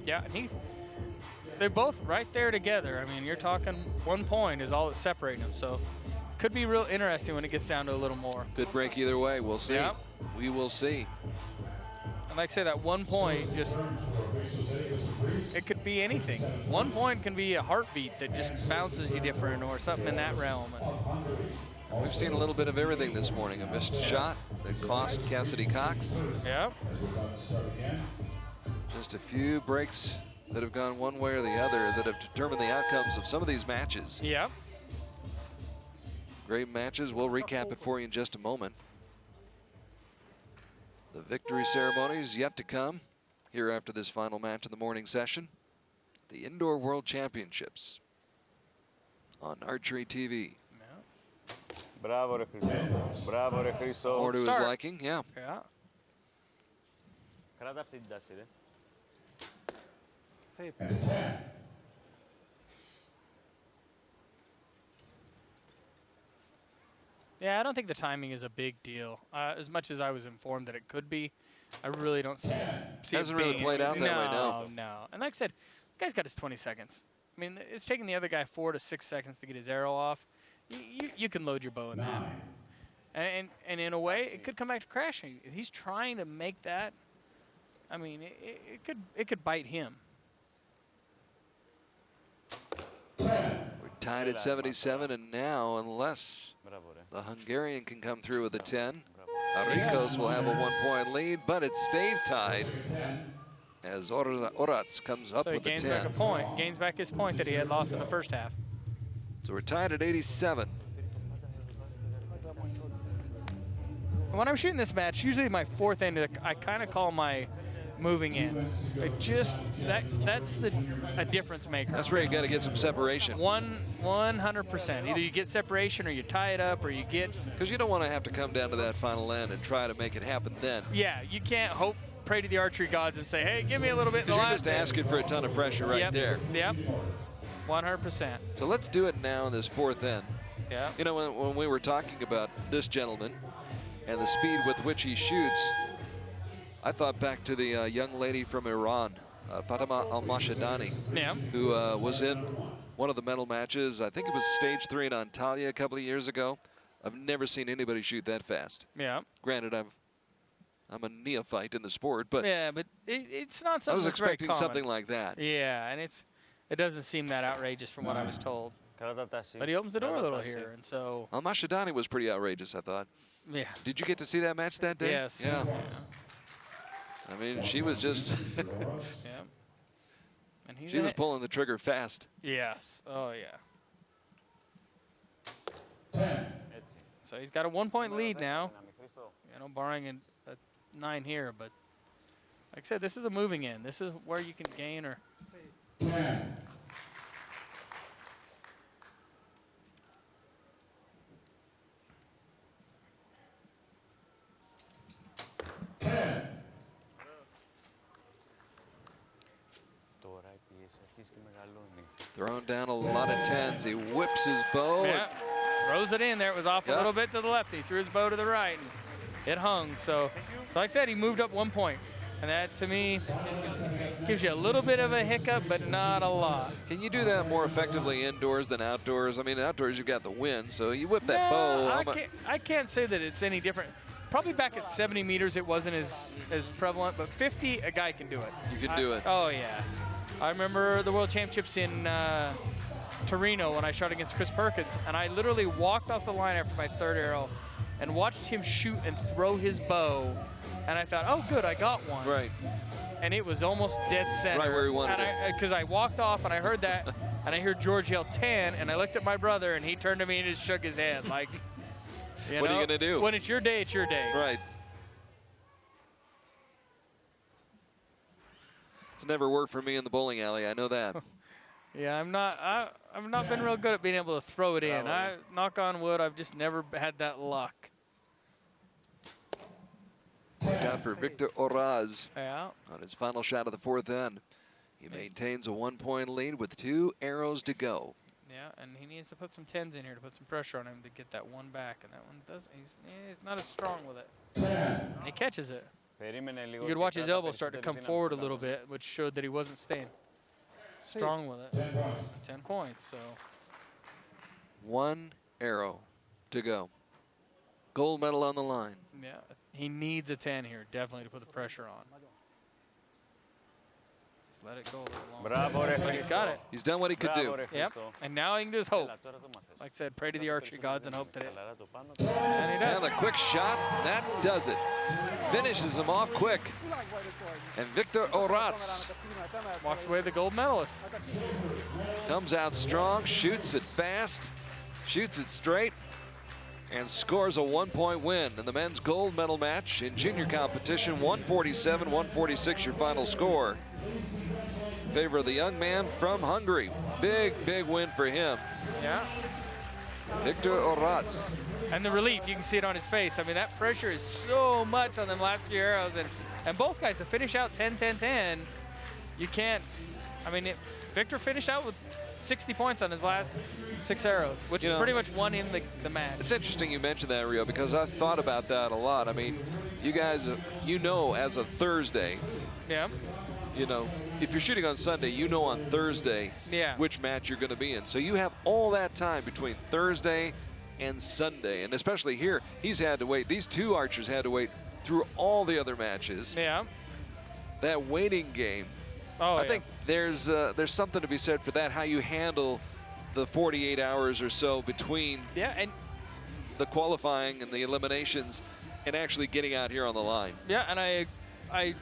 S7: Yeah, and they're both right there together. I mean, you're talking 1 point is all that's separating them. So could be real interesting when it gets down to a little more.
S2: Could break either way. We'll see.
S7: Yep.
S2: We will see.
S7: And like I say, that 1 point just, it could be anything. 1 point can be a heartbeat that just bounces you different or something in that realm. And
S2: we've seen a little bit of everything this morning. A missed shot that cost Cassidy Cox.
S7: Yeah.
S2: Just a few breaks that have gone one way or the other that have determined the outcomes of some of these matches.
S7: Yeah.
S2: Great matches. We'll recap it for you in just a moment. The victory ceremony is yet to come here after this final match of the morning session. The Indoor World Championships on Archery TV.
S8: Bravo, Bravo,
S2: More to his liking, yeah.
S7: Yeah.
S8: Κράτα αυτή την τάση, ρε.
S10: And a 10.
S7: Yeah, I don't think the timing is a big deal. As much as I was informed that it could be, I really don't see
S2: Hasn't really played out that way, no.
S7: No. And like I said, the guy's got his 20 seconds. I mean, it's taking the other guy 4 to 6 seconds to get his arrow off. You can load your bow in that. And in a way, it could come back to crashing. If he's trying to make that, I mean, it could bite him.
S2: We're tied at 77, and now, unless the Hungarian can come through with a 10, Arikos will have a 1-point lead, but it stays tied as Orats comes up
S7: So he
S2: with a
S7: gains
S2: 10.
S7: back a point, gains back his point that he had lost in the first half.
S2: So we're tied at 87.
S7: When I'm shooting this match, usually my fourth end, I kind of call my moving in. It just that's a difference maker.
S2: That's where you got to get some separation.
S7: 100%. Either you get separation, or you tie it up, or you get.
S2: Because you don't want to have to come down to that final end and try to make it happen then.
S7: Yeah, you can't pray to the archery gods and say, hey, give me a little bit.
S2: Because you're just asking for a ton of pressure right there.
S7: Yep. 100%.
S2: So let's do it now in this fourth end.
S7: Yeah.
S2: You know, when we were talking about this gentleman and the speed with which he shoots, I thought back to the young lady from Iran, Fatima Al-Mashadani, who was in one of the medal matches. I think it was stage 3 in Antalya a couple of years ago. I've never seen anybody shoot that fast.
S7: Yeah.
S2: Granted, I'm a neophyte in the sport, but
S7: yeah, but it's not something
S2: I was
S7: that's very
S2: expecting
S7: common.
S2: something like that.
S7: Yeah, and it doesn't seem that outrageous from what I was told. But he opens the door a little here, and so.
S2: Al-Mashadani was pretty outrageous, I thought.
S7: Yeah.
S2: Did you get to see that match that day?
S7: Yes.
S2: Yeah. I mean, she was just.
S7: Yeah. And
S2: she was pulling the trigger fast.
S7: Yes. Oh yeah. So he's got a 1-point lead now. You know, barring a 9 here, but like I said, this is a moving in. This is where you can gain or.
S10: 10.
S2: Throwing down a lot of 10s. He whips his bow.
S7: Yeah. Throws it in there. It was off a little bit to the left. He threw his bow to the right, and it hung. So like I said, he moved up 1 point. And that, to me, gives you a little bit of a hiccup, but not a lot.
S2: Can you do that more effectively indoors than outdoors? I mean, outdoors you've got the wind, so you whip that bow.
S7: I can't say that it's any different. Probably back at 70 meters, it wasn't as prevalent, but 50, a guy can do it.
S2: You can do it.
S7: Oh, yeah. I remember the World Championships in Torino when I shot against Chris Perkins, and I literally walked off the line after my 3rd arrow and watched him shoot and throw his bow, and I thought, oh, good, I got one.
S2: Right.
S7: And it was almost dead center.
S2: Right where he wanted
S7: it. Because I walked off and I heard that, and I heard George yell 10, and I looked at my brother, and he turned to me and just shook his head like,
S2: what are you going to do?
S7: When it's your day, it's your day.
S2: Right. It's never worked for me in the bowling alley. I know that.
S7: Yeah, I've not been real good at being able to throw it in. Knock on wood, I've just never had that luck.
S2: Look out for Victor Oraz
S7: on
S2: his final shot of the 4th end. He maintains a 1-point lead with 2 arrows to go.
S7: Yeah, and he needs to put some 10s in here to put some pressure on him to get that one back, and that one doesn't. He's not as strong with it. And he catches it. You could watch his elbow start to come forward a little bit, which showed that he wasn't staying strong with it. 10 points, so.
S2: 1 arrow to go. Gold medal on the line.
S7: Yeah, he needs a 10 here, definitely, to put the pressure on. Just let it go a little longer. But he's got it.
S2: He's done what he could do.
S7: Yep, and now he can just hope. Like I said, pray to the archery gods and hope that it. And he does.
S2: And the quick shot, that does it. Finishes him off quick. And Victor Oraz
S7: walks away the gold medalist.
S2: Comes out strong, shoots it fast, shoots it straight, and scores a 1-point win in the men's gold medal match in junior competition. 147-146 your final score. In favor of the young man from Hungary. Big, big win for him.
S7: Yeah.
S2: Victor Oraz.
S7: And the relief, you can see it on his face. I mean, that pressure is so much on them last few arrows, and And both guys, to finish out 10-10-10, you can't. I mean, Victor finished out with 60 points on his last 6 arrows, which pretty much won him the match.
S2: It's interesting you mentioned that, Reo, because I've thought about that a lot. I mean, you guys, as of Thursday,
S7: yeah,
S2: if you're shooting on Sunday, on Thursday which match you're going to be in. So you have all that time between Thursday and Sunday. And especially here, he's had to wait. These two archers had to wait through all the other matches.
S7: Yeah.
S2: That waiting game.
S7: Oh,
S2: I think there's something to be said for that, how you handle the 48 hours or so between
S7: and
S2: the qualifying and the eliminations and actually getting out here on the line.
S7: Yeah, and I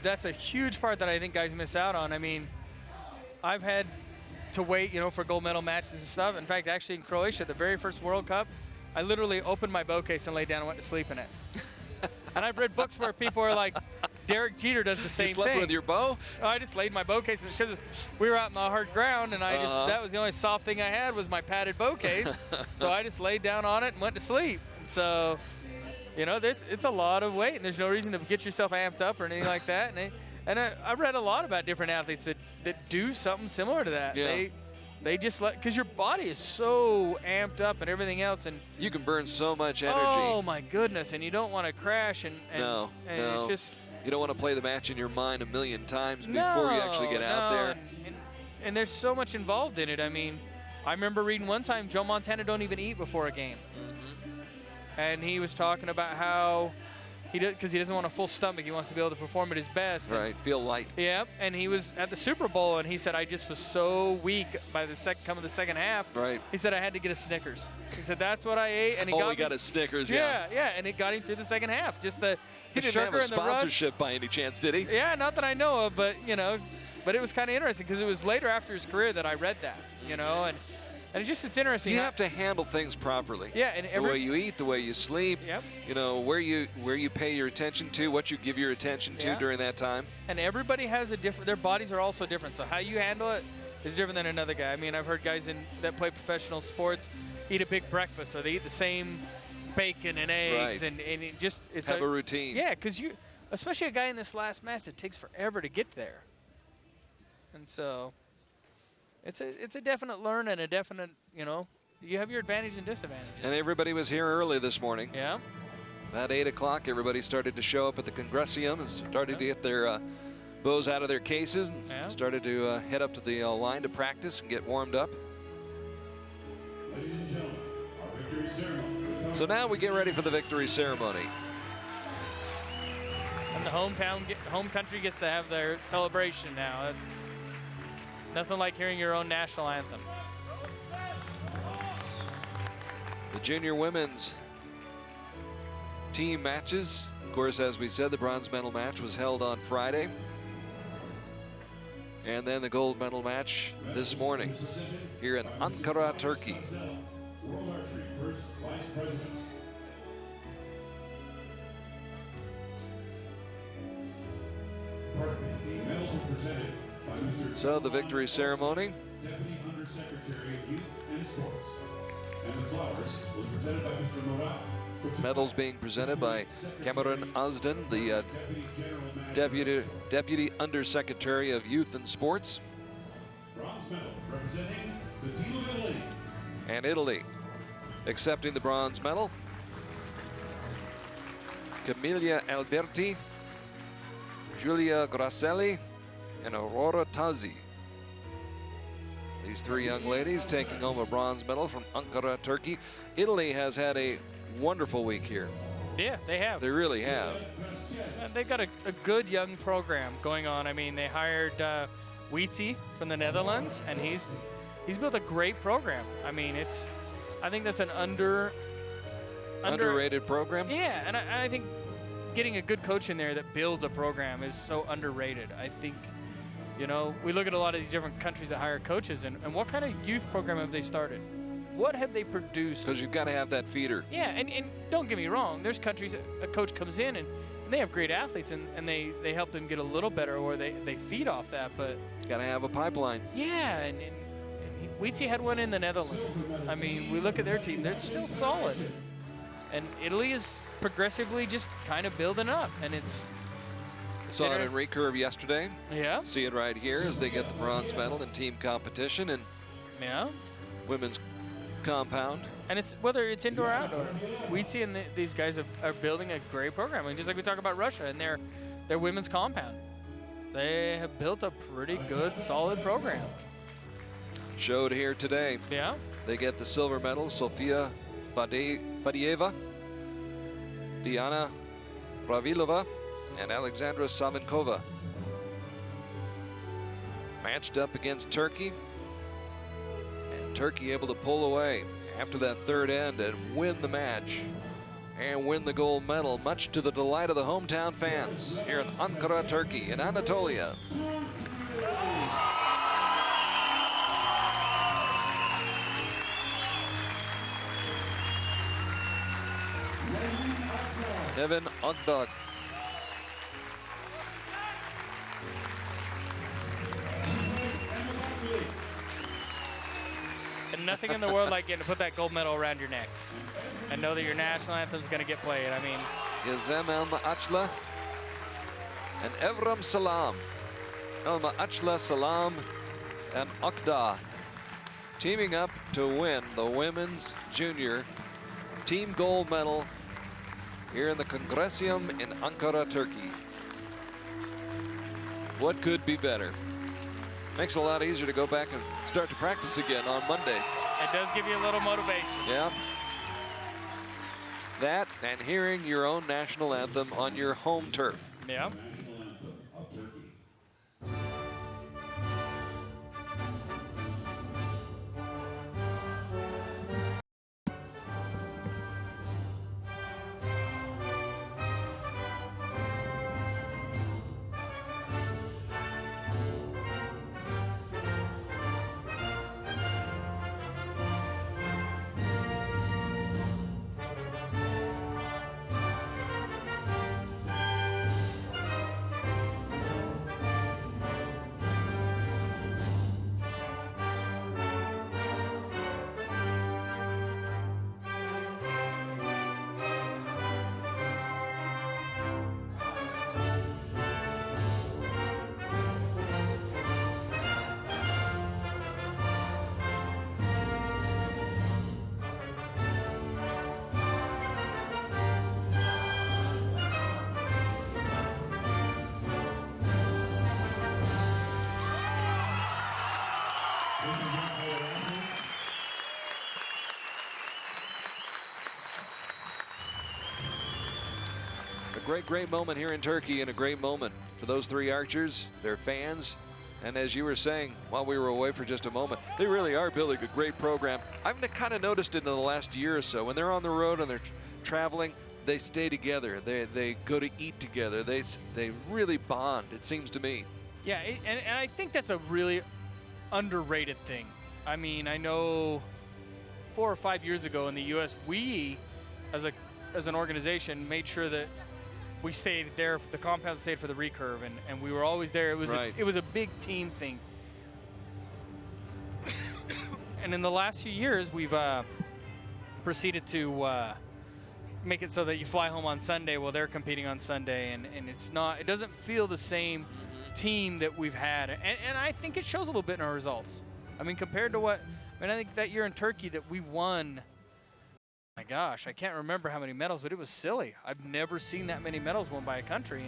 S7: that's a huge part that I think guys miss out on. I mean, I've had to wait, for gold medal matches and stuff. In fact, actually in Croatia, the very first World Cup, I literally opened my bow case and laid down and went to sleep in it. And I've read books where people are like, Derek Jeter does the same thing.
S2: You slept with your bow?
S7: I just laid my bow case because we were out in the hard ground, and that was the only soft thing I had was my padded bow case. So I just laid down on it and went to sleep. So, it's a lot of weight, and there's no reason to get yourself amped up or anything like that. And I read a lot about different athletes that do something similar to that.
S2: Yeah.
S7: They just because your body is so amped up and everything else, and
S2: you can burn so much energy.
S7: Oh my goodness! And you don't want to crash, and it's just
S2: you don't want to play the match in your mind a million times before you actually get out there.
S7: And there's so much involved in it. I mean, I remember reading one time Joe Montana don't even eat before a game, and he was talking about how because he doesn't want a full stomach. He wants to be able to perform at his best.
S2: Right, feel light.
S7: Yep, and he was at the Super Bowl, and he said, I just was so weak by the second half.
S2: Right.
S7: He said, I had to get a Snickers. He said, that's what I ate. And he
S2: got a Snickers,
S7: yeah, and it got him through the second half. Just the
S2: He didn't have a sponsorship by any chance, did he?
S7: Yeah, not that I know of, but, but it was kind of interesting because it was later after his career that I read that, and it's interesting.
S2: You have to handle things properly.
S7: Yeah, and
S2: the way you eat, the way you sleep.
S7: Yep.
S2: Where you pay your attention to, what you give your attention to during that time.
S7: And everybody has a different. Their bodies are also different. So how you handle it is different than another guy. I mean, I've heard guys that play professional sports eat a big breakfast, or they eat the same bacon and eggs, and it's
S2: have a routine.
S7: Yeah, because especially a guy in this last match, it takes forever to get there. And so. It's a definite learn and a definite, you have your advantage and disadvantages.
S2: And everybody was here early this morning.
S7: Yeah.
S2: About 8 o'clock, everybody started to show up at the Congressium and started to get their bows out of their cases and started to head up to the line to practice and get warmed up.
S10: Ladies and gentlemen, our victory ceremony.
S2: So now we get ready for the victory ceremony.
S7: And the home country gets to have their celebration now. That's nothing like hearing your own national anthem.
S2: The junior women's team matches. Of course, as we said, the bronze medal match was held on Friday. And then the gold medal match this morning here in Ankara, Turkey.
S10: World Archery First Vice President. Pardon me, the medals are presented by Mr.
S2: So the victory ceremony.
S10: Deputy Undersecretary of Youth and Sports. And the flowers was presented by Mr. Morale.
S2: Medals being presented by Cameron Osden, the Deputy Undersecretary of Youth and Sports.
S10: Bronze medal representing the team of Italy.
S2: And Italy accepting the bronze medal. Camilla Alberti, Giulia Grasselli, and Aurora Tazzi. These three young ladies taking home a bronze medal from Ankara, Turkey. Italy has had a wonderful week here.
S7: Yeah, they have.
S2: They really have.
S7: And they've got a good young program going on. I mean, they hired Wietse from the Netherlands, and he's built a great program. I mean, I think that's an
S2: underrated program.
S7: Yeah, and I think getting a good coach in there that builds a program is so underrated. I think, we look at a lot of these different countries that hire coaches, and what kind of youth program have they started? What have they produced?
S2: Because you've got to have that feeder.
S7: Yeah, and don't get me wrong. There's countries a coach comes in and they have great athletes and they help them get a little better, or they feed off that. But
S2: got to have a pipeline.
S7: Yeah, and Wietse had one in the Netherlands. I mean, we look at their team; they're still solid. And Italy is progressively just kind of building up, and
S2: Saw it in recurve yesterday.
S7: Yeah.
S2: See it right here as they get the bronze medal in team competition and women's compound.
S7: And it's whether it's indoor or outdoor. We'd see these guys are building a great program. I mean, just like we talk about Russia and their women's compound. They have built a pretty good, solid program.
S2: Showed here today.
S7: Yeah.
S2: They get the silver medal, Sofia Fadieva, Diana Ravilova, and Alexandra Savinkova. Matched up against Turkey. And Turkey able to pull away after that third end and win the match and win the gold medal, much to the delight of the hometown fans here in Ankara, Turkey, in Anatolia. Nevin Ogdog.
S7: And nothing in the world like getting to put that gold medal around your neck and know that your national anthem is going to get played. I mean,
S2: Gizem Elma Achla and Evram Salam. Elma Achla, Salam, and Okda teaming up to win the women's junior team gold medal here in the Congresium in Ankara, Turkey. What could be better? Makes it a lot easier to go back and start to practice again on Monday.
S7: It does give you a little motivation.
S2: Yeah. That and hearing your own national anthem on your home turf.
S7: Yeah.
S2: Great moment here in Turkey, and a great moment for those three archers, their fans, and as you were saying while we were away for just a moment, they really are building a great program. I've kind of noticed it in the last year or so. When they're on the road and they're traveling, they stay together. They go to eat together. They really bond, it seems to me.
S7: Yeah, and I think that's a really underrated thing. I mean, I know 4 or 5 years ago in the U.S., we, as an organization, made sure that we stayed there, the compound stayed for the recurve, and we were always there. It was it was a big team thing. And in the last few years, we've proceeded to make it so that you fly home on Sunday while they're competing on Sunday, and it doesn't feel the same team that we've had, and I think it shows a little bit in our results. I mean, compared to I think that year in Turkey that we won, my gosh, I can't remember how many medals, but it was silly. I've never seen that many medals won by a country,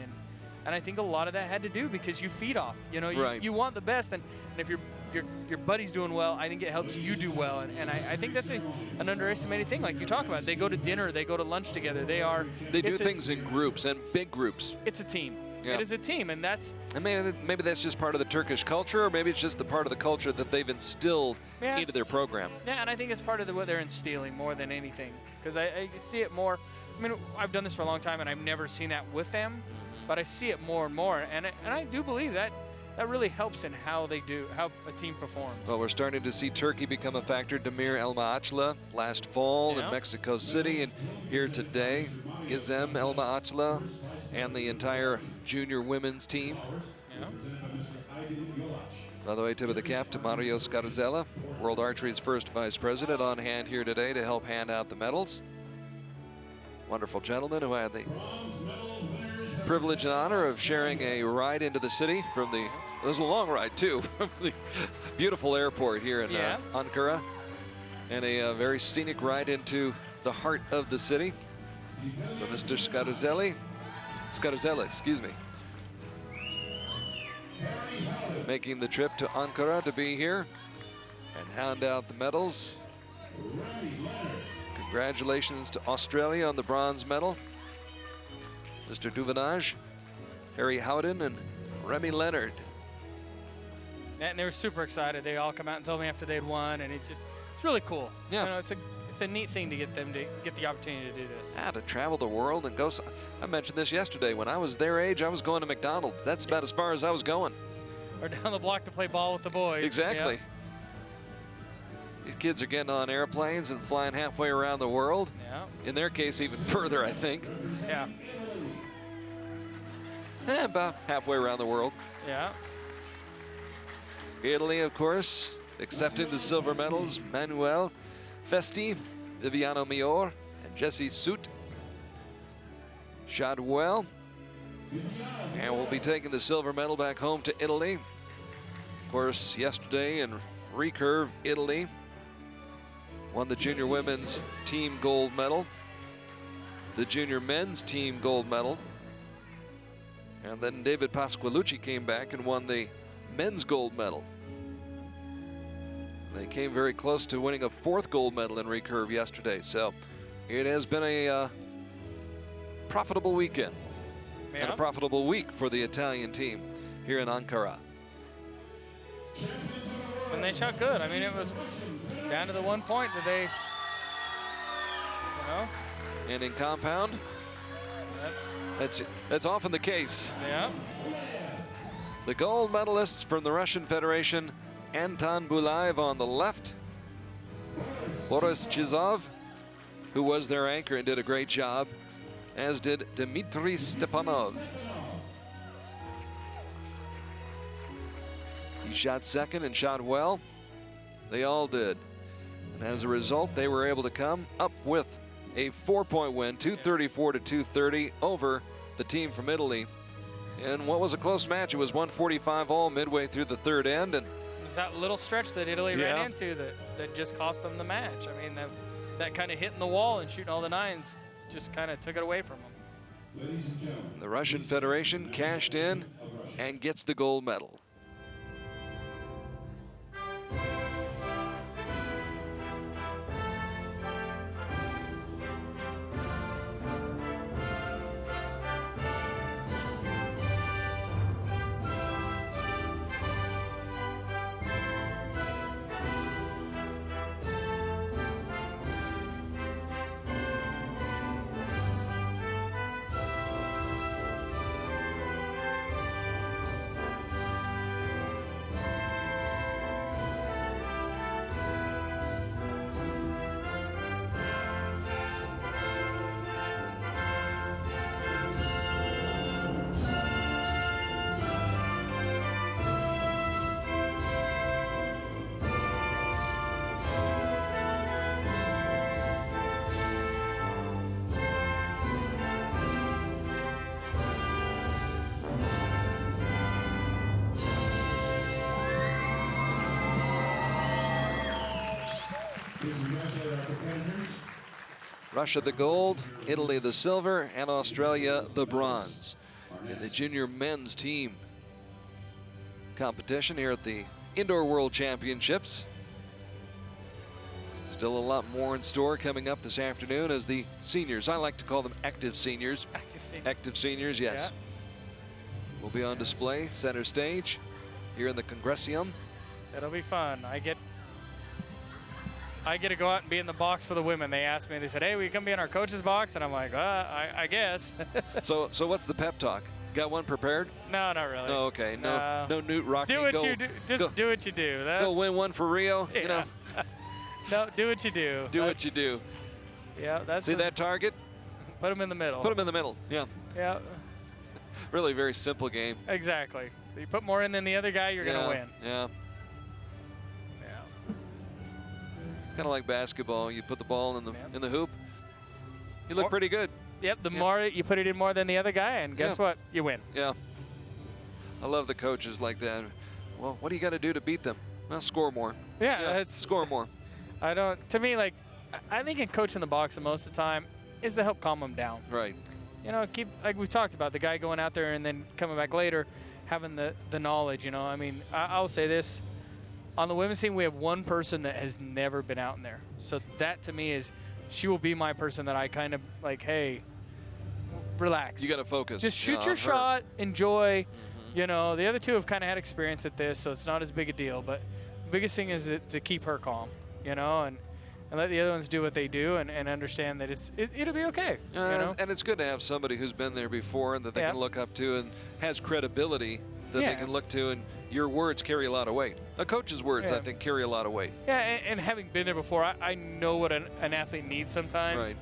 S7: and I think a lot of that had to do because you feed off. You know, you want the best, and if your buddy's doing well, I think it helps you do well, and I think that's an underestimated thing. Like you talk about, they go to dinner, they go to lunch together. They do
S2: things in groups and big groups.
S7: It's a team.
S2: Yeah.
S7: It is a team, and
S2: maybe that's just part of the Turkish culture, or maybe it's just the part of the culture that they've instilled into their program.
S7: Yeah, and I think it's part of what they're instilling more than anything, because I see it more. I mean, I've done this for a long time, and I've never seen that with them, but I see it more and more, and I do believe that really helps in how a team performs.
S2: Well, we're starting to see Turkey become a factor. Damir Elma Achla last fall in Mexico City, and here today, Gizem Elma Achla and the entire junior women's team. By the way, tip of the cap to Mario Scarzella, World Archery's first vice president, on hand here today to help hand out the medals. Wonderful gentleman who had the privilege and honor of sharing a ride into the city from the, it was a long ride too, from the beautiful airport here in Ankara, and a very scenic ride into the heart of the city. So Mr. Scarzelle, excuse me, making the trip to Ankara to be here and hand out the medals. Congratulations to Australia on the bronze medal. Mr. Duvenage, Harry Howden, and Remy Leonard.
S7: And they were super excited. They all come out and told me after they'd won, and it's really cool.
S2: Yeah.
S7: You know, it's a neat thing to get them to get the opportunity to do this.
S2: Yeah, to travel the world and go. I mentioned this yesterday. When I was their age, I was going to McDonald's. That's about as far as I was going.
S7: Or down the block to play ball with the boys.
S2: Exactly.
S7: Yep.
S2: These kids are getting on airplanes and flying halfway around the world.
S7: Yeah.
S2: In their case, even further, I think.
S7: Yeah.
S2: About halfway around the world.
S7: Yeah.
S2: Italy, of course, accepting the silver medals. Manuel Festi, Viviano Mior, and Jesse Soot. Shot well. And we'll be taking the silver medal back home to Italy. Of course, yesterday in recurve, Italy won the junior women's team gold medal, the junior men's team gold medal, and then David Pasqualucci came back and won the men's gold medal. They came very close to winning a fourth gold medal in recurve yesterday, so it has been a profitable weekend and a profitable week for the Italian team here in Ankara.
S7: And they shot good. I mean, it was down to the 1 point that they, you know.
S2: And in compound, that's often the case.
S7: Yeah.
S2: The gold medalists from the Russian Federation, Anton Bulaev on the left, Boris Chizov, who was their anchor and did a great job, as did Dmitry Stepanov. He shot second and shot well. They all did. And as a result, they were able to come up with a 4-point win, 234 to 230 over the team from Italy. In what was a close match, it was 145 all midway through the third end. And
S7: it was that little stretch that Italy ran into that just cost them the match. I mean, that kind of hitting the wall and shooting all the nines just kind of took it away from them.
S2: The Russian Federation cashed in and gets the gold medal. Russia the gold, Italy the silver, and Australia the bronze in the junior men's team competition here at the Indoor World Championships. Still a lot more in store coming up this afternoon as the seniors, I like to call them active seniors. Active seniors, yes. Yeah. Will be on display center stage here in the Congressium.
S7: It'll be fun. I get to go out and be in the box for the women. They asked me, they said, hey, will you come be in our coach's box? And I'm like, I guess.
S2: So what's the pep talk? Got one prepared?
S7: No, not really.
S2: No, okay. No Newt Rockney.
S7: Do what you do. Just do what you do.
S2: Go win one for Rio, you know.
S7: No, do what you do.
S2: Do what you do.
S7: Yeah, that's
S2: See that target?
S7: Put them in the middle.
S2: Put them in the middle, yeah.
S7: Yeah.
S2: Really very simple game.
S7: Exactly. You put more in than the other guy, you're going to win.
S2: Yeah. It's kind of like basketball. You put the ball in the hoop. You look pretty good.
S7: The more you put it in more than the other guy, and guess what? You win.
S2: Yeah. I love the coaches like that. Well, what do you got to do to beat them? Well, score more.
S7: Yeah,
S2: score more.
S7: To me, like, I think in coaching the boxing most of the time is to help calm them down.
S2: Right.
S7: You know, like we've talked about, the guy going out there and then coming back later, having the knowledge, you know. I mean, I'll say this. On the women's team, we have one person that has never been out in there. So that, to me, is she will be my person that I kind of like, hey, relax.
S2: You got to focus.
S7: Just shoot your shot, enjoy. You know, the other two have kind of had experience at this, so it's not as big a deal. But the biggest thing is to keep her calm, you know, and let the other ones do what they do and understand that it'll be okay. You know?
S2: And it's good to have somebody who's been there before and that they can look up to and has credibility that they can look to, and your words carry a lot of weight. A coach's words, I think, carry a lot of weight.
S7: Yeah, and having been there before, I know what an athlete needs sometimes.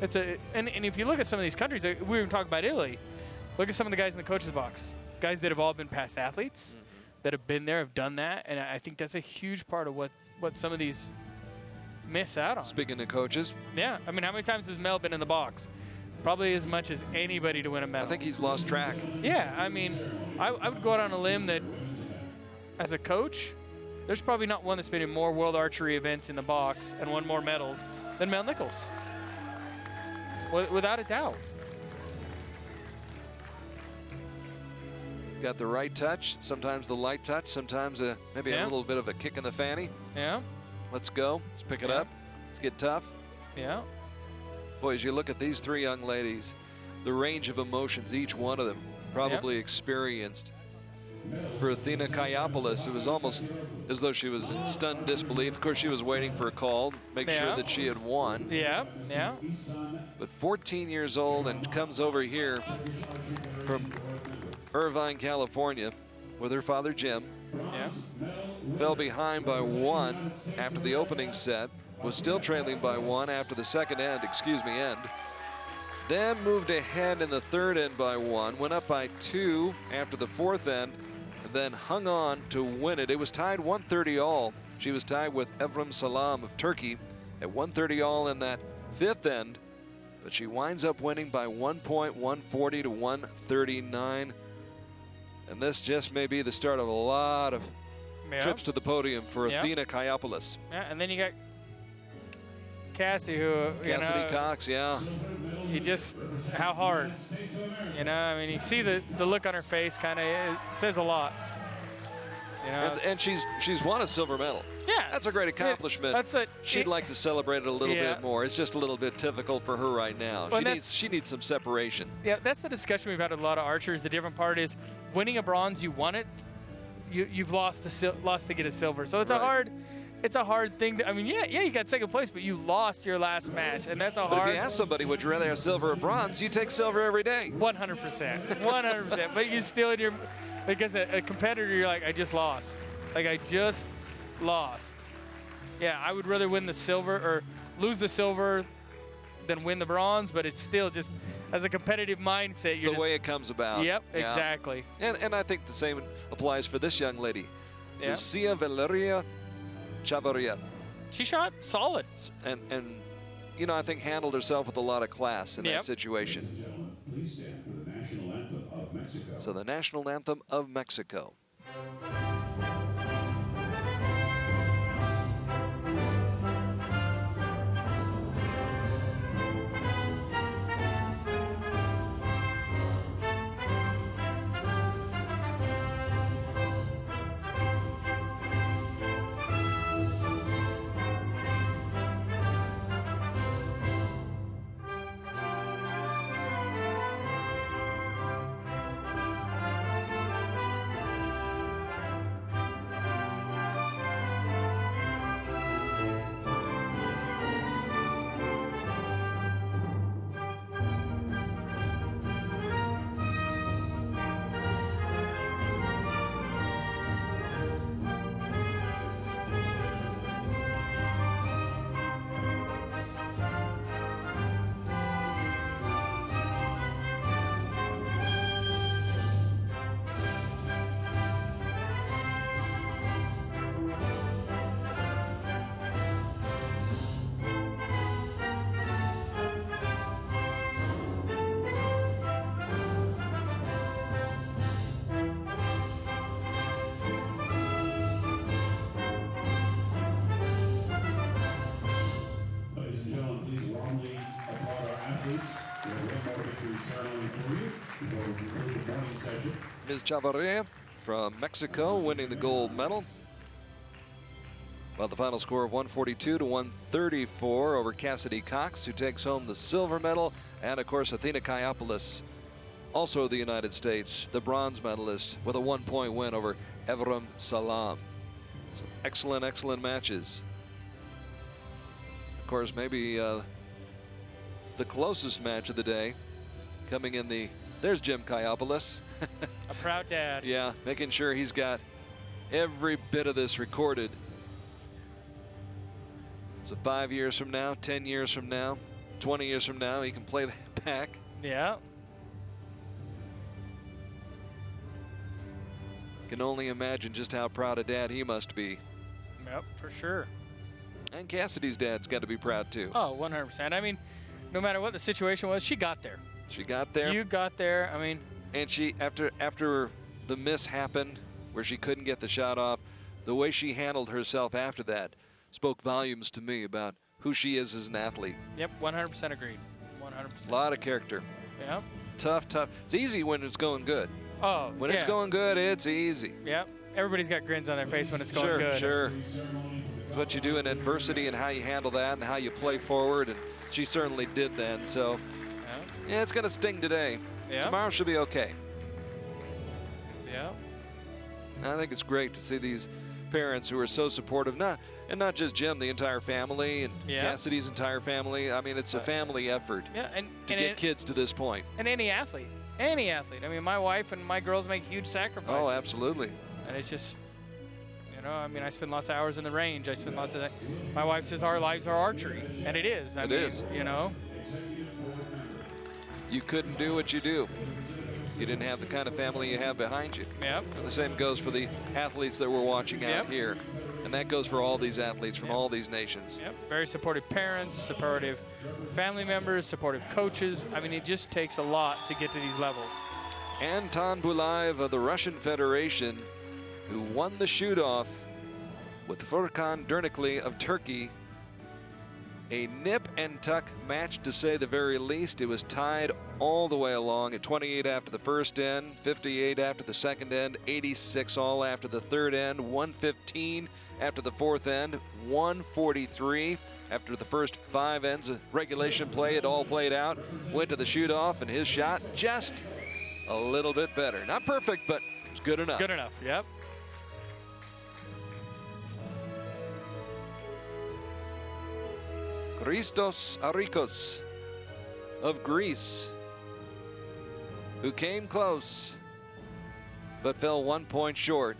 S2: Right.
S7: And if you look at some of these countries, we were talking about Italy, look at some of the guys in the coach's box. Guys that have all been past athletes, that have been there, have done that, and I think that's a huge part of what some of these miss out on.
S2: Speaking of coaches.
S7: Yeah, I mean, how many times has Mel been in the box? Probably as much as anybody to win a medal.
S2: I think he's lost track.
S7: Yeah, I mean, I would go out on a limb that, as a coach, there's probably not one that's been in more World Archery events in the box and won more medals than Mel Nichols. Without a doubt.
S2: Got the right touch, sometimes the light touch, sometimes maybe a little bit of a kick in the fanny.
S7: Yeah.
S2: Let's go. Let's pick it up. Let's get tough.
S7: Yeah.
S2: Boy, as you look at these three young ladies, the range of emotions, each one of them probably experienced. For Athena Kayopoulos, it was almost as though she was in stunned disbelief. Of course, she was waiting for a call, make sure that she had won.
S7: Yeah, yeah.
S2: But 14 years old and comes over here from Irvine, California, with her father, Jim.
S7: Yeah.
S2: Fell behind by 1 after the opening set, was still trailing by 1 after the second end. Then moved ahead in the third end by 1, went up by 2 after the fourth end, and then hung on to win it. It was tied 130 all. She was tied with Evrim Salam of Turkey at 130 all in that fifth end, but she winds up winning by 1 point, 140 to 139. And this just may be the start of a lot of trips to the podium for Athena Kayopoulos.
S7: Yeah, and then you got Cassidy
S2: Cox,
S7: You just, how hard, you know, I mean, you see the look on her face, kind of, it says a lot. You know,
S2: and she's won a silver medal.
S7: Yeah.
S2: That's a great accomplishment. She'd like to celebrate it a little bit more. It's just a little bit difficult for her right now.
S7: Well,
S2: she needs some separation.
S7: Yeah, that's the discussion we've had with a lot of archers. The different part is winning a bronze, you won it, you've lost to get a silver. So it's a hard thing to, I mean, you got second place, but you lost your last match, and that's a hard.
S2: But if you ask somebody, would you rather have silver or bronze, you take silver every day.
S7: 100%, 100%. But you still in your, like as a competitor, you're like, I just lost. Like I just lost. Yeah, I would rather win the silver or lose the silver than win the bronze, but it's still just, as a competitive mindset,
S2: it's the way it comes about.
S7: Yep, exactly.
S2: And I think the same applies for this young lady, Lucia Valeria Chavarria.
S7: She shot solid.
S2: And you know, I think handled herself with a lot of class in that situation.
S10: Please stand for the national anthem of Mexico.
S2: So the national anthem of Mexico.
S10: athletes. We have one more victory ceremony for you before we conclude the morning session.
S2: Ms. Chavarria from Mexico winning the gold medal. By the final score of 142 to 134 over Cassidy Cox, who takes home the silver medal. And of course, Athena Kayopoulos, also of the United States, the bronze medalist, with a 1-point win over Evram Salam. So excellent, excellent matches. Of course, maybe the closest match of the day coming in the, there's Jim Kayopoulos.
S7: A proud dad.
S2: Yeah, making sure he's got every bit of this recorded. So 5 years from now, 10 years from now, 20 years from now, he can play that back.
S7: Yeah.
S2: Can only imagine just how proud a dad he must be.
S7: Yep, for sure.
S2: And Cassidy's dad's got to be proud too.
S7: Oh, 100%. I mean, no matter what the situation was, she got there.
S2: She got there.
S7: You got there. I mean.
S2: And she, after the miss happened, where she couldn't get the shot off, the way she handled herself after that spoke volumes to me about who she is as an athlete.
S7: Yep, 100% agreed. 100%.
S2: A lot of character.
S7: Yep.
S2: Tough, tough. It's easy when it's going good.
S7: Oh,
S2: when it's going good, it's easy.
S7: Yep. Everybody's got grins on their face when it's going good.
S2: Sure. It's what you do in adversity and how you handle that and how you play forward, and she certainly did that. So, yeah, it's going to sting today.
S7: Yep.
S2: Tomorrow should be okay.
S7: Yeah.
S2: I think it's great to see these parents who are so supportive, not just Jim, the entire family, and Cassidy's entire family. I mean, it's a family effort to get kids to this point.
S7: And any athlete. I mean, my wife and my girls make huge sacrifices.
S2: Oh, absolutely.
S7: And it's just, you know, I mean, I spend lots of hours in the range. I spend lots of, my wife says our lives are archery. And it is. I mean, you know.
S2: You couldn't do what you do. You didn't have the kind of family you have behind you.
S7: Yep.
S2: And the same goes for the athletes that we're watching out here. And that goes for all these athletes from all these nations.
S7: Yep. Very supportive parents, supportive family members, supportive coaches. I mean, it just takes a lot to get to these levels.
S2: Anton Bulaev of the Russian Federation, who won the shoot-off with Furkan Dernikli of Turkey. A nip and tuck match, to say the very least. It was tied all the way along at 28 after the first end, 58 after the second end, 86 all after the third end, 115 after the fourth end, 143 after the first 5 ends of regulation play. It all played out. Went to the shoot-off, and his shot just a little bit better. Not perfect, but it's good enough.
S7: Good enough, yep.
S2: Christos Arikos of Greece, who came close, but fell 1 point short.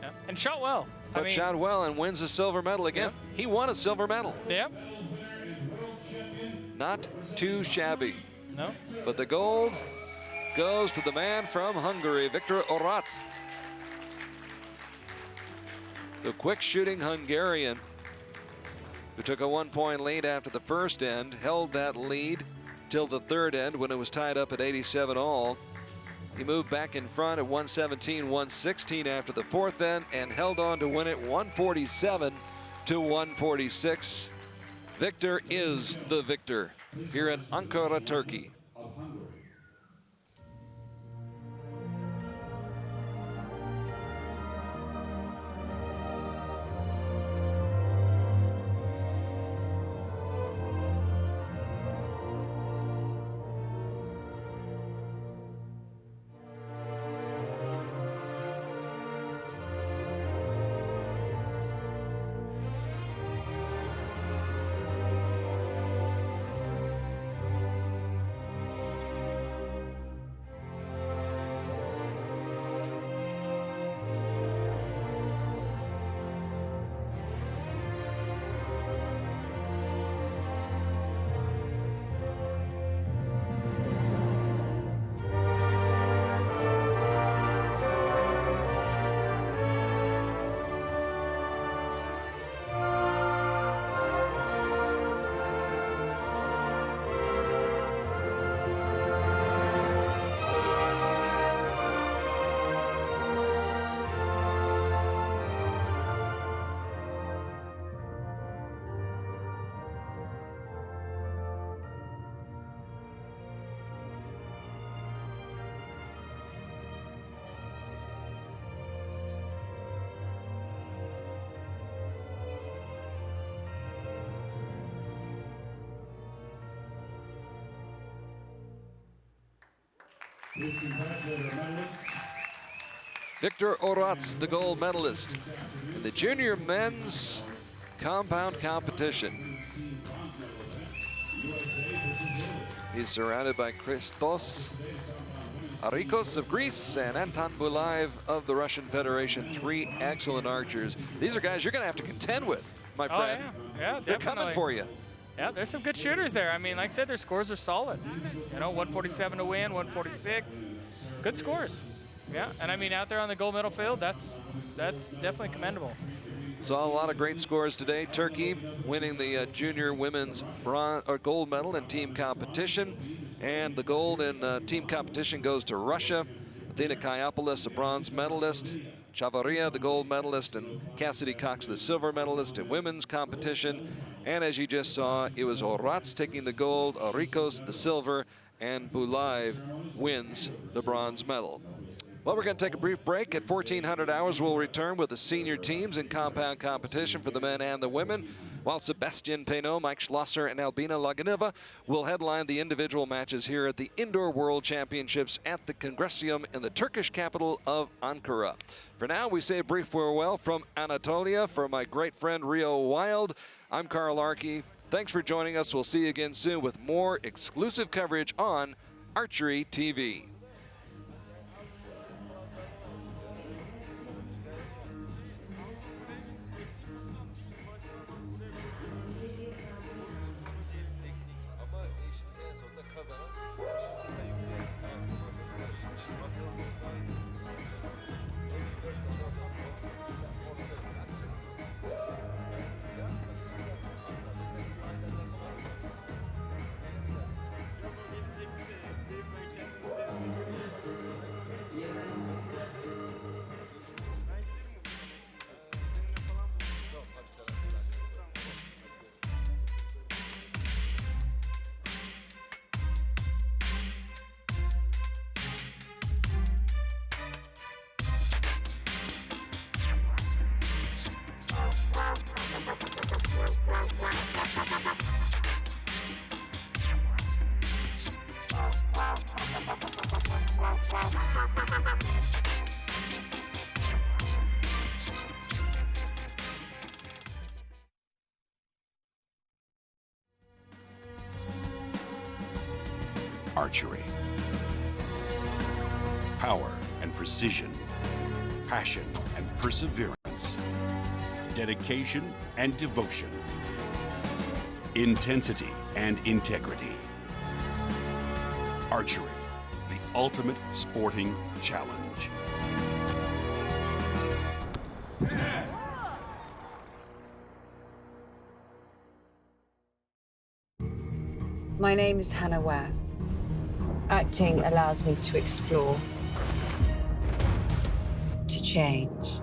S7: Yep. And shot well.
S2: But shot well and wins a silver medal again. Yep. He won a silver medal.
S7: Yep.
S2: Not too shabby.
S7: No.
S2: But the gold goes to the man from Hungary, Viktor Oratz. The quick shooting Hungarian, who took a 1 point lead after the first end, held that lead till the third end when it was tied up at 87 all. He moved back in front at 117, 116 after the fourth end and held on to win it 147 to 146. Victor is the victor here in Ankara, Turkey.
S10: Please congratulate our medalists.
S2: Victor Oratz, the gold medalist in the junior men's compound competition. He's surrounded by Christos Arikos of Greece and Anton Bulaev of the Russian Federation. 3 excellent archers. These are guys you're going to have to contend with, my friend.
S7: Oh, yeah,
S2: They're coming for you.
S7: Yeah, there's some good shooters there. I mean, like I said, their scores are solid. You know, 147 to win, 146. Good scores. Yeah, and I mean, out there on the gold medal field, that's definitely commendable.
S2: Saw a lot of great scores today. Turkey winning the junior women's gold medal in team competition. And the gold in team competition goes to Russia. Athena Kayopoulos, a bronze medalist. Chavaria, the gold medalist, and Cassidy Cox, the silver medalist in women's competition. And as you just saw, it was Oratz taking the gold, Arikos the silver, and Bulaev wins the bronze medal. Well, we're going to take a brief break. At 1400 hours, we'll return with the senior teams in compound competition for the men and the women, while Sebastian Peinot, Mike Schlosser, and Albina Laganeva will headline the individual matches here at the Indoor World Championships at the Congressium in the Turkish capital of Ankara. For now, we say a brief farewell from Anatolia for my great friend Reo Wilde. I'm Carl Arky. Thanks for joining us. We'll see you again soon with more exclusive coverage on Archery TV.
S3: Archery. Power and precision, passion and perseverance, dedication and devotion, intensity and integrity. Archery, the ultimate sporting challenge.
S4: My name is Hannah Ware. Acting allows me to explore, to change.